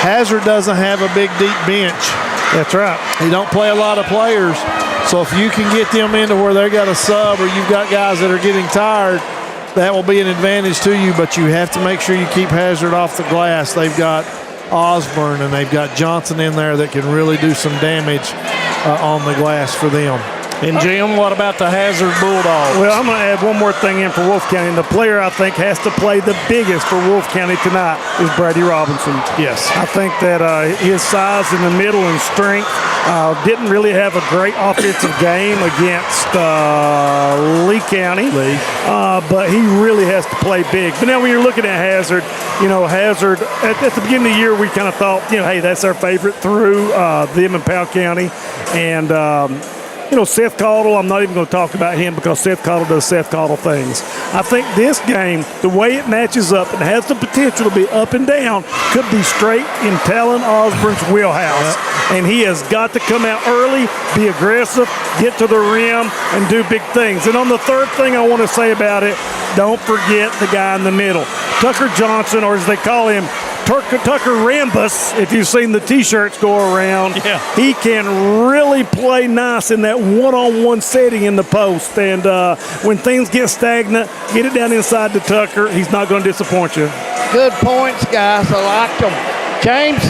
Hazard doesn't have a big, deep bench. That's right. He don't play a lot of players. So if you can get them into where they got a sub, or you've got guys that are getting tired, that will be an advantage to you, but you have to make sure you keep Hazard off the glass. They've got Osborne and they've got Johnson in there that can really do some damage on the glass for them. And Jim, what about the Hazard Bulldogs? Well, I'm going to add one more thing in for Wolfe County. And the player I think has to play the biggest for Wolfe County tonight is Brady Robinson. Yes. I think that his size in the middle and strength didn't really have a great offensive game against Lee County. But he really has to play big. But now when you're looking at Hazard, Hazard, at the beginning of the year, we kind of thought, hey, that's our favorite through them in Powell County. And, Seth Caudle, I'm not even going to talk about him because Seth Caudle does Seth Caudle things. I think this game, the way it matches up and has the potential to be up and down, could be straight in Talon Osborne's wheelhouse. And he has got to come out early, be aggressive, get to the rim, and do big things. And on the third thing I want to say about it, don't forget the guy in the middle. Tucker Johnson, or as they call him, Tucker Rambus, if you've seen the T-shirts go around, he can really play nice in that one-on-one setting in the post. And when things get stagnant, get it down inside to Tucker. He's not going to disappoint you. Good points, guys. I liked them. James,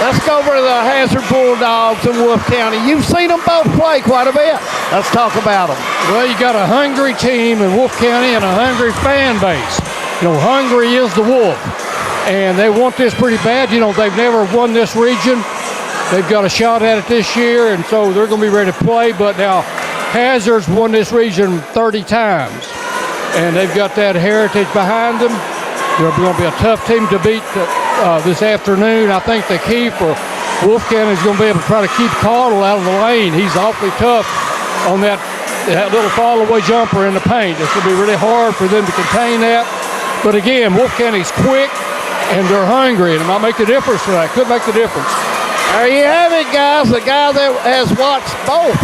let's go over to the Hazard Bulldogs in Wolfe County. You've seen them both play quite a bit. Let's talk about them. Well, you got a hungry team in Wolfe County and a hungry fan base. Hungry is the Wolf. And they want this pretty bad. They've never won this region. They've got a shot at it this year, and so they're going to be ready to play. But now Hazard's won this region 30 times, and they've got that heritage behind them. They're going to be a tough team to beat this afternoon. I think the key for Wolfe County is going to be able to try to keep Caudle out of the lane. He's awfully tough on that little fall-away jumper in the paint. It's going to be really hard for them to contain that. But again, Wolfe County's quick, and they're hungry, and it might make a difference for that. Could make the difference. There you have it, guys. The guy that has watched both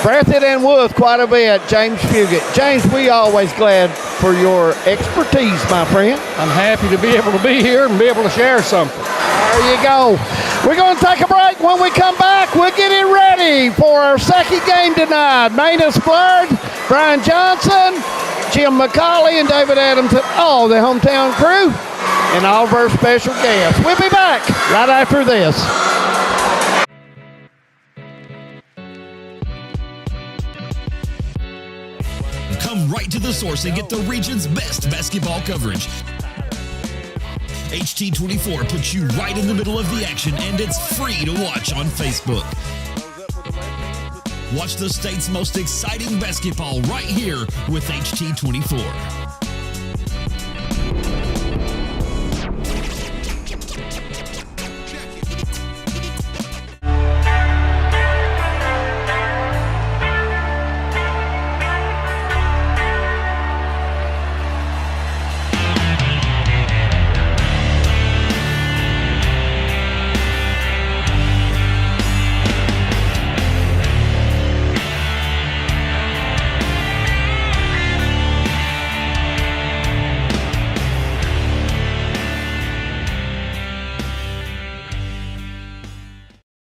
Breathitt and Wolfe quite a bit, James Fugit. James, we always glad for your expertise, my friend. I'm happy to be able to be here and be able to share something. There you go. We're going to take a break. When we come back, we're getting ready for our second game tonight. Manus Blurred, Brian Johnson, Jim McCauley, and David Adams, and all the hometown crew, and all of our special guests. We'll be back right after this. Come right to the source and get the region's best basketball coverage. HT24 puts you right in the middle of the action, and it's free to watch on Facebook. Watch the state's most exciting basketball right here with HT24.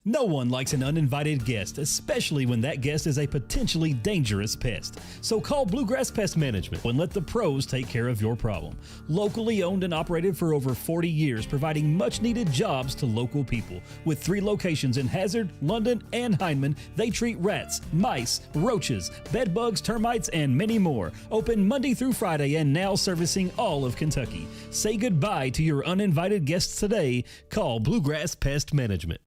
No one likes an uninvited guest, especially when that guest is a potentially dangerous pest. So call Bluegrass Pest Management and let the pros take care of your problem. Locally owned and operated for over 40 years, providing much-needed jobs to local people. With 3 locations in Hazard, London, and Hindman, they treat rats, mice, roaches, bed bugs, termites, and many more. Open Monday through Friday and now servicing all of Kentucky. Say goodbye to your uninvited guests today. Call Bluegrass Pest Management.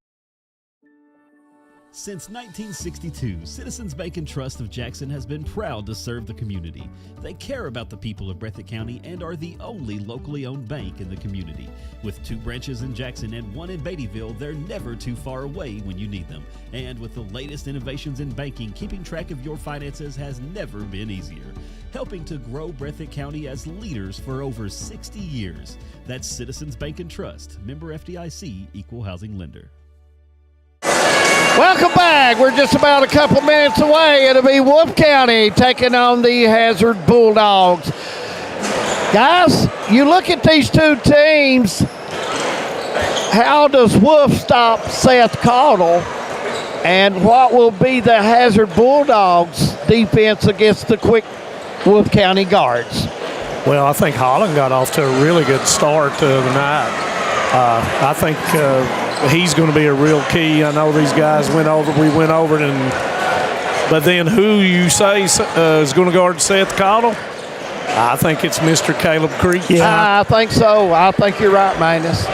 Since 1962, Citizens Bank and Trust of Jackson has been proud to serve the community. They care about the people of Breathitt County and are the only locally owned bank in the community. With 2 branches in Jackson and 1 in Beattyville, they're never too far away when you need them. And with the latest innovations in banking, keeping track of your finances has never been easier. Helping to grow Breathitt County as leaders for over 60 years. That's Citizens Bank and Trust, member FDIC, equal housing lender. Welcome back. We're just about a couple minutes away. It'll be Wolfe County taking on the Hazard Bulldogs. Guys, you look at these 2 teams. How does Wolfe stop Seth Caudle? And what will be the Hazard Bulldogs' defense against the quick Wolfe County guards? Well, I think Holland got off to a really good start the night. I think he's going to be a real key. I know these guys we went over it, and But then who you say is going to guard Seth Cottle? I think it's Mr. Caleb Creech. I think so. I think you're right, Manus.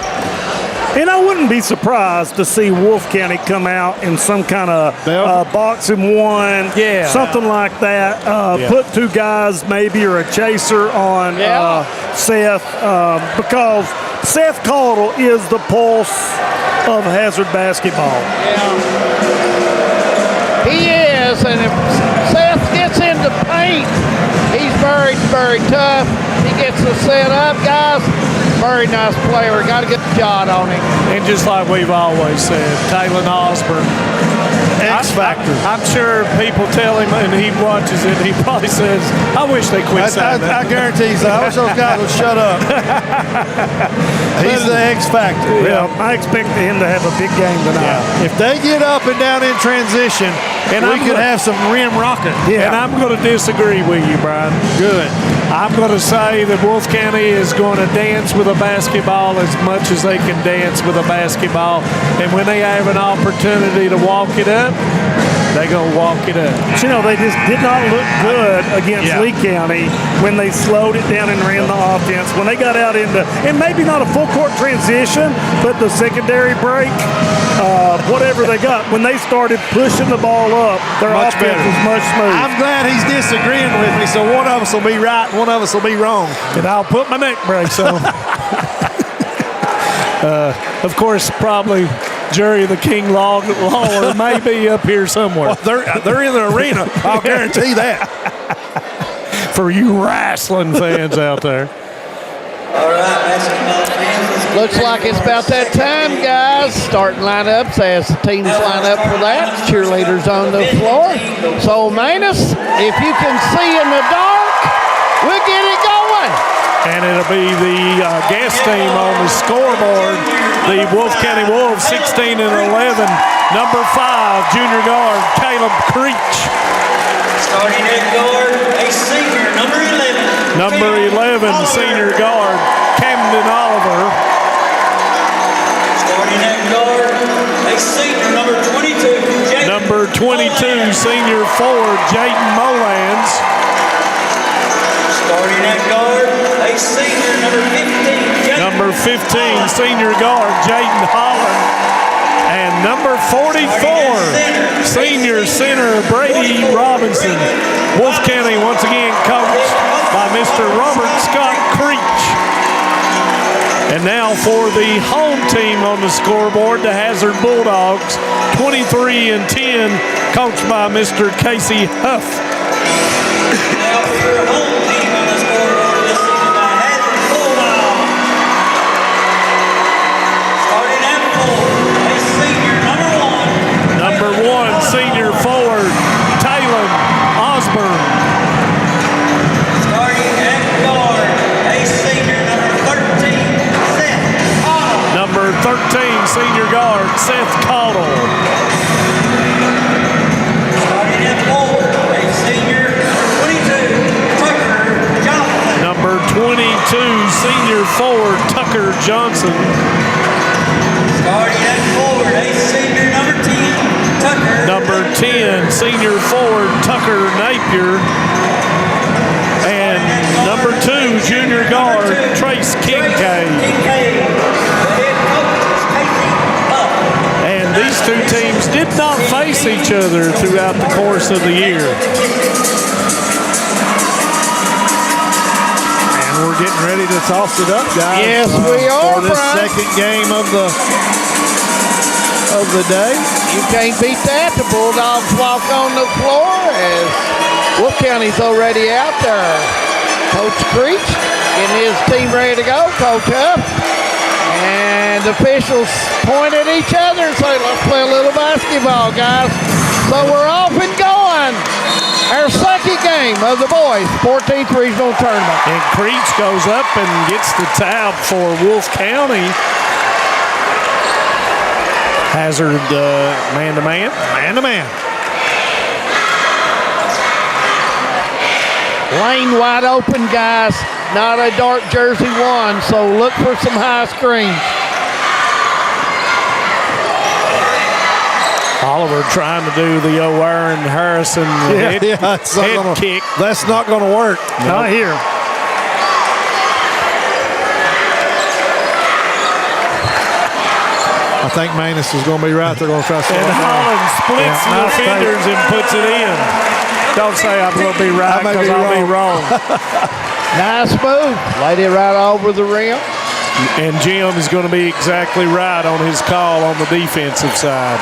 And I wouldn't be surprised to see Wolf County come out in some kind of boxing one, something like that. Put two guys maybe or a chaser on Seth because Seth Cottle is the pulse of Hazard basketball. He is, and if Seth gets into paint, he's very, very tough. He gets to set up, guys. Very nice player. Got to get the shot on him. And just like we've always said, Taylor Osborne, X Factor. I'm sure people tell him, and he watches it, and he probably says, I wish they quit saying that. I guarantee you, I wish those guys would shut up. He's the X Factor. Yeah, I expect him to have a big game tonight. Yeah. If they get up and down in transition, and we could have some rim rocking. Yeah. And I'm going to disagree with you, Brian. Good. I'm going to say that Wolf County is going to dance with a basketball as much as they can dance with a basketball. And when they have an opportunity to walk it up, they're going to walk it up. But you know, they just did not look good against Lee County when they slowed it down and ran the offense. When they got out into, and maybe not a full court transition, but the secondary break, whatever they got, when they started pushing the ball up, their offense was much smoother. I'm glad he's disagreeing with me, so one of us will be right and one of us will be wrong. And I'll put my neck brace on. Of course, probably Jerry the King Lawler may be up here somewhere. Well, they're in the arena. I'll guarantee that. For you wrestling fans out there. All right, basketball fans. Looks like it's about that time, guys. Starting lineups as the teams line up for that. Cheerleaders on the floor. So, Manus, if you can see in the dark, we'll get it going. And it'll be the guest team on the scoreboard. The Wolf County Wolves, 16 and 11. Number 5, junior guard, Caleb Creech. Starting at guard, a senior, number 11. Number 11, senior guard, Camden Oliver. Starting at guard, a senior, number 22. Number 22, senior forward, Jayden Molans. Starting at guard, a senior, number 15. Number 15, senior guard, Jayden Holland. And number 44, senior center, Brady Robinson. Wolf County once again coached by Mr. Robert Scott Creech. And now for the home team on the scoreboard, the Hazard Bulldogs, 23 and 10, coached by Mr. Casey Huff. Now for your home team on the scoreboard this season, the Hazard Bulldogs. Starting at 4, a senior, number 1. Number 1, senior forward, Taylor Osborne. Starting at guard, a senior, number 13, Seth Cottle. Number 13, senior guard, Seth Cottle. Starting at forward, a senior, number 22, Number 22, senior forward, Tucker Johnson. Starting at forward, a senior, number 10, Tucker. Number 10, senior forward, Tucker Napier. And number 2, junior guard, Trace Kincaid. And these two teams did not face each other throughout the course of the year. And we're getting ready to toss it up, guys. Yes, we are, for this Brian. second game of the day. You can't beat that. The Bulldogs walk on the floor as Wolf County's already out there. Coach Creech getting his team ready to go. Coach Huff. And the officials point at each other and say, let's play a little basketball, guys. So we're off and going. Our second game of the boys' 14th regional tournament. And Creech goes up and gets the tap for Wolf County. Hazard man-to-man. Man-to-man. Lane wide open, guys. Not a dark jersey one, so look for some high screens. Oliver trying to do the Aaron Harrison head kick. That's not going to work. Not here. I think Manus is going to be right. They're going to try to And Holland splits the defenders and puts it in. Don't say I'm going to be right because I'll be wrong. Nice move. Laid it right over the rim. And Jim is going to be exactly right on his call on the defensive side.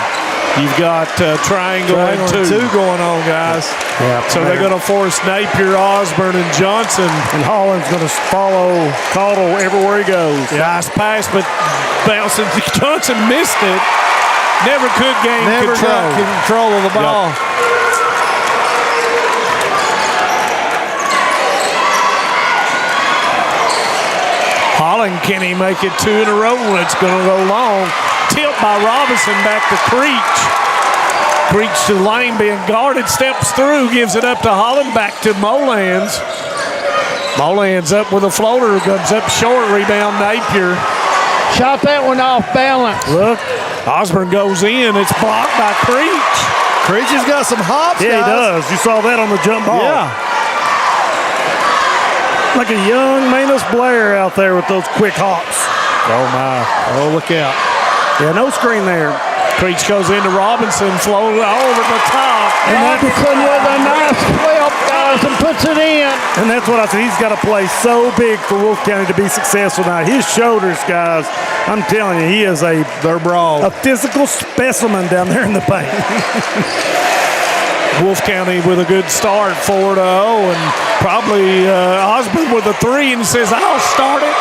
You've got triangle and two going on, guys. Yeah, so they're going to force Napier, Osborne, and Johnson. And Holland's going to follow Caudle everywhere he goes. Nice pass, but bouncing. Johnson missed it. Never could gain control. Got control of the ball. Holland, can he make it two in a row? It's going to go long. Tip by Robinson back to Creech. Creech to the lane being guarded, steps through, gives it up to Holland, back to Molans. Molans up with a floater, comes up short, rebound Napier. Shot that one off balance. Look, Osborne goes in, it's blocked by Creech. Creech has got some hops, Yeah, guys. he does. You saw that on the jump ball. Yeah. Like a young Manus Blair out there with those quick hops. Oh, my. Oh, look out. Yeah, no screen there. Creech goes into Robinson, floated over the top. And Robinson with a nice flip, guys, and puts it in. And that's what I said. He's got to play so big for Wolf County to be successful now. His shoulders, guys, I'm telling you, he is they're broad. A physical specimen down there in the paint. Wolf County with a good start, 4-0, and probably Osborne with a three, and he says, I'll start it.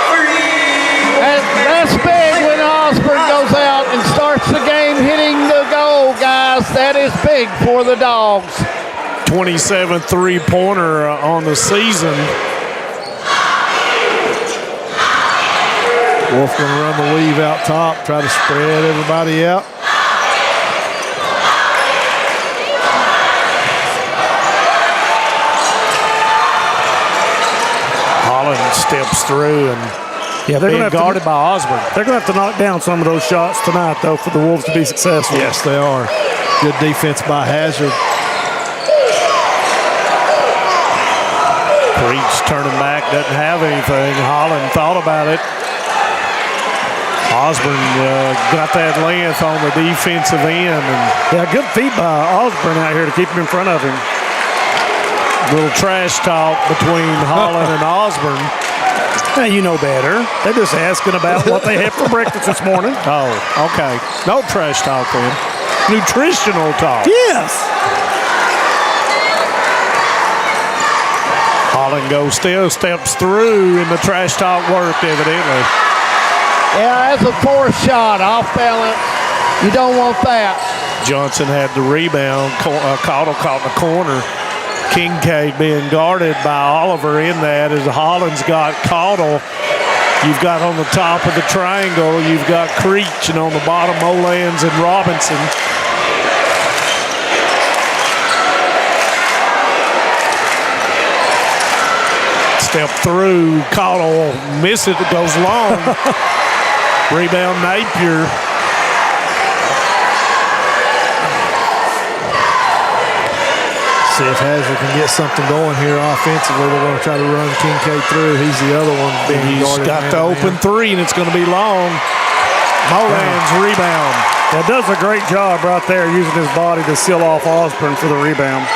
And that's big when Osborne goes out and starts the game hitting the goal, guys. That is big for the Dogs. 27th three-pointer on the season. Wolf going to run the weave out top, try to spread everybody out. Holland steps through and they're being guarded by Osborne. They're going to have to knock down some of those shots tonight, though, for the Wolves to be successful. Yes, they are. Good defense by Hazard. Creech turning back, doesn't have anything. Holland thought about it. Osborne got that length on the defensive end. And good feed by Osborne out here to keep him in front of him. Little trash talk between Holland and Osborne. Hey, you know better. They're just asking about what they had for breakfast this morning. Oh, okay. No trash talk then. Nutritional talk. Yes. Holland goes still, steps through, and the trash talk worked evidently. Yeah, that's a forced shot off balance. You don't want that. Johnson had the rebound. Caudle caught in the corner. Kincaid being guarded by Oliver in that as Holland's got Caudle. You've got on the top of the triangle, you've got Creech, and on the bottom, Molans and Robinson. Step through, Caudle miss it, goes long. Rebound Napier. See if Hazard can get something going here offensively. They're going to try to run Kincaid through. He's the other one being He's guarded. got the open three, and it's going to be long. Molans rebound. That does a great job right there using his body to seal off Osborne for the rebound.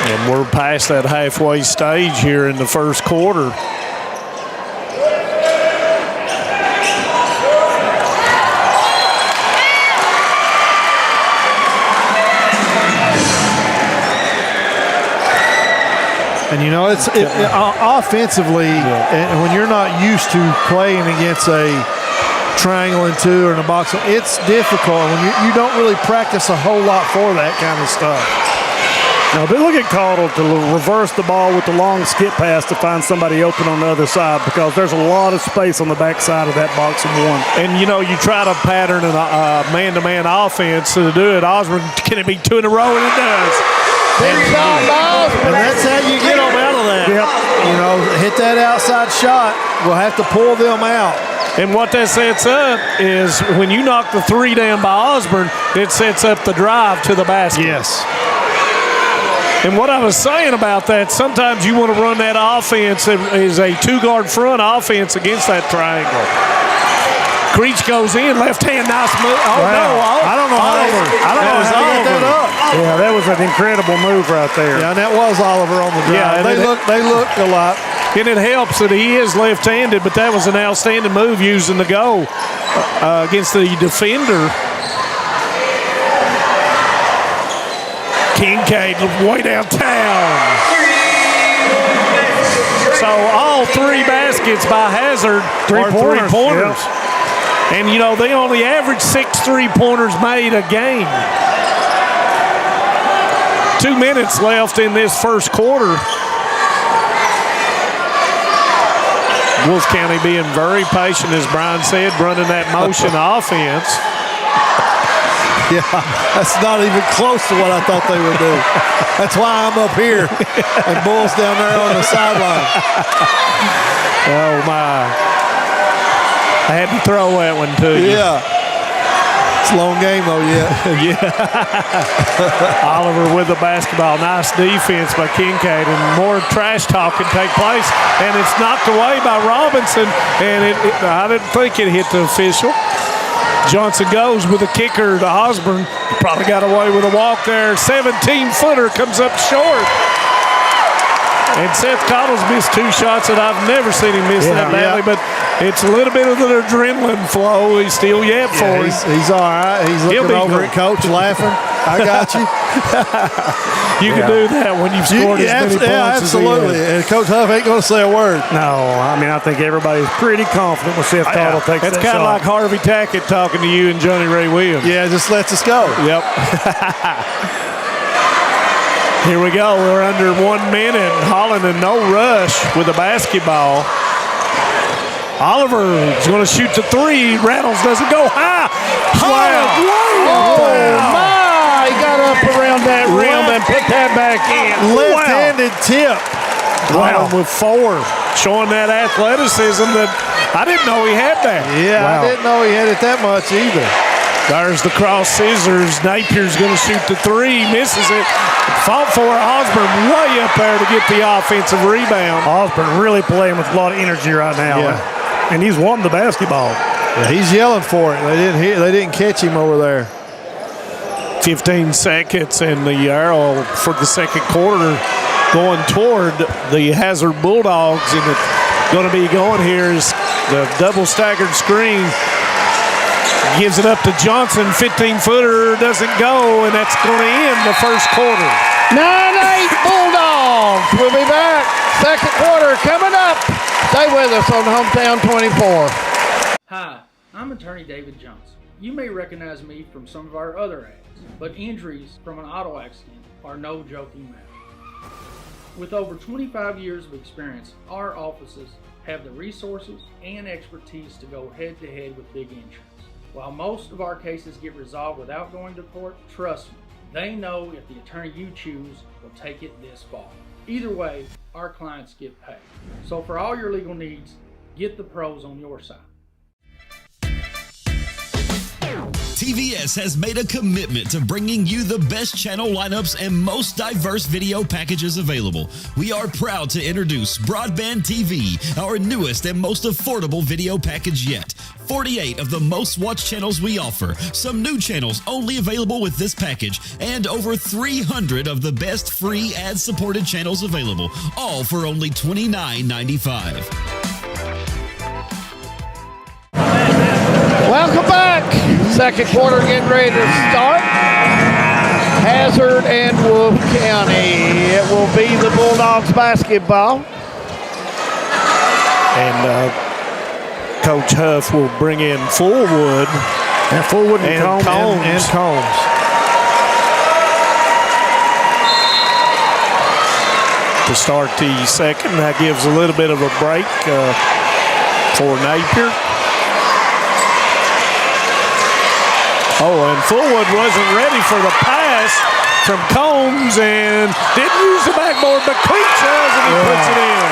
And we're past that halfway stage here in the first quarter. And you know, it's offensively, and when you're not used to playing against a triangle and two or in a box, it's difficult when you don't really practice a whole lot for that kind of stuff. Now, they look at Caudle to reverse the ball with the long skip pass to find somebody open on the other side because there's a lot of space on the backside of that box of one. And, you know, you try to pattern a man-to-man offense to do it. Osborne, can it be two in a row? And it does. Big shot by Osborne. And that's how you get them out of that. Yep. hit that outside shot. We'll have to pull them out. And what that sets up is when you knock the three down by Osborne, it sets up the drive to the basket. Yes. And what I was saying about that, sometimes you want to run that offense as a two-guard front offense against that triangle. Creech goes in, left hand, nice move. Oh, wow. no. I don't know how they get that up. Yeah, that was an incredible move right there. Yeah, and that was Oliver on the drive. Yeah, they look a lot. And it helps that he is left-handed, but that was an outstanding move using the go against the defender. Kincaid way downtown. So all three baskets by Hazard are three-pointers. Yeah. And, they only average 6 3-pointers made a game. 2 minutes left in this first quarter. Wolf County being very patient, as Brian said, running that motion offense. Yeah, that's not even close to what I thought they would do. That's why I'm up here and Bull's down there on the sideline. Oh, my. I had to throw that one to you. Yeah. It's a long game, though, Yeah. Oliver with the basketball. Nice defense by Kincaid, and more trash talk can take place. And it's knocked away by Robinson, and I didn't think it hit the official. Johnson goes with a kicker to Osborne. Probably got away with a walk there. 17-footer comes up short. And Seth Cottle's missed 2 shots that I've never seen him miss that badly, but it's a little bit of the adrenaline flow. He's still yet for him. He's all right. He's looking over at Coach laughing. I got you. You can do that when you've scored as many points absolutely. And Coach Huff ain't going to say a word. No, I mean, I think everybody's pretty confident when Seth Cottle takes that shot. It's kind of like Harvey Tackett talking to you and Johnny Ray Williams. Yeah, just lets us go. Yep. Here we go. We're under 1 minute. Holland in no rush with the basketball. Oliver is going to shoot the 3. Rattles doesn't go high. Wow. My! He got up around that rim and put that back in. Left-handed tip. Wow. With 4. Showing that athleticism that I didn't know he had that. Yeah, I didn't know he had it that much either. There's the cross scissors. Napier's going to shoot the 3. Misses it. Fought for Osborne way up there to get the offensive rebound. Osborne really playing with a lot of energy right now. Yeah. And he's won the basketball. Yeah, he's yelling for it. They didn't catch him over there. 15 seconds and the arrow for the second quarter going toward the Hazard Bulldogs. And it's going to be going here is the double staggered screen. Gives it up to Johnson. 15-footer doesn't go, and that's going to end the first quarter. 9-8 Bulldogs. We'll be back. Second quarter coming up. Stay with us on Hometown 24. Hi, I'm attorney David Johnson. You may recognize me from some of our other ads, but injuries from an auto accident are no joking matter. With over 25 years of experience, our offices have the resources and expertise to go head-to-head with big insurance. While most of our cases get resolved without going to court, trust me, they know if the attorney you choose will take it this far. Either way, our clients get paid. So for all your legal needs, get the pros on your side. TVS has made a commitment to bringing you the best channel lineups and most diverse video packages available. We are proud to introduce Broadband TV, our newest and most affordable video package yet. 48 of the most watched channels we offer, some new channels only available with this package, and over 300 of the best free ad-supported channels available, all for only $29.95. Welcome back. Second quarter getting ready to start. Hazard and Wolf County. It will be the Bulldogs basketball. And Coach Huff will bring in Fullwood. And Fullwood and Combs. And Combs. To start the second, that gives a little bit of a break for Napier. Oh, and Fullwood wasn't ready for the pass. pass from Combs and didn't use the backboard, but Creech does, and he puts it in.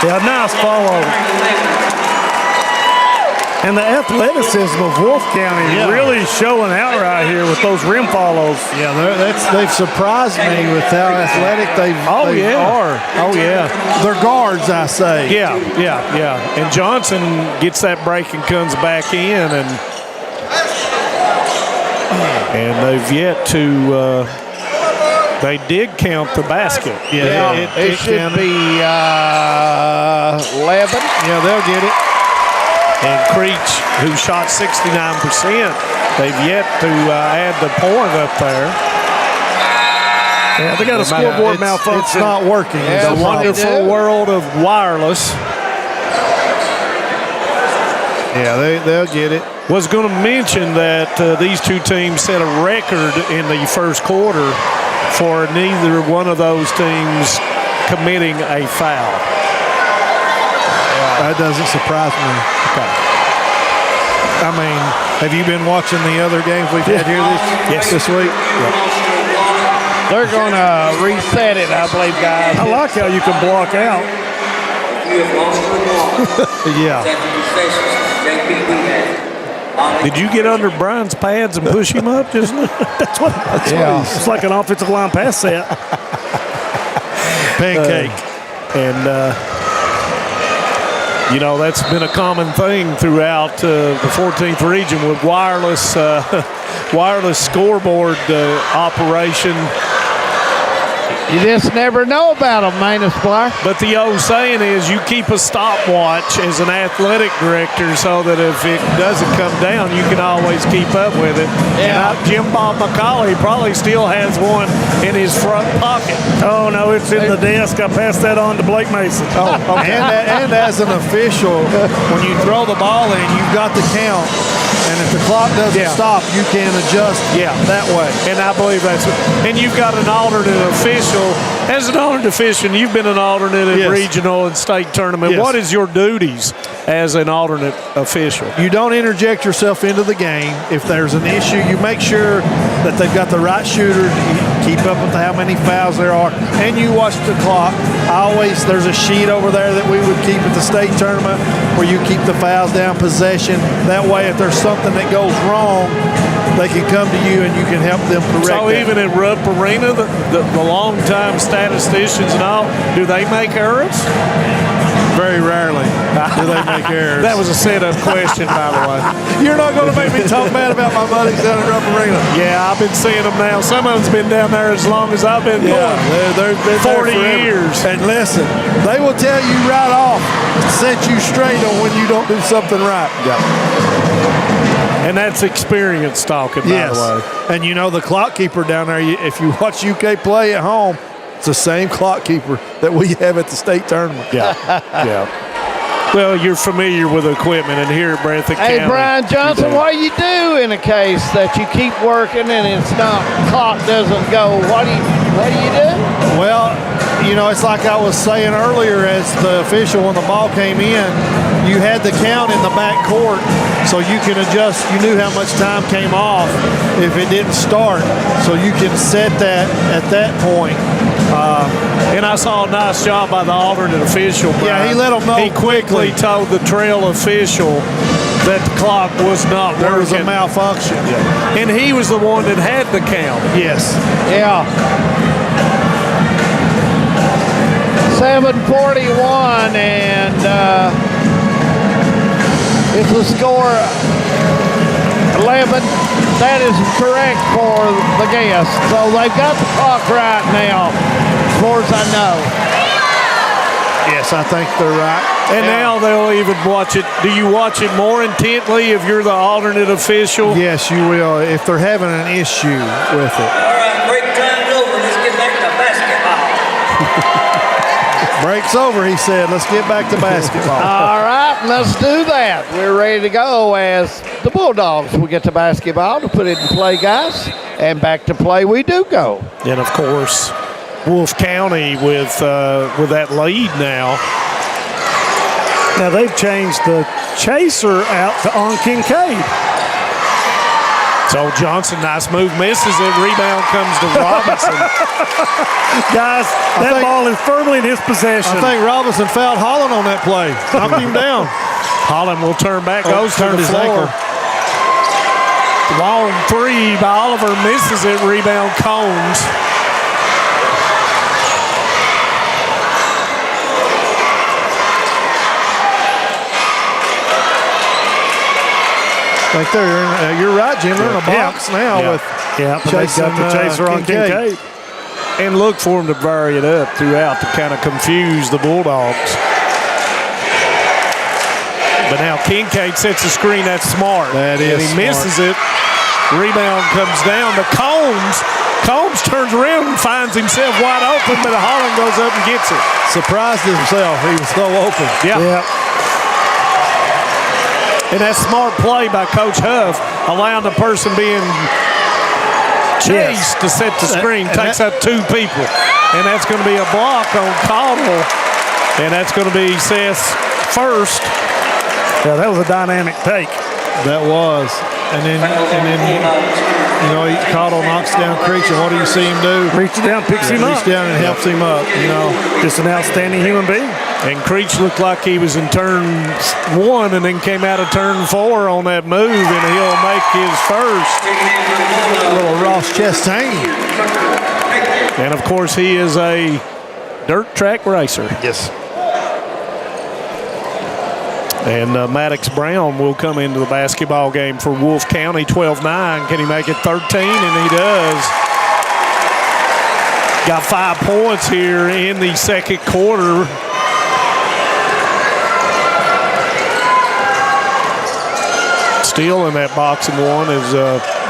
Yeah, nice follow. And the athleticism of Wolf County really showing out right here with those rim follows. Yeah, they've surprised me with how athletic they are. Oh, yeah. They're guards, I say. Yeah. And Johnson gets that break and comes back in, and they've yet to. They did count the basket. Yeah, it should be 11. Yeah, they'll get it. And Creech, who shot 69%, they've yet to add the point up there. Yeah, they got a scoreboard malfunction. It's not working. It's a wonderful world of wireless. Yeah, they'll get it. Was going to mention that these two teams set a record in the first quarter for neither one of those teams committing a foul. That doesn't surprise me. Okay. I mean, have you been watching the other games we've had here this week? Yep. They're going to reset it, I believe, guys. I like how you can block out. Yeah. Did you get under Brian's pads and push him up just now? That's what it's like an offensive line pass set. Pancake. That's been a common thing throughout the 14th region with wireless scoreboard operation. You just never know about them, Manus Blair. But the old saying is you keep a stopwatch as an athletic director so that if it doesn't come down, you can always keep up with it. Yeah. And Jim Bob McCauley probably still has one in his front pocket. Oh, no, it's in the desk. I passed that on to Blake Mason. Oh, okay. And as an official, when you throw the ball in, you've got the count. And if the clock doesn't stop, you can adjust that way. And I believe that's it. And you've got an alternate official. As an alternate official, you've been an alternate in regional and state tournament. Yes. What is your duties as an alternate official? You don't interject yourself into the game. If there's an issue, you make sure that they've got the right shooter. Keep up with how many fouls there are. And you watch the clock. There's a sheet over there that we would keep at the state tournament where you keep the fouls down, possession. That way, if there's something that goes wrong, they can come to you and you can help them correct So even in Rupp Arena, the long-time statisticians and all, do they make errors? Very rarely do they make errors. That was a set-up question, by the way. You're not going to make me talk bad about my buddies down at Rupp Arena. Yeah, I've been seeing them now. Some of them's been down there as long as I've been going. They've been 40 there years. And listen, they will tell you right off, set you straight on when you don't do something right. And that's experience talking, by the way. And you know the clock keeper down there, if you watch UK play at home, it's the same clock keeper that we have at the state tournament. Yeah. Well, you're familiar with equipment, and here at Breathitt County. Hey, Brian Johnson, what do you do in a case that you keep working and clock doesn't go? What do you do? Well, it's like I was saying earlier as the official when the ball came in, you had the count in the back court, so you can adjust. You knew how much time came off if it didn't start, so you can set that at that point. And I saw a nice job by the alternate official, Brian. Yeah, he let them know. He quickly told the trail official that the clock was not working. There was a malfunction. And he was the one that had the count. Yes. Yeah. 7:41, and it's a score 11. That is correct for the guests. So they've got the clock right now, as far as I know. Yes, I think they're right. And now they'll even watch it. Do you watch it more intently if you're the alternate official? Yes, you will, if they're having an issue with it. All right, break time's over. Let's get back to basketball. Break's over, he said. Let's get back to basketball. All right, let's do that. We're ready to go as the Bulldogs will get to basketball to put it in play, guys. And back to play we do go. And, of course, Wolf County with that lead now. Now, they've changed the chaser out on Kincaid. So Johnson, nice move, misses it. Rebound comes to Robinson. Guys, that ball is firmly in his possession. I think Robinson fouled Holland on that play. Knocked him down. Holland will turn back, goes to the his floor. ankle. Long three by Oliver, misses it. Rebound Combs. I think you're right, Jim. They're in a box now with they've got the chaser on Kincaid. And look for him to vary it up throughout to kind of confuse the Bulldogs. But now Kincaid sets the screen. That's smart. That is and he smart. misses it. Rebound comes down to Combs. Combs turns around and finds himself wide open, but Holland goes up and gets it. Surprised himself. He was so open. Yeah. And that's smart play by Coach Huff, allowing the person being chased to set the screen. Takes out two people. And that's going to be a block on Caldwell. And that's going to be Seth's first. Yeah, that was a dynamic take. That was. And then Caldwell knocks down Creech, and what do you see him do? Reaches down, picks him up. Reaches down and helps him up, Just an outstanding human being. And Creech looked like he was in turn 1 and then came out of turn 4 on that move, and he'll make his first. A little Ross Chastain. And, of course, he is a dirt track racer. Yes. And Maddox Brown will come into the basketball game for Wolfe County, 12-9. Can he make it 13? And he does. Got 5 points here in the second quarter. Still in that boxing one, as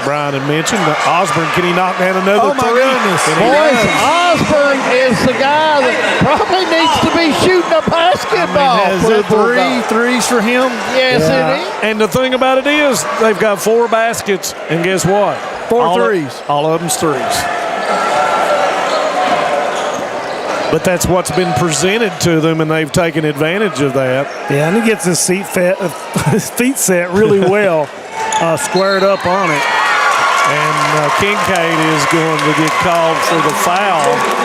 Brian had mentioned. Osborne, can he knock down another three? Oh, my goodness. Boys, Osborne is the guy that probably needs to be shooting a basketball. Is it 3 threes for him? Yes, it is. And the thing about it is, they've got 4 baskets, and guess what? 4 threes. All of them's threes. But that's what's been presented to them, and they've taken advantage of that. Yeah, and he gets his feet set really well, squared up on it. And Kincaid is going to get called for the foul.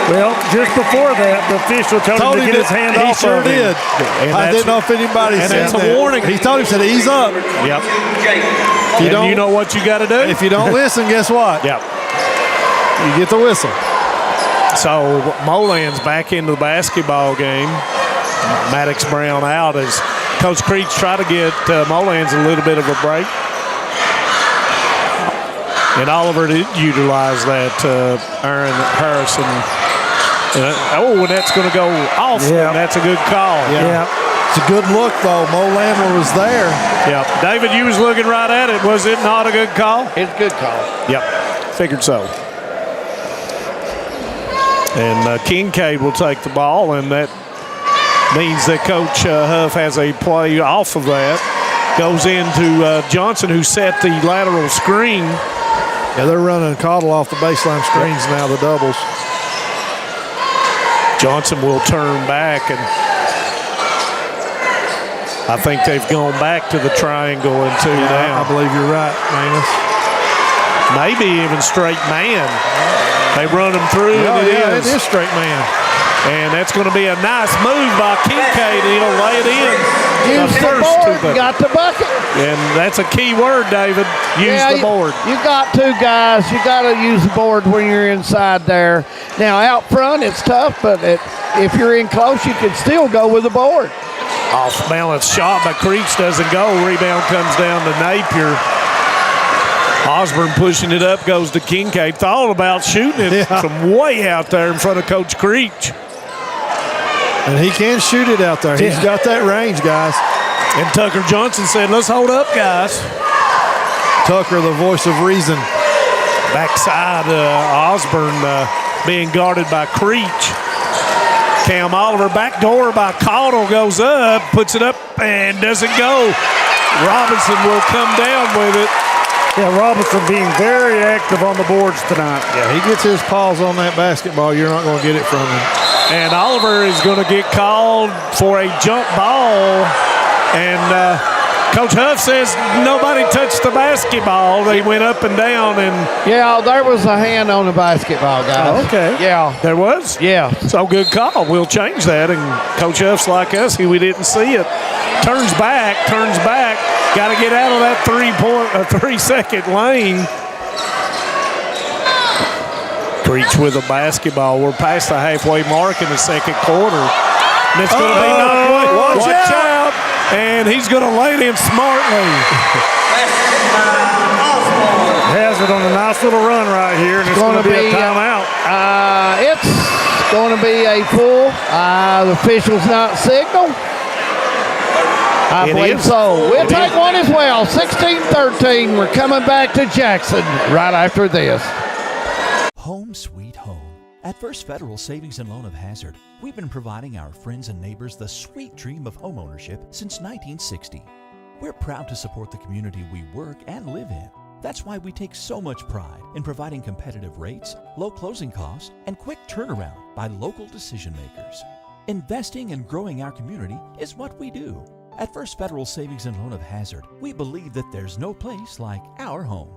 Well, just before that, the official told him to get his hand off of him. And I didn't know if anybody said that's a warning. He told him, said, ease up. Yep. You know what you got to do? If you don't listen, guess what? Yep. You get the whistle. So Moland's back into the basketball game. Maddox Brown out as Coach Creech tried to get Moland's a little bit of a break. And Oliver did utilize that Aaron Harrison. And that's going to go off. Yeah. And that's a good call. Yeah. It's a good look, though. Mo Landler was there. Yeah. David, you was looking right at it. Was it not a good call? It's a good call. Yep. Figured so. And Kincaid will take the ball, and that means that Coach Huff has a play off of that. Goes into Johnson, who set the lateral screen. Yeah, they're running Caudill off the baseline screens now, the doubles. Johnson will turn back, and I think they've gone back to the triangle and 2 now. I believe you're right, Manus. Maybe even straight man. They run them through, and it is straight man. And that's going to be a nice move by Kincaid. He'll lay it in. Use the board. Got the bucket. And that's a key word, David. Use the board. You got to, guys. You got to use the board when you're inside there. Now, out front, it's tough, but if you're in close, you can still go with the board. Off balance shot by Creech doesn't go. Rebound comes down to Napier. Osborne pushing it up, goes to Kincaid. Thought about shooting it from way out there in front of Coach Creech. And he can shoot it out there. He's got that range, guys. And Tucker Johnson said, let's hold up, guys. Tucker, the voice of reason. Backside, Osborne being guarded by Creech. Cam Oliver, backdoor by Caudill, goes up, puts it up, and doesn't go. Robinson will come down with it. Yeah, Robinson being very active on the boards tonight. Yeah, he gets his paws on that basketball. You're not going to get it from him. And Oliver is going to get called for a jump ball. And Coach Huff says nobody touched the basketball. They went up and down and. Yeah, there was a hand on the basketball, guys. Oh, okay. Yeah. There was? Yeah. So good call. We'll change that. And Coach Huff's like us, we didn't see it. Turns back. Got to get out of that 3-second lane. Creech with a basketball. We're past the halfway mark in the second quarter. And it's going to be knocked away. Watch out. And he's going to lay it in smartly. Hazard on a nice little run right here, and it's going to be a timeout. It's going to be a full. The official's not signal. I believe so. We'll take one as well. 16-13. We're coming back to Jackson right after this. Home sweet home. At First Federal Savings and Loan of Hazard, we've been providing our friends and neighbors the sweet dream of homeownership since 1960. We're proud to support the community we work and live in. That's why we take so much pride in providing competitive rates, low closing costs, and quick turnaround by local decision makers. Investing and growing our community is what we do. At First Federal Savings and Loan of Hazard, we believe that there's no place like our home.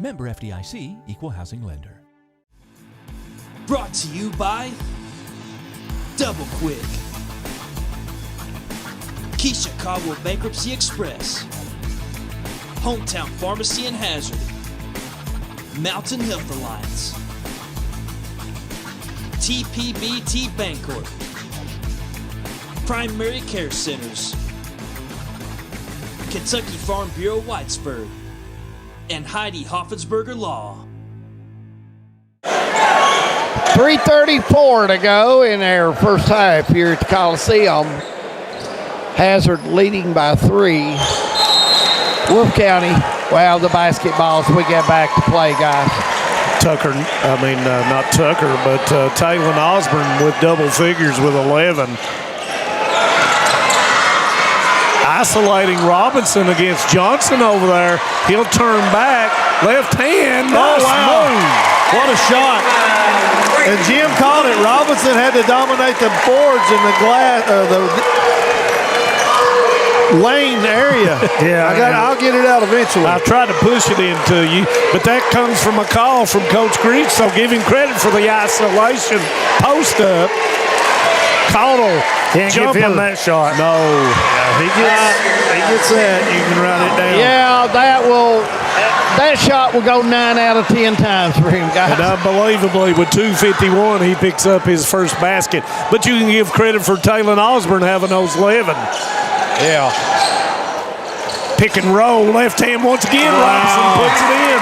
Member FDIC, Equal Housing Lender. Brought to you by Double Quick, Keisha Caldwell Bankruptcy Express, Hometown Pharmacy in Hazard, Mountain Health Alliance, TPBT Bancorp, Primary Care Centers, Kentucky Farm Bureau Whitesburg, and Heidi Hoffensberger Law. 3:34 to go in our first half here at the Coliseum. Hazard leading by 3. Wolf County, well, the basketballs we get back to play, guys. Not Tucker, but Taylor Osborne with double figures with 11. Isolating Robinson against Johnson over there. He'll turn back. Left hand. Nice move. What a shot. And Jim called it. Robinson had to dominate the boards in the glass, the lane area. Yeah, I'll get it out eventually. I tried to push it into you, but that comes from a call from Coach Creech, so give him credit for the isolation post up. Caudle. Can't give him that shot. No. He gets that. You can write it down. Yeah, that shot will go 9 out of 10 times for him, guys. And unbelievably, with 2:51, he picks up his first basket. But you can give credit for Taylor Osborne having those 11. Yeah. Pick and roll, left hand once again. Robinson puts it in.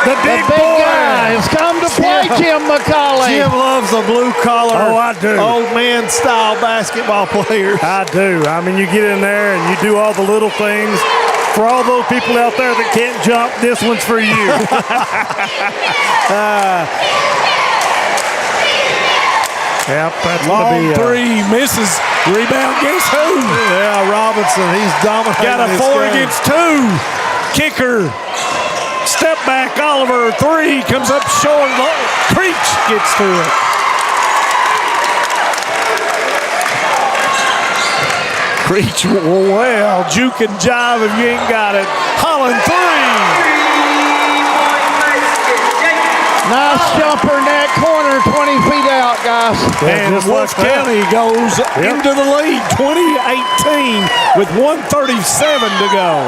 The big boy guy has come to play, Jim McCauley. Jim loves the blue collar. Oh, I do. Old man style basketball players. I do. I mean, you get in there and you do all the little things. For all those people out there that can't jump, this one's for you. Yep, that's long three, misses. Rebound, guess who? Yeah, Robinson. He's dominating. Got a 4 against 2. Kicker. Step back, Oliver. 3 comes up short. Creech gets to it. Creech, well, juke and jive if you ain't got it. Holland 3. Nice jumper in that corner, 20 feet out, guys. And Wolf County goes into the lead, 20-18 with 1:37 to go.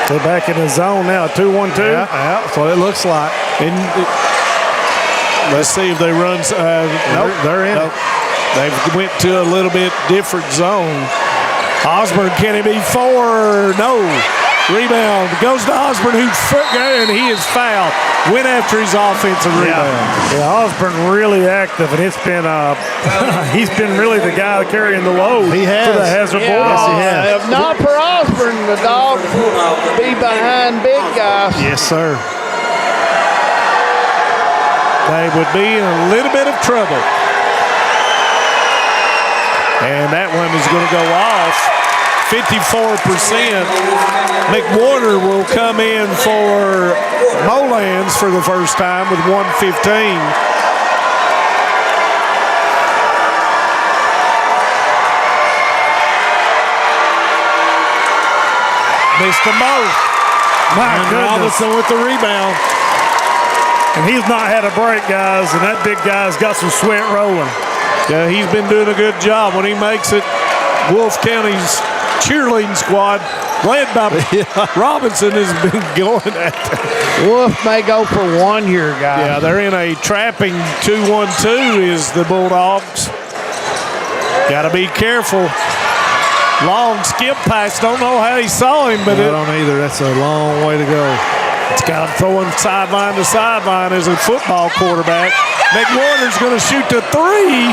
They're back in the zone now, 2-1-2. Yeah, that's what it looks like. And let's see if they run. Nope, they're in. Nope. They went to a little bit different zone. Osborne, can he be 4? No. Rebound goes to Osborne, and he is fouled. Went after his offensive rebound. Yeah, Osborne really active, and it's been he's been really the guy carrying the load he has. for the Hazard Yeah, Bulldogs. Yes, he has. If not for Osborne, the Dogs will be behind big guys. Yes, sir. They would be in a little bit of trouble. And that one is going to go off. 54%. McWhorter will come in for Molands for the first time with 1:15. Missed them both. My And goodness. Robinson with the rebound. And he's not had a break, guys, and that big guy's got some sweat rolling. Yeah, he's been doing a good job when he makes it. Wolf County's cheerleading squad, led by Robinson, has been going at it. Wolf may go for one here, guys. Yeah, they're in a trapping 2-1-2 is the Bulldogs. Got to be careful. Long skip pass. Don't know how he saw him, but I don't either. That's a long way to go. It's got him throwing sideline to sideline as a football quarterback. McWhorter's going to shoot the three.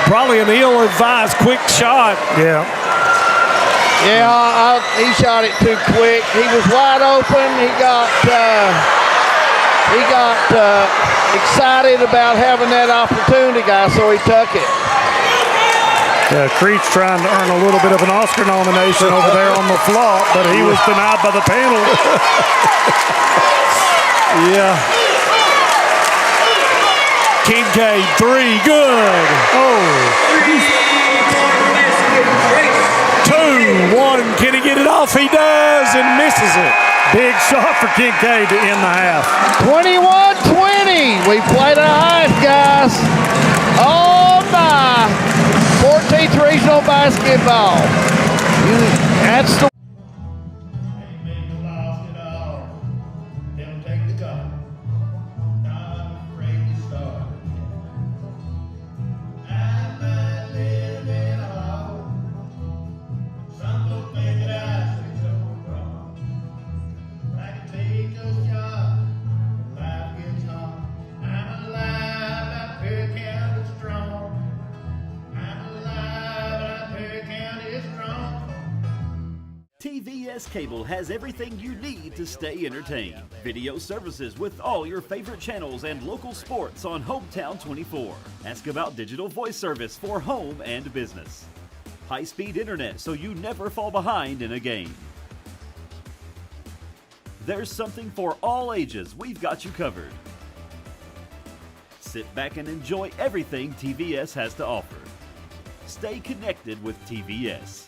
Probably an ill-advised quick shot. Yeah. Yeah, he shot it too quick. He was wide open. He got excited about having that opportunity, guys, so he took it. Creech trying to earn a little bit of an Oscar nomination over there on the flop, but he was denied by the panel. Yeah. Kincaid, three, good. Oh. 2-1, can he get it off? He does and misses it. Big shot for Kincaid to end the half. 21-20. We played our highest, guys. Oh, my. 14th regional basketball. That's the TVS Cable has everything you need to stay entertained. Video services with all your favorite channels and local sports on Hometown 24. Ask about digital voice service for home and business. High-speed internet so you never fall behind in a game. There's something for all ages. We've got you covered. Sit back and enjoy everything TVS has to offer. Stay connected with TVS.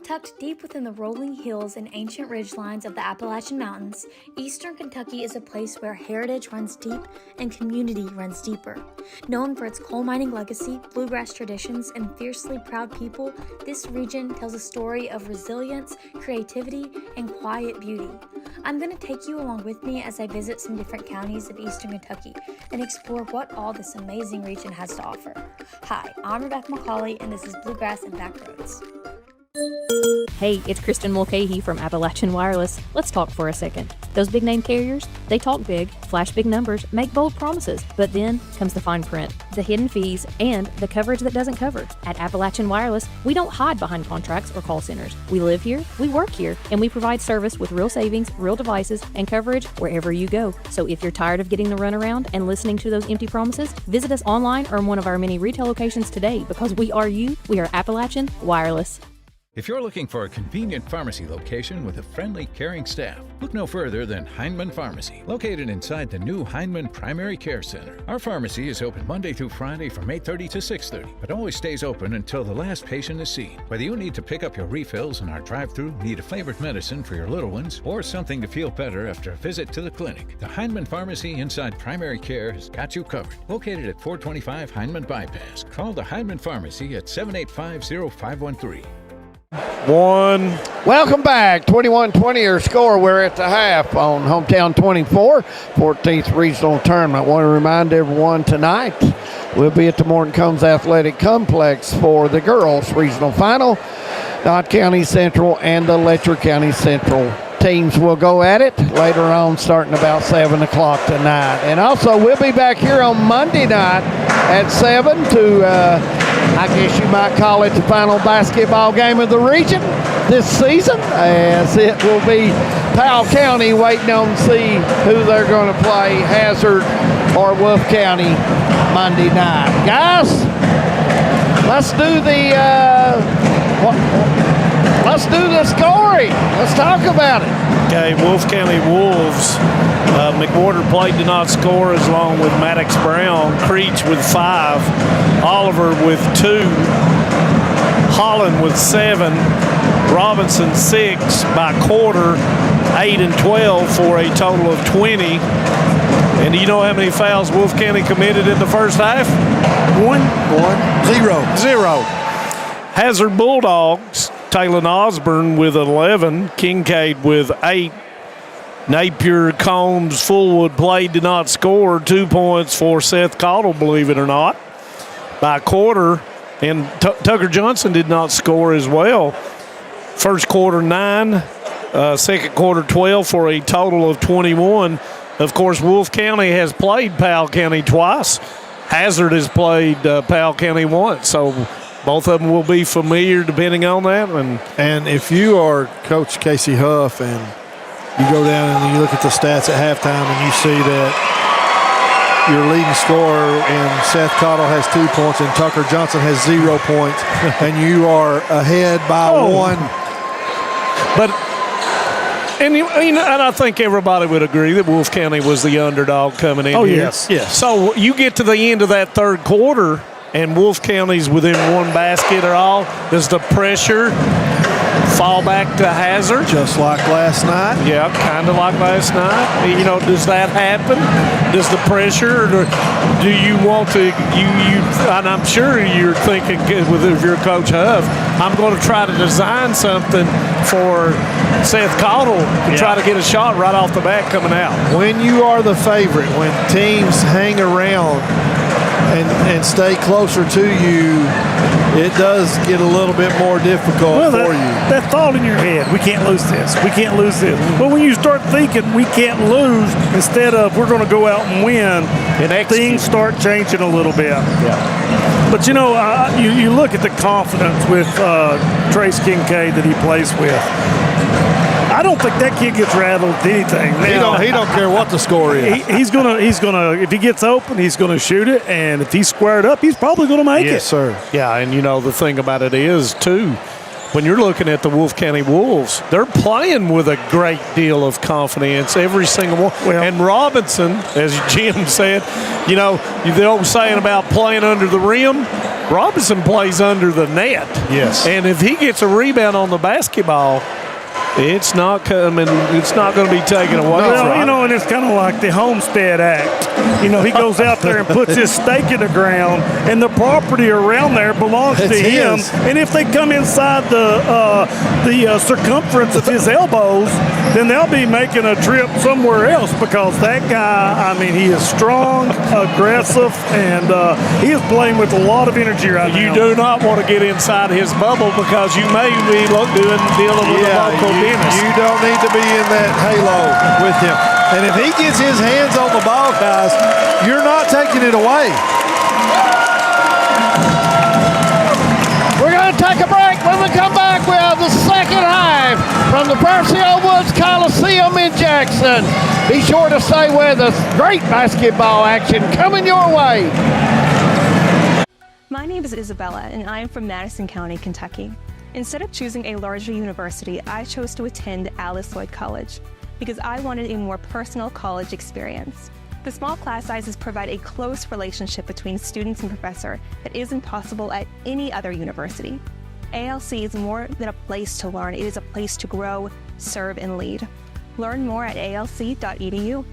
Tucked deep within the rolling hills and ancient ridgelines of the Appalachian Mountains, Eastern Kentucky is a place where heritage runs deep and community runs deeper. Known for its coal mining legacy, bluegrass traditions, and fiercely proud people, this region tells a story of resilience, creativity, and quiet beauty. I'm going to take you along with me as I visit some different counties of Eastern Kentucky and explore what all this amazing region has to offer. Hi, I'm Rebecca McCauley, and this is Bluegrass and Backroads. Hey, it's Kristen Mulcahy from Appalachian Wireless. Let's talk for a second. Those big name carriers, they talk big, flash big numbers, make bold promises, but then comes the fine print, the hidden fees, and the coverage that doesn't cover. At Appalachian Wireless, we don't hide behind contracts or call centers. We live here, we work here, and we provide service with real savings, real devices, and coverage wherever you go. So if you're tired of getting the runaround and listening to those empty promises, visit us online or in one of our many retail locations today, because we are you, we are Appalachian Wireless. If you're looking for a convenient pharmacy location with a friendly, caring staff, look no further than Hindman Pharmacy, located inside the new Hindman Primary Care Center. Our pharmacy is open Monday through Friday from 8:30 to 6:30, but always stays open until the last patient is seen. Whether you need to pick up your refills in our drive-thru, need a flavored medicine for your little ones, or something to feel better after a visit to the clinic, the Hindman Pharmacy inside Primary Care has got you covered. Located at 425 Hindman Bypass. Call the Hindman Pharmacy at 785-0513. Welcome back. 21-20 your score. We're at the half on Hometown 24, 14th Regional Tournament. I want to remind everyone tonight we'll be at the Morton Combs Athletic Complex for the girls' regional final. Knott County Central and the Letcher County Central teams will go at it later on, starting about 7 o'clock tonight. And also, we'll be back here on Monday night at 7 to, I guess you might call it the final basketball game of the region this season, as it will be Powell County waiting on to see who they're going to play, Hazard or Wolf County, Monday night. Guys, let's do the scoring. Let's talk about it. Okay, Wolf County Wolves. McWhorter played to not score along with Maddox Brown. Creech with 5. Oliver with 2. Holland with 7, Robinson 6 by quarter, 8 and 12 for a total of 20. And do you know how many fouls Wolf County committed in the first half? 0. Hazard Bulldogs, Taylor Osborne with 11, Kincaid with 8. Napier, Combs, Fullwood played, did not score. 2 points for Seth Cottle, believe it or not, by quarter. And Tucker Johnson did not score as well. First quarter 9, second quarter 12 for a total of 21. Of course, Wolf County has played Powell County twice. Hazard has played Powell County once. So both of them will be familiar depending on that. And if you are Coach Casey Huff and you go down and you look at the stats at halftime and you see that your leading scorer in Seth Cottle has 2 points and Tucker Johnson has 0 points, and you are ahead by 1. But and I think everybody would agree that Wolf County was the underdog coming in. Oh, here. yes. So you get to the end of that third quarter, and Wolf County's within 1 basket or all. Does the pressure fall back to Hazard? Just like last night? Yeah, kind of like last night. Does that happen? Does the pressure, or do you want to, and I'm sure you're thinking with your Coach Huff, I'm going to try to design something for Seth Cottle to try to get a shot right off the bat coming out. When you are the favorite, when teams hang around and stay closer to you, it does get a little bit more difficult for you. That thought in your head, we can't lose this. We can't lose this. But when you start thinking we can't lose instead of we're going to go out and win, and things start changing a little bit. Yeah. But you look at the confidence with Trace Kincaid that he plays with. I don't think that kid gets rattled with anything. Now, he don't care what the score is. He's gonna if he gets open, he's gonna shoot it, and if he's squared up, he's probably gonna make it. Yes, sir. Yeah, and the thing about it is too, when you're looking at the Wolf County Wolves, they're playing with a great deal of confidence, every single one. And Robinson, as Jim said, the old saying about playing under the rim, Robinson plays under the net. Yes. And if he gets a rebound on the basketball, it's not coming. It's not going to be taken away. Well, and it's kind of like the Homestead Act. He goes out there and puts his stake in the ground, and the property around there belongs to him. And if they come inside the circumference of his elbows, then they'll be making a trip somewhere else, because that guy, he is strong, aggressive, and he is playing with a lot of energy right now. You do not want to get inside his bubble, because you may be dealing with a local business. You don't need to be in that halo with him. And if he gets his hands on the ball, guys, you're not taking it away. We're going to take a break. When we come back, we have the second half from the Perseo Woods Coliseum in Jackson. Be sure to stay with us. Great basketball action coming your way. My name is Isabella, and I am from Madison County, Kentucky. Instead of choosing a larger university, I chose to attend Alice Lloyd College because I wanted a more personal college experience. The small class sizes provide a close relationship between students and professor that isn't possible at any other university. ALC is more than a place to learn, it is a place to grow, serve, and lead. Learn more at alc.edu.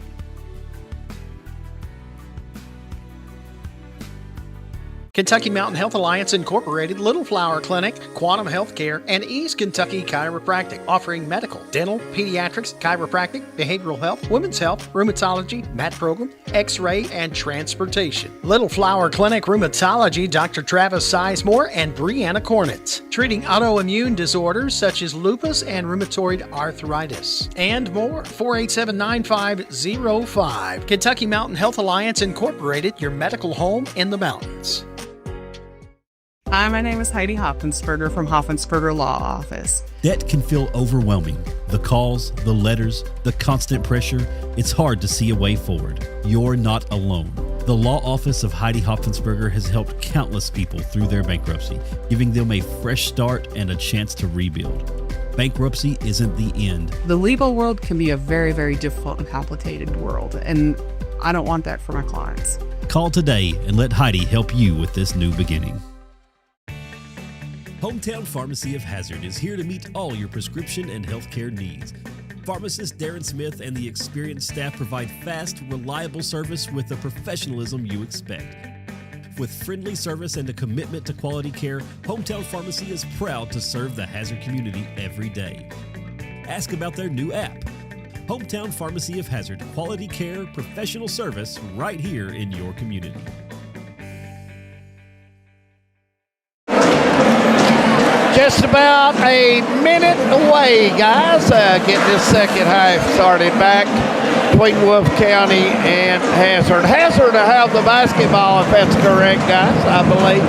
Kentucky Mountain Health Alliance Incorporated, Little Flower Clinic, Quantum Healthcare, and East Kentucky Chiropractic, offering medical, dental, pediatrics, chiropractic, behavioral health, women's health, rheumatology, mat program, x-ray, and transportation. Little Flower Clinic Rheumatology, Dr. Travis Sizemore and Brianna Cornitz, treating autoimmune disorders such as lupus and rheumatoid arthritis, and more. 487-9505. Kentucky Mountain Health Alliance Incorporated, your medical home in the mountains. Hi, my name is Heidi Hoffensperger from Hoffensperger Law Office. Debt can feel overwhelming. The calls, the letters, the constant pressure, it's hard to see a way forward. You're not alone. The Law Office of Heidi Hoffensperger has helped countless people through their bankruptcy, giving them a fresh start and a chance to rebuild. Bankruptcy isn't the end. The legal world can be a very, very difficult and complicated world, and I don't want that for my clients. Call today and let Heidi help you with this new beginning. Hometown Pharmacy of Hazard is here to meet all your prescription and healthcare needs. Pharmacist Darren Smith and the experienced staff provide fast, reliable service with the professionalism you expect. With friendly service and a commitment to quality care, Hometown Pharmacy is proud to serve the Hazard community every day. Ask about their new app. Hometown Pharmacy of Hazard, quality care, professional service right here in your community. Just about a minute away, guys. Getting this second half started back between Wolf County and Hazard. Hazard will have the basketball, if that's correct, guys, I believe.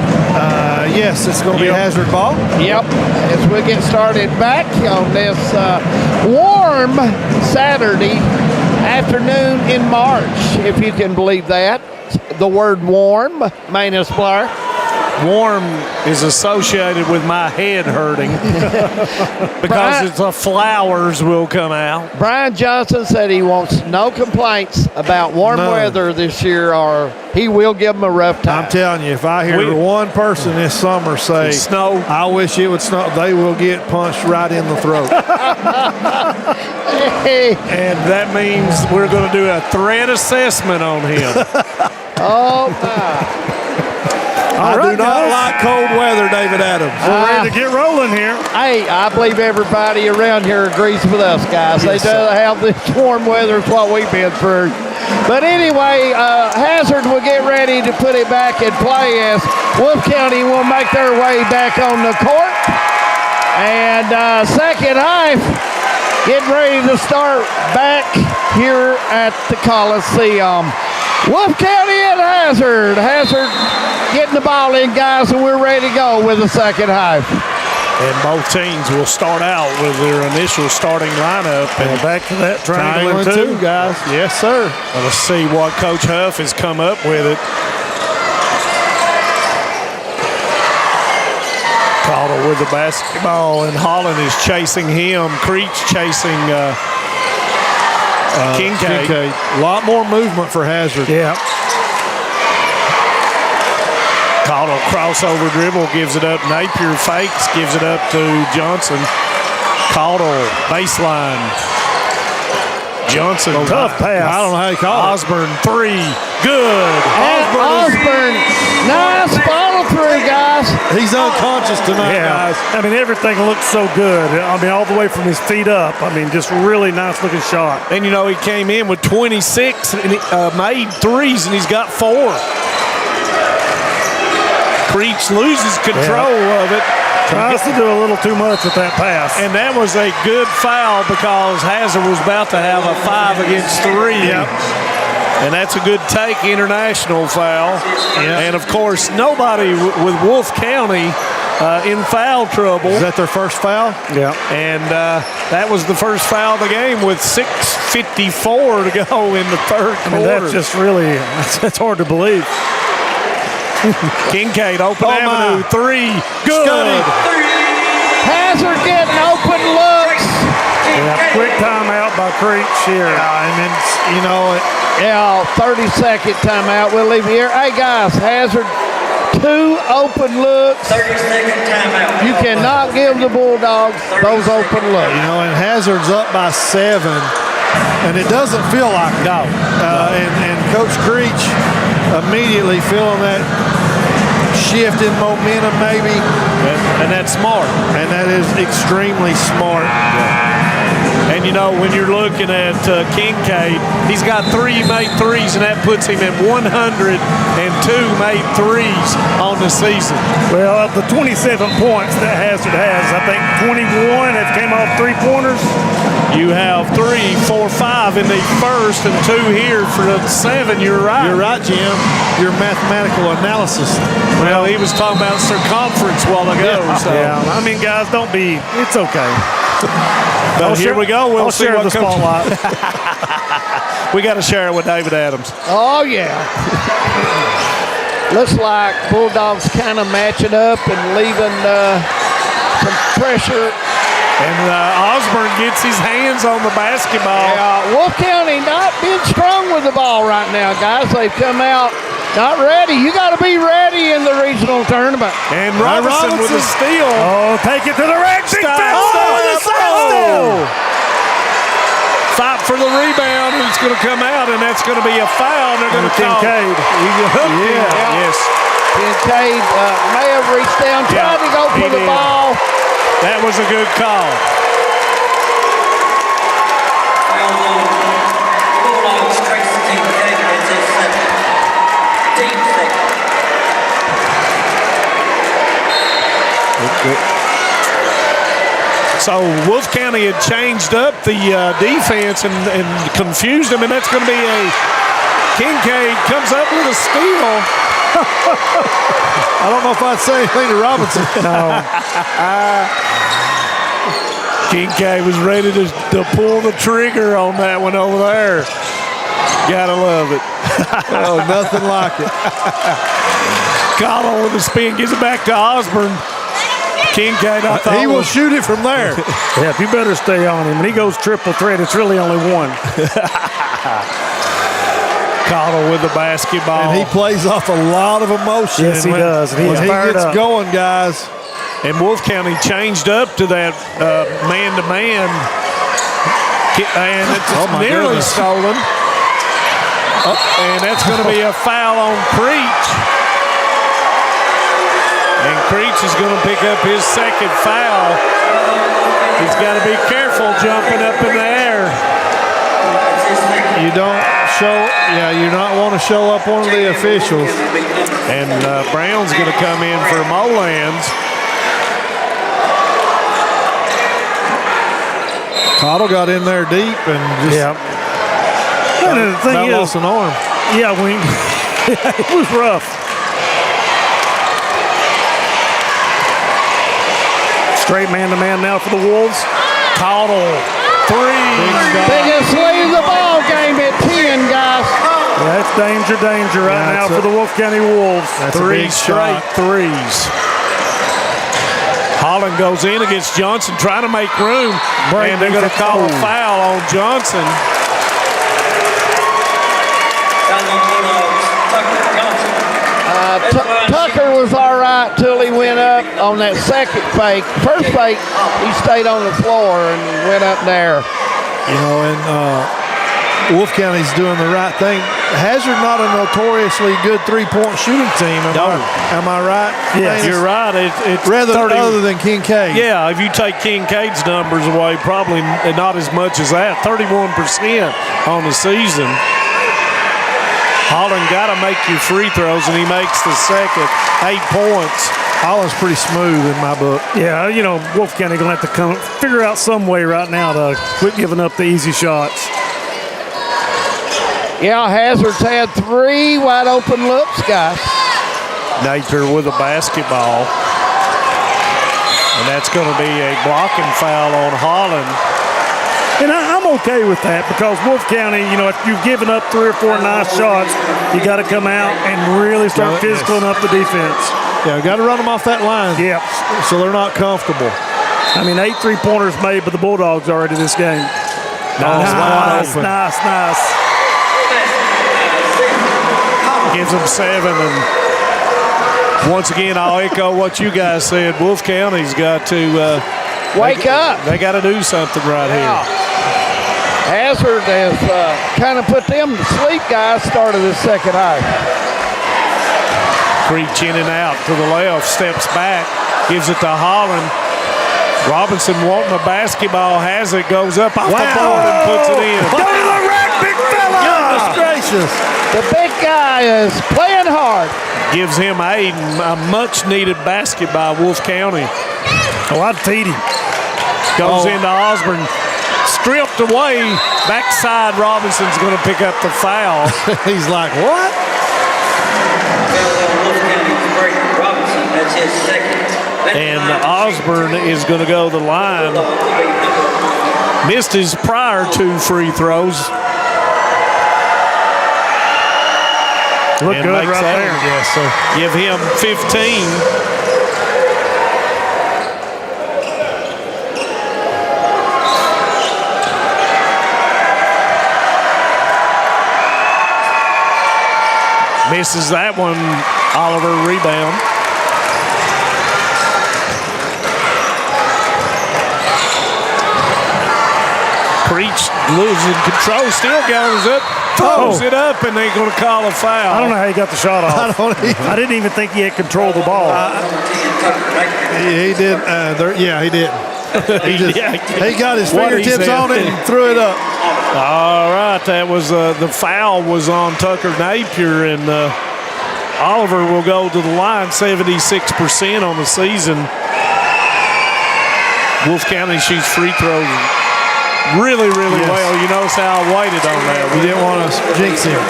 Yes, it's going to be Hazard ball. Yep. As we get started back on this warm Saturday afternoon in March, if you can believe that. The word warm, Manus Blair. Warm is associated with my head hurting because the flowers will come out. Brian Johnson said he wants no complaints about warm weather this year, or he will give them a rough time. I'm telling you, if I hear one person this summer say, snow, I wish it would snow, they will get punched right in the throat. And that means we're going to do a threat assessment on him. Oh, my. I do not like cold weather, David Adams. We're ready to get rolling here. Hey, I believe everybody around here agrees with us, guys. They do have this warm weather. It's what we've been through. But anyway, Hazard will get ready to put it back in play as Wolf County will make their way back on the court. And second half, getting ready to start back here at the Coliseum. Wolf County and Hazard. Hazard getting the ball in, guys, and we're ready to go with the second half. And both teams will start out with their initial starting lineup. And back to that triangle and two, guys. Yes, sir. Well, let's see what Coach Huff has come up with it. Caudill with the basketball, and Holland is chasing him. Creech chasing Kincaid. A lot more movement for Hazard. Yeah. Caudill crossover dribble, gives it up. Napier fakes, gives it up to Johnson. Caudill baseline. Johnson, tough pass. I don't know how you call it. Osborne, three, good. Osborne, nice follow through, guys. He's unconscious tonight, guys. I mean, everything looks so good. I mean, all the way from his feet up. I mean, just really nice looking shot. And, you know, he came in with 26 and made threes, and he's got 4. Creech loses control of it. Tries to do a little too much with that pass. And that was a good foul because Hazard was about to have a 5 against 3. Yep. And that's a good take international foul. Yep. And, of course, nobody with Wolf County in foul trouble. Is that their first foul? Yeah. And that was the first foul of the game with 6:54 to go in the third quarter. I mean, that's just really, that's hard to believe. Kincaid, open avenue, 3, good. Hazard getting open looks. Yeah, quick timeout by Creech here. And then, you know, 30-second timeout. We'll leave you here. Hey, guys, Hazard, 2 open looks. 30-second timeout. You cannot give the Bulldogs those open looks. You know, and Hazard's up by 7, and it doesn't feel like it. No. And Coach Creech immediately feeling that shift in momentum maybe. And that's smart. And that is extremely smart. And, you know, when you're looking at Kincaid, he's got 3 made threes, and that puts him at 102 made threes on the season. Well, of the 27 points that Hazard has, I think 21 have came off 3-pointers. You have 3, 4, 5 in the first and 2 here for the 7. You're right. You're right, Jim. Your mathematical analysis. Well, he was talking about circumference a while ago. Yeah, I mean, guys, don't be, it's okay. But here we go. We'll see share what the spotlight. We got to share it with David Adams. Oh, yeah. Looks like Bulldogs kind of matching up and leaving some pressure. And Osborne gets his hands on the basketball. Wolf County not being strong with the ball right now, guys. They've come out Not ready. You got to be ready in the regional tournament. And Robinson with a steal. Oh, take it to the rack. Big foul. Fight for the rebound, and it's going to come out, and that's going to be a foul. They're going to call. Kincaid. Yes. Kincaid may have reached down, tried to go for the ball. That was a good call. So Wolf County had changed up the defense and confused them, and that's going to be a Kincaid comes up with a steal. I don't know if I'd say anything to Robinson. No. Kincaid was ready to pull the trigger on that one over there. Gotta love it. Oh, nothing like it. Cottle with the spin, gives it back to Osborne. Kincaid, I thought he will shoot it from there. Yeah, you better stay on him. When he goes triple threat, it's really only one. Cottle with the basketball. And he plays off a lot of emotion. Yes, he does. When he gets going, guys. And Wolf County changed up to that man-to-man. And it's nearly stolen. And that's going to be a foul on Creech. And Creech is going to pick up his second foul. He's got to be careful jumping up in the air. You don't you not want to show up one of the officials. And Brown's going to come in for Molands. Cottle got in there deep and just And the thing is, lost an arm. Yeah, it was rough. Straight man-to-man now for the Wolves. Cottle, three. Biggest lead of the ball game at 10, guys. Yeah, that's danger right now for the Wolf County Wolves. That's Three a big straight shot. threes. Holland goes in against Johnson, trying to make room. And they're going to call a foul on Johnson. Tucker was all right till he went up on that second fake. First fake, he stayed on the floor and went up there. You know, and Wolf County's doing the right thing. Hazard not a notoriously good three-point shooting team. Am I right? Yes, you're right. It's other than Kincaid. Yeah, if you take Kincaid's numbers away, probably not as much as that. 31% on the season. Holland got to make your free throws, and he makes the second. 8 points. Holland's pretty smooth in my book. Yeah, you know, Wolf County going to have to figure out some way right now to quit giving up the easy shots. Yeah, Hazard's had 3 wide open looks, guys. Napier with a basketball. And that's going to be a blocking foul on Holland. And I'm okay with that because Wolf County, you know, if you've given up 3 or 4 nice shots, you got to come out and really start physicaling up the defense. Yeah, got to run them off that line. Yeah. So they're not comfortable. I mean, 8 3-pointers made by the Bulldogs already this game. Nice. Gives them 7. And once again, I'll echo what you guys said. Wolf County's got to wake up. They got to do something right here. Hazard has kind of put them to sleep, guys, started the second half. Creech in and out to the left, steps back, gives it to Holland. Robinson wanting a basketball, has it, goes up off the board and puts it in. Go to the rack, big fella! Goodness gracious. The big guy is playing hard. Gives him a much-needed basket by Wolf County. Oh, I'd feed him. Goes into Osborne. Stripped away. Backside, Robinson's going to pick up the foul. He's like, what? That's his second. And Osborne is going to go to the line. Missed his prior 2 free throws. Look good right there. Yes, sir. Give him 15. Misses that one. Oliver rebound. Creech losing control, still goes up, throws it up, and they're going to call a foul. I don't know how he got the shot off. I didn't even think he had control of the ball. He did. He did. He got his fingertips on it and threw it up. All right, that was the foul was on Tucker Napier, and Oliver will go to the line, 76% on the season. Wolf County shoots free throws really well. You notice how I waited on that. We didn't want to jinx him.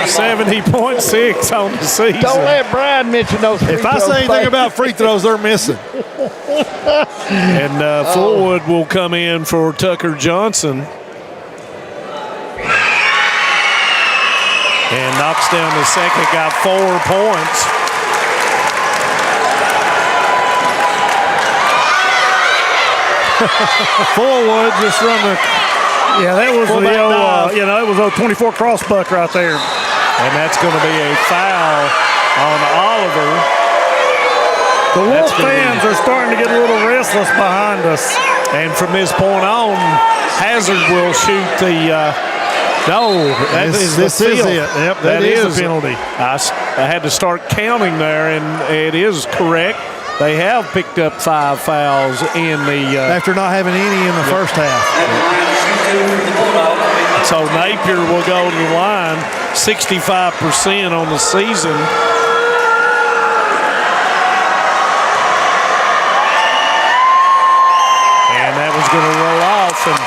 70.6 on the season. Don't let Brian mention those free throws. If I say anything about free throws, they're missing. And Fullwood will come in for Tucker Johnson. And knocks down the second, got 4 points. Fullwood just run the. Yeah, that was the that was a 24 cross buck right there. And that's going to be a foul on Oliver. The Wolf fans are starting to get a little restless behind us. And from this point on, Hazard will shoot the. This is it. Yep, that is a penalty. I had to start counting there, and it is correct. They have picked up 5 fouls in the after not having any in the first half. So Napier will go to the line, 65% on the season. And that was going to roll off. And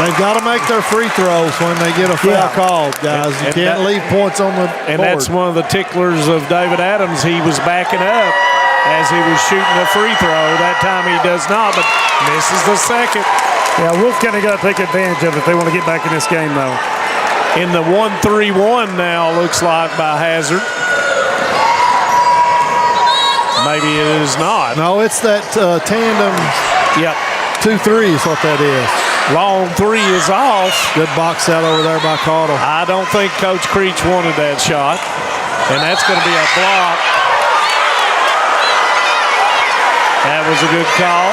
they've got to make their free throws when they get a foul called, guys. You can't leave points on the board. And that's one of the ticklers of David Adams. He was backing up as he was shooting a free throw. That time he does not, but misses the second. Yeah, Wolf County got to take advantage of it if they want to get back in this game, though. In the 1-3-1 now, looks like, by Hazard. Maybe it is not. No, it's that tandem. Yep. 2-3 is what that is. Long 3 is off. Good box out over there by Caudle. I don't think Coach Creech wanted that shot. And that's going to be a block. That was a good call.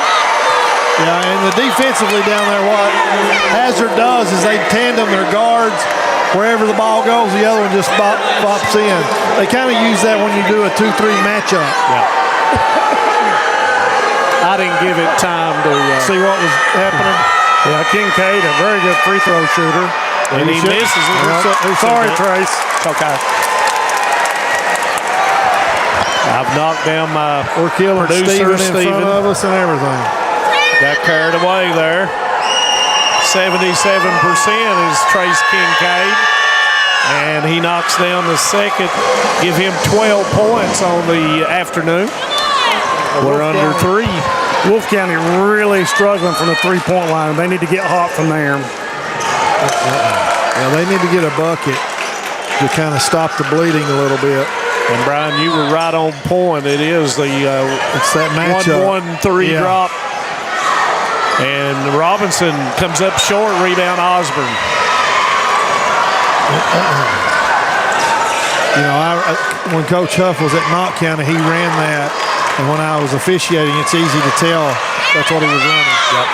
Yeah, and defensively down there, what Hazard does is they tandem their guards. Wherever the ball goes, the other one just pops in. They kind of use that when you do a 2-3 matchup. Yeah. I didn't give it time to see what was happening. Yeah, Kincaid, a very good free throw shooter. And he misses it. Sorry, Trace. Okay. I've knocked down my We're killing producer, Steven in front of us and everything. Got carried away there. 77% is Trace Kincaid. And he knocks down the second. Give him 12 points on the afternoon. We're under 3. Wolf County really struggling from the three-point line. They need to get hot from there. Yeah, they need to get a bucket to kind of stop the bleeding a little bit. And Brian, you were right on point. It is the it's that matchup. 1-1-3 drop. And Robinson comes up short. Rebound Osborne. You know, when Coach Huff was at Knott County, he ran that. And when I was officiating, it's easy to tell that's what he was running. Yep.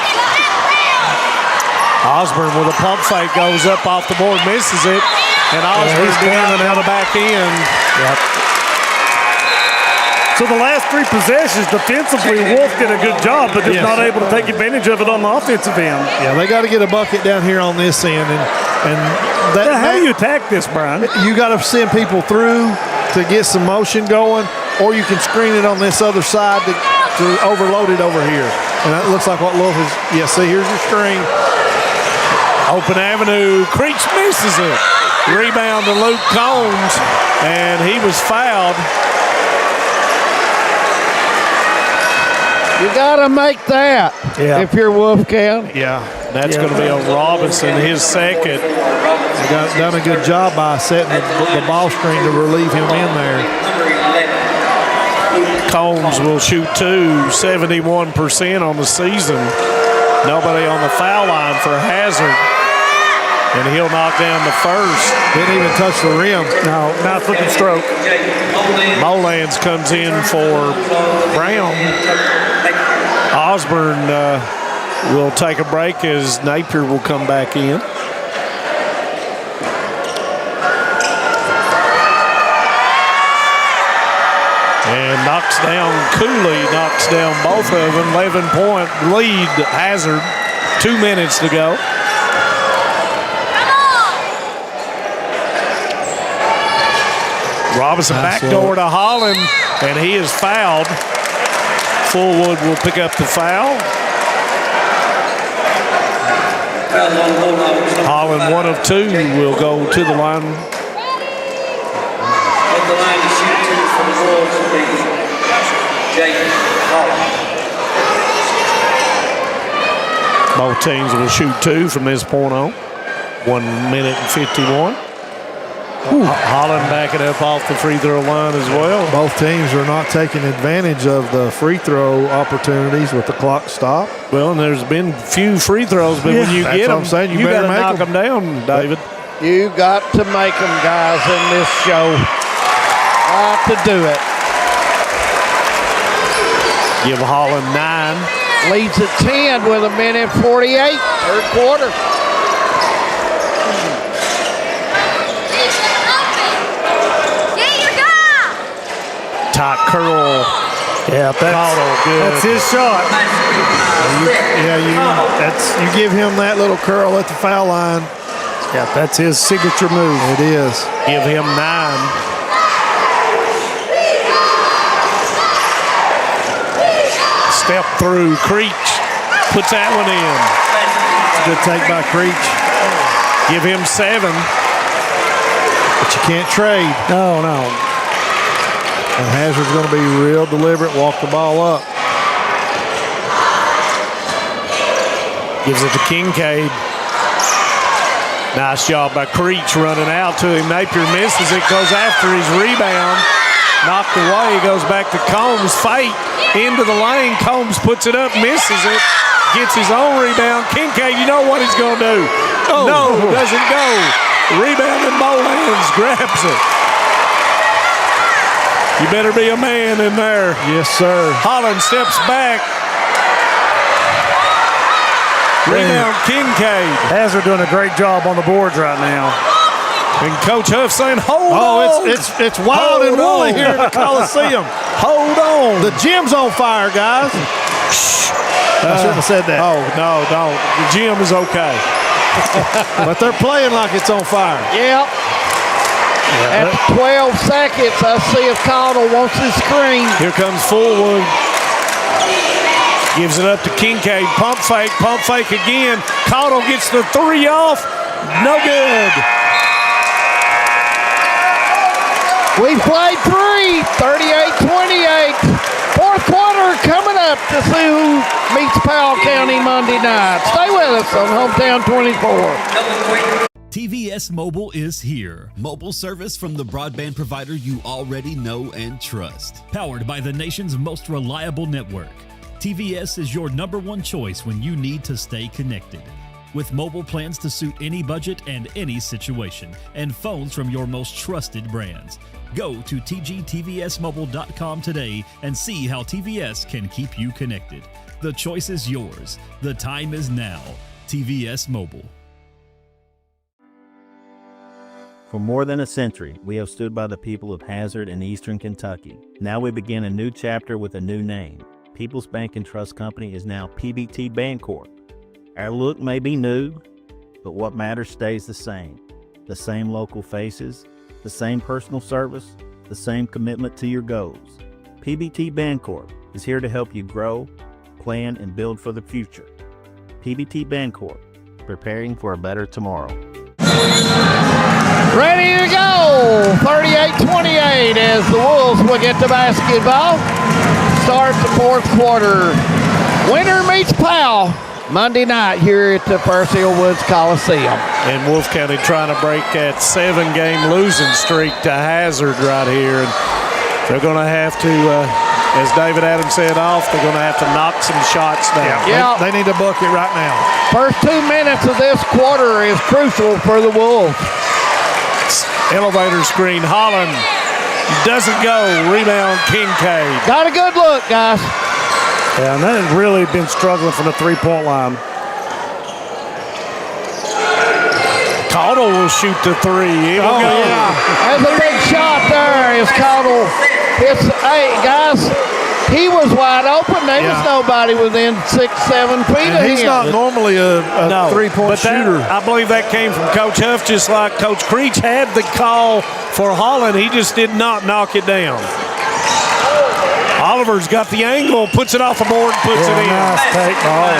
Osborne with a pump fake goes up off the board, misses it. And Osborne's down the back end. Yep. So the last 3 possessions, defensively, Wolf did a good job, but just not able to take advantage of it on the offensive end. Yeah, they got to get a bucket down here on this end. And how do you attack this, Brian? You got to send people through to get some motion going, or you can screen it on this other side to overload it over here. And that looks like what Wolf is. Yeah, see, here's your screen. Open avenue. Creech misses it. Rebound to Luke Combs, and he was fouled. You got to make that if you're Wolf County. Yeah. That's going to be on Robinson, his second. They got done a good job by setting the ball screen to relieve him in there. Combs will shoot 2, 71% on the season. Nobody on the foul line for Hazard. And he'll knock down the first. Didn't even touch the rim. No, not flipping stroke. Molands comes in for Brown. Osborne will take a break as Napier will come back in. And knocks down Cooley, knocks down both of them. 11-point lead, Hazard. 2 minutes to go. Robinson backdoor to Holland, and he is fouled. Fullwood will pick up the foul. Holland, 1 of 2, will go to the line. At the line to shoot 2 for the Wolves will be Jake Holland. Both teams will shoot 2 from this point on. 1 minute and 51. Holland backing up off the free throw line as well. Both teams are not taking advantage of the free throw opportunities with the clock stopped. Well, and there's been few free throws, but when you get them, I'm saying, you better got to make knock them down, David. You got to make them, guys, in this show. Got to do it. Give Holland 9. Leads at 10 with 1:48, third quarter. Top curl. Yeah, that's his shot. You give him that little curl at the foul line. Yeah, that's his signature move. It is. Give him 9. Step through, Creech puts that one in. Good take by Creech. Give him 7. But you can't trade. No. And Hazard's going to be real deliberate, walk the ball up. Gives it to Kincaid. Nice job by Creech running out to him. Napier misses it, goes after his rebound. Knocked away, goes back to Combs. Fake into the lane. Combs puts it up, misses it. Gets his own rebound. Kincaid, you know what he's going to do. No, doesn't go. Rebound and Molands grabs it. You better be a man in there. Yes, sir. Holland steps back. Rebound Kincaid. Hazard doing a great job on the boards right now. And Coach Huff saying, hold on. It's wild and woolly here at the Coliseum. Hold on. The gym's on fire, guys. I shouldn't have said that. Oh, no. The gym is okay. But they're playing like it's on fire. Yep. After 12 seconds, I see if Connell wants his screen. Here comes Fullwood. Gives it up to Kincaid. Pump fake again. Connell gets the 3 off. No good. We played 3, 38-28. Fourth quarter coming up to see who meets Powell County Monday night. Stay with us on Hometown 24. TVS Mobile is here. Mobile service from the broadband provider you already know and trust. Powered by the nation's most reliable network. TVS is your #1 choice when you need to stay connected. With mobile plans to suit any budget and any situation, and phones from your most trusted brands. Go to tgtvsmobile.com today and see how TVS can keep you connected. The choice is yours. The time is now. TVS Mobile. For more than a century, we have stood by the people of Hazard and Eastern Kentucky. Now we begin a new chapter with a new name. People's Bank and Trust Company is now PBT Bancorp. Our look may be new, but what matters stays the same. The same local faces, the same personal service, the same commitment to your goals. PBT Bancorp is here to help you grow, plan, and build for the future. PBT Bancorp, preparing for a better tomorrow. Ready to go. 38-28 as the Wolves will get the basketball. Start the fourth quarter. Winner meets Powell Monday night here at the Percival Woods Coliseum. And Wolf County trying to break that 7-game losing streak to Hazard right here. And they're going to have to As David Adams said off, they're going to have to knock some shots down. Yeah. They need to book it right now. First 2 minutes of this quarter is crucial for the Wolves. Elevator screen. Holland doesn't go. Rebound Kincaid. Got a good look, guys. Yeah, and they have really been struggling from the three-point line. Caudle will shoot the three. Oh, yeah. That's a big shot there. It's Caudle. Hey, guys, he was wide open. There was nobody within 6-7 feet of him. He's not normally a three-point shooter. I believe that came from Coach Huff, just like Coach Creech had the call for Holland. He just did not knock it down. Oliver's got the angle, puts it off the board, puts it in. Nice take ball.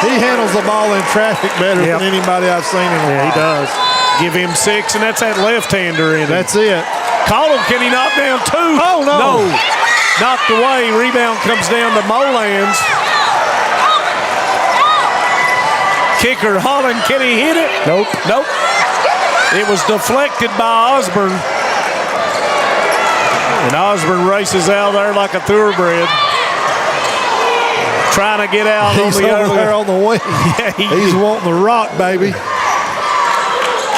He handles the ball in traffic better than anybody I've seen in a while. He does. Give him 6, and that's that left-hander in it. That's it. Caudle, can he knock down 2? Oh, no. Knocked away. Rebound comes down to Molands. Kicker, Holland, can he hit it? Nope. It was deflected by Osborne. And Osborne races out there like a thoroughbred. Trying to get out He's on the over there on the wing. Yeah, He's wanting the rock, baby.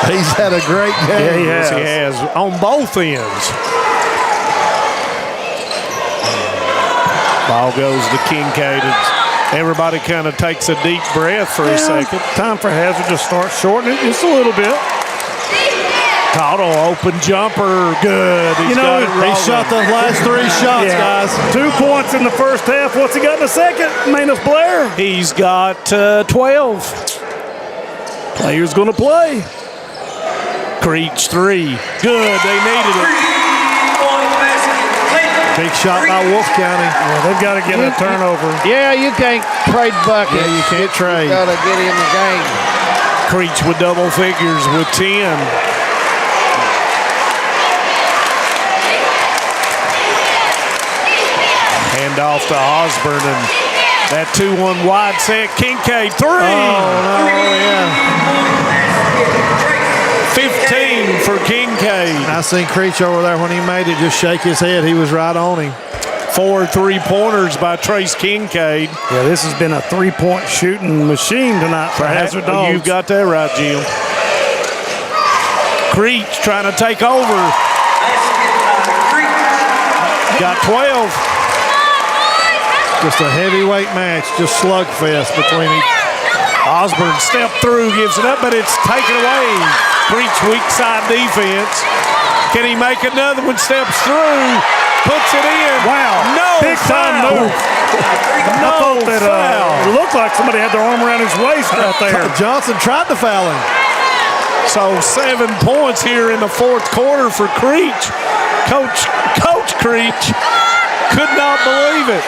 He's had a great game. Yes, he has. On both ends. Ball goes to Kincaid. Everybody kind of takes a deep breath for a second. Time for Hazard to start shortening it just a little bit. Caudle, open jumper, good. He shot the last 3 shots, guys. 2 points in the first half. What's he got in the second? Manus Blair. He's got 12. Player's going to play. Creech 3. Good, they needed it. Big shot by Wolf County. Yeah, they've got to get a turnover. Yeah, you can't trade buckets. Yeah, you can't trade. You got to get in the game. Creech with double figures with 10. Hand off to Osborne, and that 2-1 wide set. Kincaid 3. Oh, no, yeah. 15 for Kincaid. I seen Creech over there when he made it just shake his head. He was right on him. 4 3-pointers by Trace Kincaid. Yeah, this has been a 3-point shooting machine tonight for Hazard Dogs. You've got that right, Jim. Creech trying to take over. Got 12. Just a heavyweight match, just slugfest between each. Osborne stepped through, gives it up, but it's taken away. Creech weak side defense. Can he make another one? Steps through, puts it in. Wow. No big time foul. move. I thought that it looked like somebody had their arm around his waist right there. Johnson tried to foul him. So 7 points here in the fourth quarter for Creech. Coach Creech could not believe it.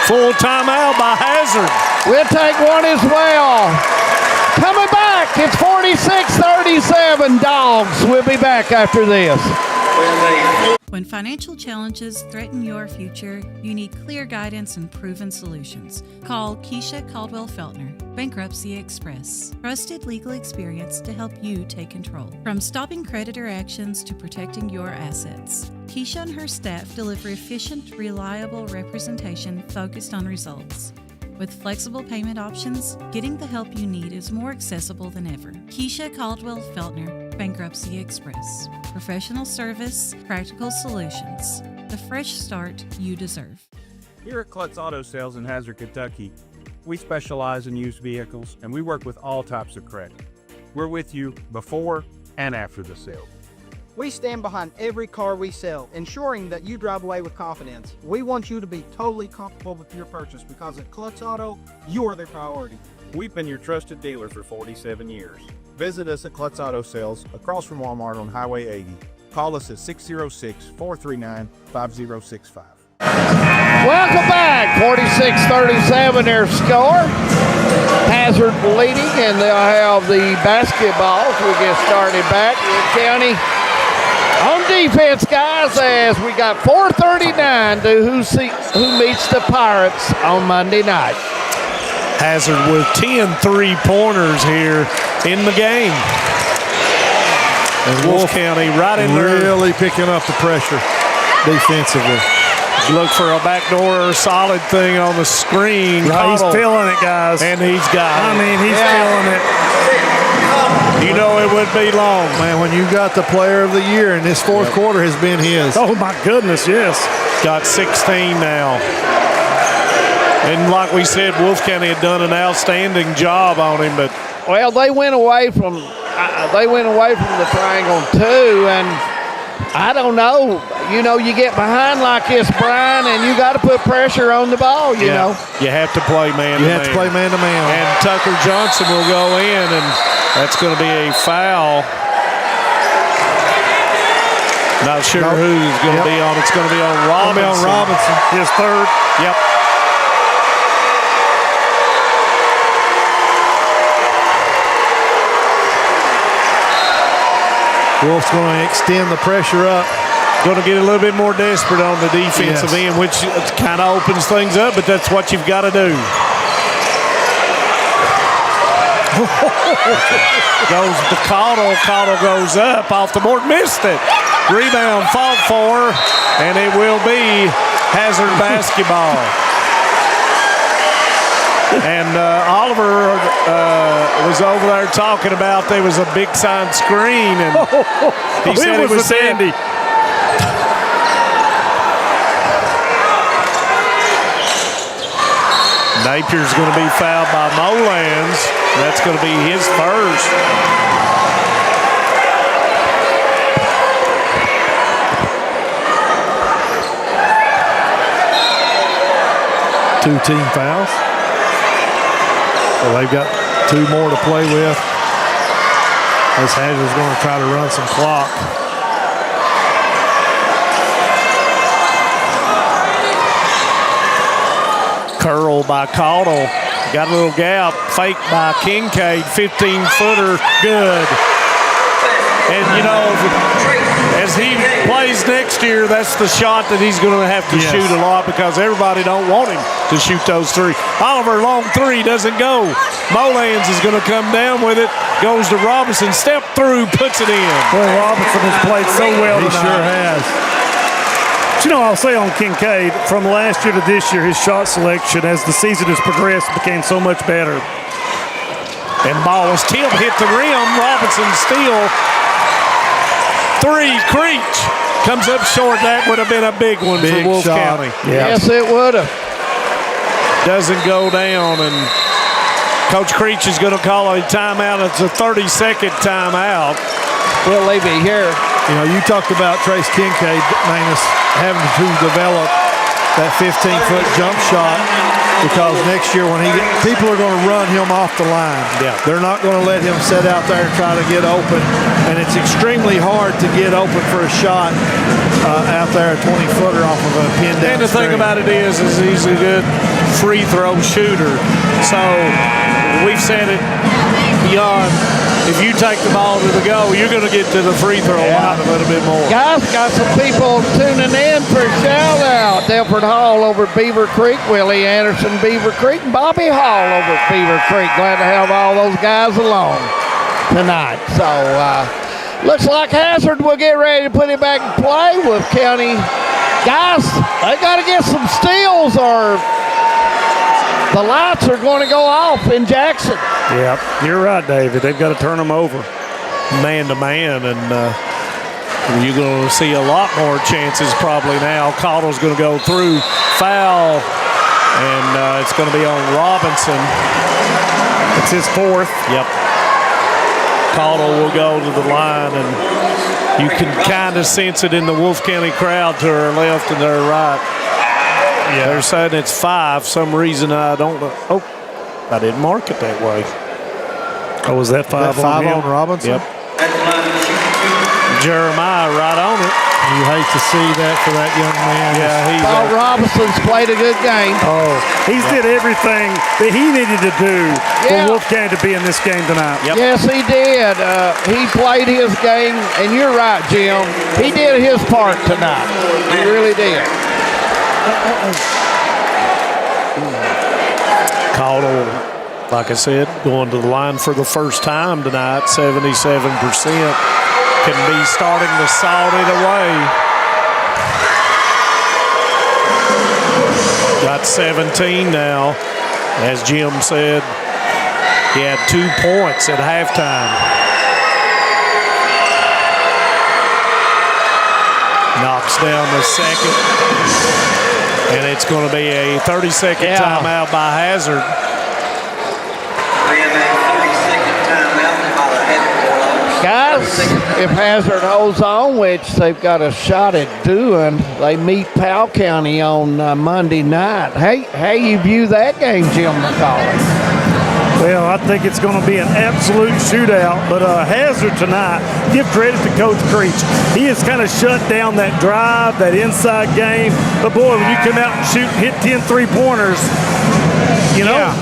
Full timeout by Hazard. We'll take one as well. Coming back, it's 46-37 Dogs. We'll be back after this. When financial challenges threaten your future, you need clear guidance and proven solutions. Call Keisha Caldwell Feltner, Bankruptcy Express. Trusted legal experience to help you take control. From stopping creditor actions to protecting your assets. Keisha and her staff deliver efficient, reliable representation focused on results. With flexible payment options, getting the help you need is more accessible than ever. Keisha Caldwell Feltner, Bankruptcy Express. Professional service, practical solutions. The fresh start you deserve. Here at Klutz Auto Sales in Hazard, Kentucky, we specialize in used vehicles and we work with all types of credit. We're with you before and after the sale. We stand behind every car we sell, ensuring that you drive away with confidence. We want you to be totally comfortable with your purchase because at Klutz Auto, you're the priority. We've been your trusted dealer for 47 years. Visit us at Klutz Auto Sales across from Walmart on Highway 80. Call us at 606-439-5065. Welcome back. 46-37 their score. Hazard leading, and they'll have the basketball. We'll get started back. County on defense, guys, as we got 4:39 to who meets the Pirates on Monday night. Hazard with 10 3-pointers here in the game. And Wolf County right in there. Really picking up the pressure defensively. Look for a backdoor solid thing on the screen. Right, he's feeling it, guys. And he's got it. I mean, he's feeling it. You know it would be long. Man, when you got the player of the year, and this fourth quarter has been his. Oh, my goodness, yes. Got 16 now. And like we said, Wolf County had done an outstanding job on him, but well, they went away from the triangle too, and I don't know. You know, you get behind like this, Brian, and you got to put pressure on the ball. You know, you have to play man to man. You have to play man to man. And Tucker Johnson will go in, and that's going to be a foul. Not sure who's going to be on. It's going to be on Robinson. His third. Yep. Wolf's going to extend the pressure up. Going to get a little bit more desperate on the defensive end, which kind of opens things up, but that's what you've got to do. Goes to Caudill. Caudill goes up off the board, missed it. Rebound fought for, and it will be Hazard basketball. And Oliver was over there talking about there was a big sign screen, and he said it was Sandy. Napier's going to be fouled by Molans. That's going to be his first. Two team fouls. So they've got two more to play with. As Hazard's going to try to run some clock. Curl by Caudill. Got a little gap. Fake by Kincaid. 15-footer. Good. And, you know, as he plays next year, that's the shot that he's going to have to shoot a lot because everybody don't want him to shoot those three. Oliver, long three, doesn't go. Molans is going to come down with it. Goes to Robinson. Step through, puts it in. Boy, Robinson has played so well tonight. He sure has. But you know, I'll say on Kincaid, from last year to this year, his shot selection as the season has progressed became so much better. And ball was tipped, hit the rim. Robinson steal. Three, Creech comes up short. That would have been a big one for Wolf County. Yes, it would have. Doesn't go down, and Coach Creech is going to call a timeout. It's a 30-second timeout. We'll leave it here. You know, you talked about Trace Kincaid, Manus, having to develop that 15-foot jump shot because next year when people are going to run him off the line. Yeah. They're not going to let him sit out there and try to get open, and it's extremely hard to get open for a shot out there, a 20-footer off of a pin down. And the thing about it is he's a good free throw shooter. So we've said it beyond. If you take the ball to the goal, you're going to get to the free throw line a little bit more. Guys, got some people tuning in for a shout-out. Delford Hall over at Beaver Creek, Willie Anderson, Beaver Creek, and Bobby Hall over at Beaver Creek. Glad to have all those guys along tonight. So, looks like Hazard will get ready to put it back in play with County. Guys, they got to get some steals or the lights are going to go off in Jackson. Yep, you're right, David. They've got to turn them over. Man to man, and you're going to see a lot more chances probably now. Caudill's going to go through, foul, and it's going to be on Robinson. It's his fourth. Yep. Caudill will go to the line, and you can kind of sense it in the Wolf County crowd to her left and to her right. Yeah, they're saying it's 5. Some reason I don't know. Oh, I didn't mark it that way. Oh, was that 5 on him? on Robinson? Yep. Jeremiah right on it. You hate to see that for that young man. Yeah, Paul Robinson's played a good game. Oh, he did everything that he needed to do for Wolf County to be in this game tonight. Yep. Yes, he did. He played his game, and you're right, Jim. He did his part tonight. He really did. Caudill, like I said, going to the line for the first time tonight, 77%. can be starting to salt it away. Got 17 now. As Jim said, he had 2 points at halftime. Knocks down the second. And it's going to be a 30-second timeout by Hazard. Guys, if Hazard holds on, which they've got a shot at doing, they meet Powell County on Monday night. How you view that game, Jim McCauley? Well, I think it's going to be an absolute shootout, but Hazard tonight, give credit to Coach Creech. He has kind of shut down that drive, that inside game. But, boy, when you come out and shoot and hit 10 three-pointers, you know,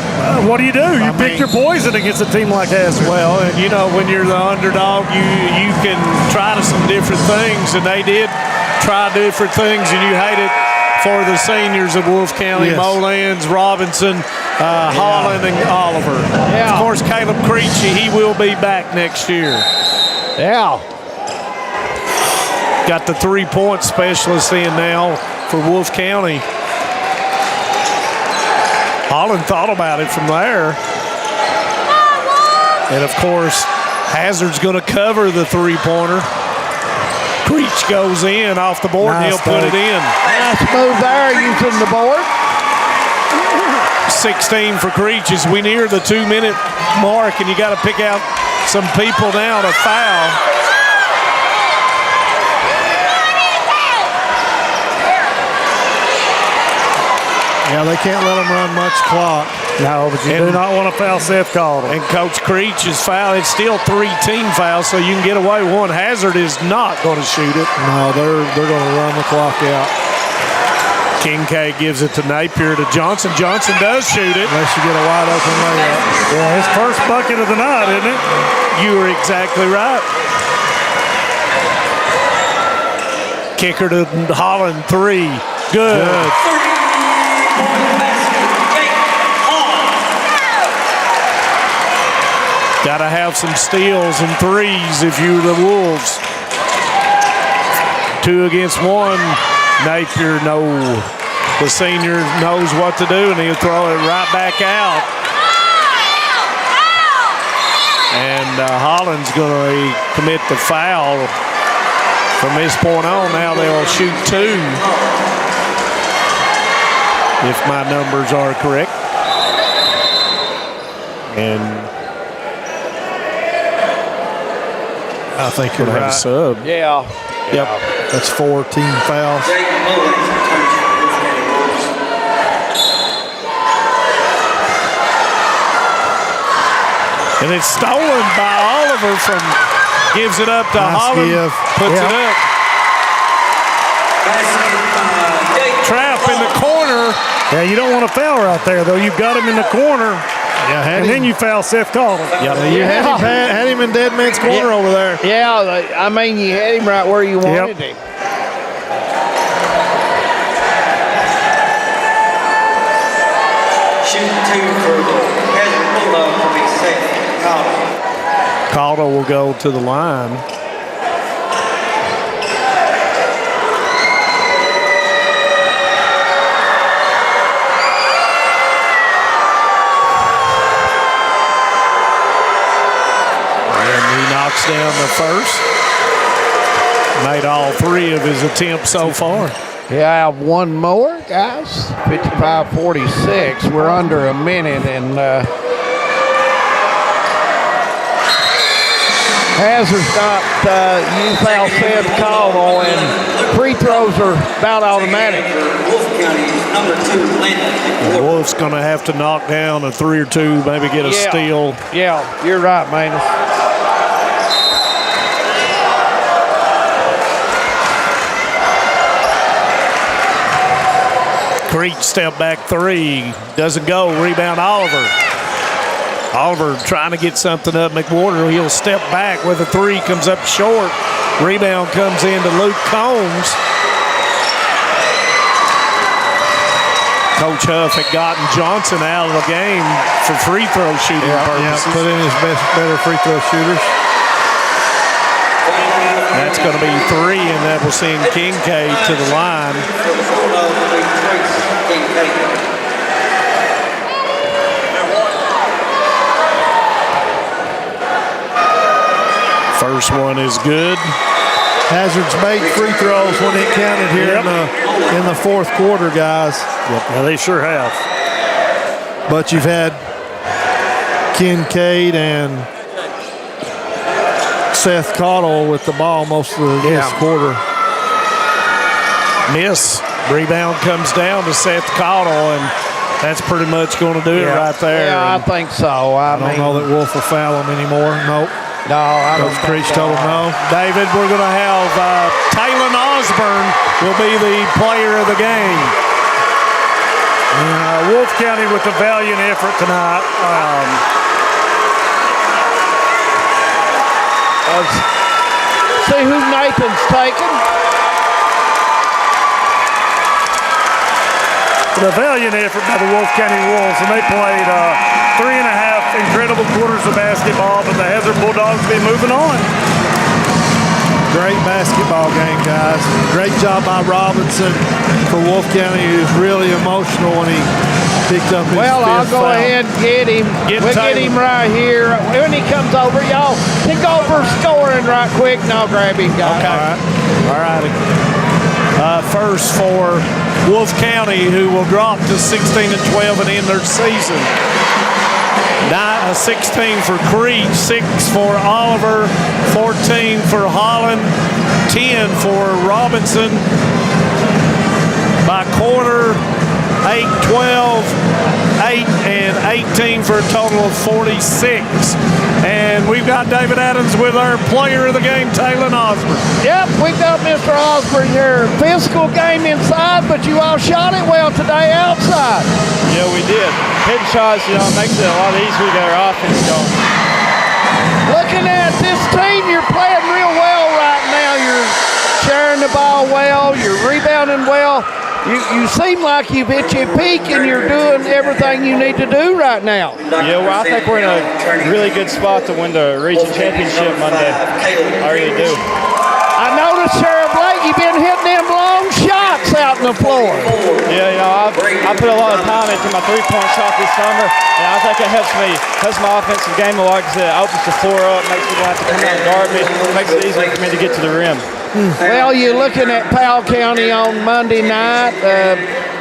what do? You pick your poison against a team like Hazard. Well, and, you know, when you're the underdog, you can try to some different things, and they did try different things, and you hate it for the seniors of Wolf County, Molans, Robinson, Holland, and Oliver. Yeah. Of course, Caleb Creechy, he will be back next year. Yeah. Got the three-point specialist in now for Wolf County. Holland thought about it from there. And, of course, Hazard's going to cover the three-pointer. Creech goes in off the board, and he'll put it in. Nice move there using the board. 16 for Creech as we near the 2-minute mark, and you got to pick out some people now to foul. Yeah, they can't let them run much clock. No, but you do not want to foul Seth Calder. And Coach Creech is fouled. It's still 3 team fouls, so you can get away with one. Hazard is not going to shoot it. No, they're going to run the clock out. Kincaid gives it to Napier to Johnson. Johnson does shoot it. Unless you get a wide open layup. Yeah, his first bucket of the night, isn't it? You were exactly right. Kicker to Holland, 3. Good. Got to have some steals and threes if you're the Wolves. 2 against 1. Napier, no. The senior knows what to do, and he'll throw it right back out. And Holland's going to commit the foul. From this point on, now they'll shoot 2. If my numbers are correct. And I think you're have right. a sub. Yeah. Yep. That's 4 team fouls. And it's stolen by Oliver from gives it up to Holland. Puts it up. Trap in the corner. Yeah, you don't want to foul right there, though. You've got him in the corner. Yeah, and then you foul Seth Calder. You had him in dead man's corner over there. Yeah, I mean, you had him right where you wanted him. Shooting 2 for Hazard Bulldog will be Seth Calder. Calder will go to the line. Knocks down the first. Made all 3 of his attempts so far. Yeah, I have one more, guys. 55-46. We're under a minute, and Hazard's got you foul Seth Calder, and free throws are about automatic. Wolf County's number 2 Landon. The Wolf's going to have to knock down a 3 or 2, maybe get a steal. Yeah, you're right, man. Creech step back 3. Doesn't go. Rebound Oliver. Oliver trying to get something up. McWhorter, he'll step back with a 3. Comes up short. Rebound comes in to Luke Combs. Coach Huff had gotten Johnson out of the game for free throw shooting purposes. Yeah, put in his better free throw shooters. That's going to be 3, and that will send Kincaid to the line. First one is good. Hazard's made free throws when it counted here in the fourth quarter, guys. Yep, well, they sure have. But you've had Kincaid and Seth Cottle with the ball most of this quarter. Miss. Rebound comes down to Seth Cottle, and that's pretty much going to do it right there. Yeah, I think so. I don't know that Wolf will foul him anymore. Nope. No, I don't. Coach Creech told him no. David, we're going to have Taylor Osborne will be the player of the game. Wolf County with a valiant effort tonight. Let's see who Nathan's taking. A valiant effort by the Wolf County Wolves, and they played 3.5 incredible quarters of basketball, but the Hazard Bulldogs been moving on. Great basketball game, guys. Great job by Robinson for Wolf County. He was really emotional when he picked up his I'll fifth go foul. ahead and get him. We'll get him right here. When he comes over, y'all can go over scoring right quick, and I'll grab him, guys. Okay. All righty. First for Wolf County, who will drop to 16 and 12 and end their season. 16 for Creech, 6 for Oliver, 14 for Holland, 10 for Robinson. By quarter, 8, 12, 8, and 18 for a total of 46. And we've got David Adams with our player of the game, Taylor Osborne. Yep, we got Mr. Osborne here. Physical game inside, but you all shot it well today outside. Yeah, we did. Hitting shots, makes it a lot easier to get our offense going. Looking at this team, you're playing real well right now. You're sharing the ball well. You're rebounding well. You seem like you've hit your peak and you're doing everything you need to do right now. Yeah, well, I think we're in a really good spot to win the region championship Monday. I really do. I noticed, Sheriff Blake, you've been hitting them long shots out in the floor. Yeah, I put a lot of time into my three-point shot this summer, and I think it helps my offensive game a lot because it opens the floor up, makes people have to come out and guard me, makes it easier for me to get to the rim. Well, you're looking at Powell County on Monday night.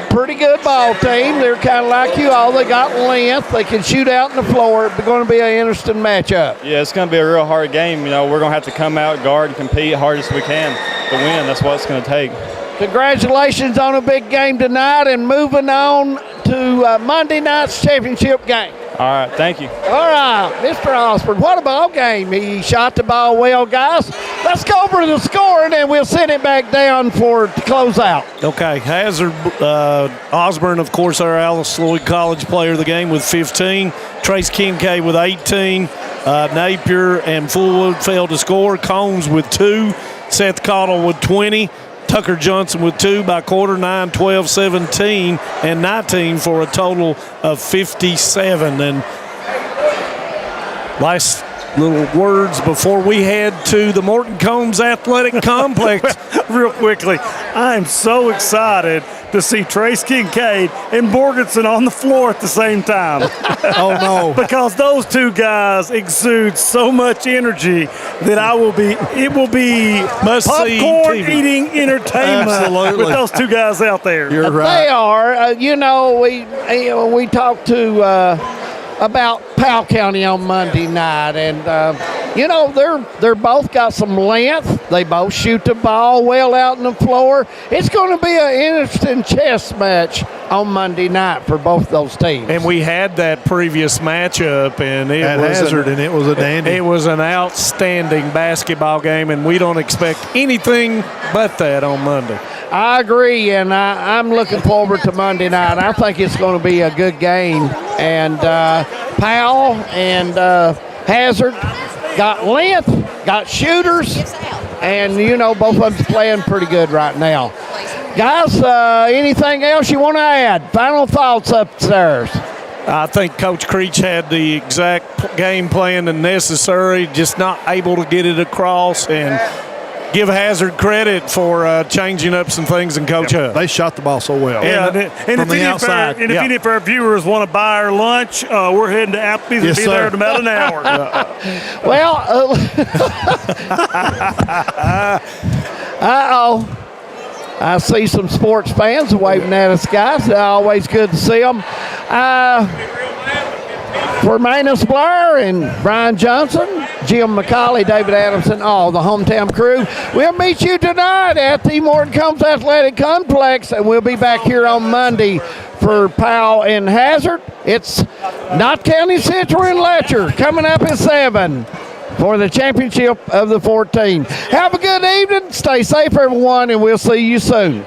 Pretty good ball team. They're kind of like you all. They got length. They can shoot out in the floor. It's going to be an interesting matchup. Yeah, it's going to be a real hard game. We're going to have to come out, guard, and compete hard as we can to win. That's what it's going to take. Congratulations on a big game tonight and moving on to Monday night's championship game. All right, thank you. All right, Mr. Osborne, what a ball game. He shot the ball well, guys. Let's go over to the score, and then we'll send it back down to close out. Okay, Hazard, Osborne, of course, our Alice Lloyd College player of the game with 15. Trace Kincaid with 18. Napier and Fullwood failed to score. Combs with 2. Seth Cottle with 20. Tucker Johnson with 2 by quarter, 9, 12, 17, and 19 for a total of 57. And last little words before we head to the Morton Combs Athletic Complex. Real quickly, I am so excited to see Trace Kincaid and Borgenson on the floor at the same time. Oh, no. Because those two guys exude so much energy that it will be popcorn eating entertainment Absolutely. with those two guys out there. You're right. They are. We talked to about Powell County on Monday night, and they're both got some length. They both shoot the ball well out on the floor. It's going to be an interesting chess match on Monday night for both those teams. And we had that previous matchup, and it was Hazard, and it was a dandy. It was an outstanding basketball game, and we don't expect anything but that on Monday. I agree, and I'm looking forward to Monday night. I think it's going to be a good game. And Powell and Hazard got length, got shooters, and, both of them playing pretty good right now. Guys, anything else you want to add? Final thoughts upstairs. I think Coach Creech had the exact game plan and necessary, just not able to get it across. And give Hazard credit for changing up some things in Coach Huff. They shot the ball so well. Yeah, and from the outside. If any of our viewers want to buy our lunch, we're heading to Applebee's and be there in about an hour. Well, I see some sports fans waving at us, guys. Always good to see them. For Manus Blair and Brian Johnson, Jim McCauley, David Adamson, all the hometown crew, we'll meet you tonight at the Morton Combs Athletic Complex, and we'll be back here on Monday for Powell and Hazard. It's Knott County Central and Letcher coming up at 7 for the championship of the 14. Have a good evening. Stay safe, everyone, and we'll see you soon.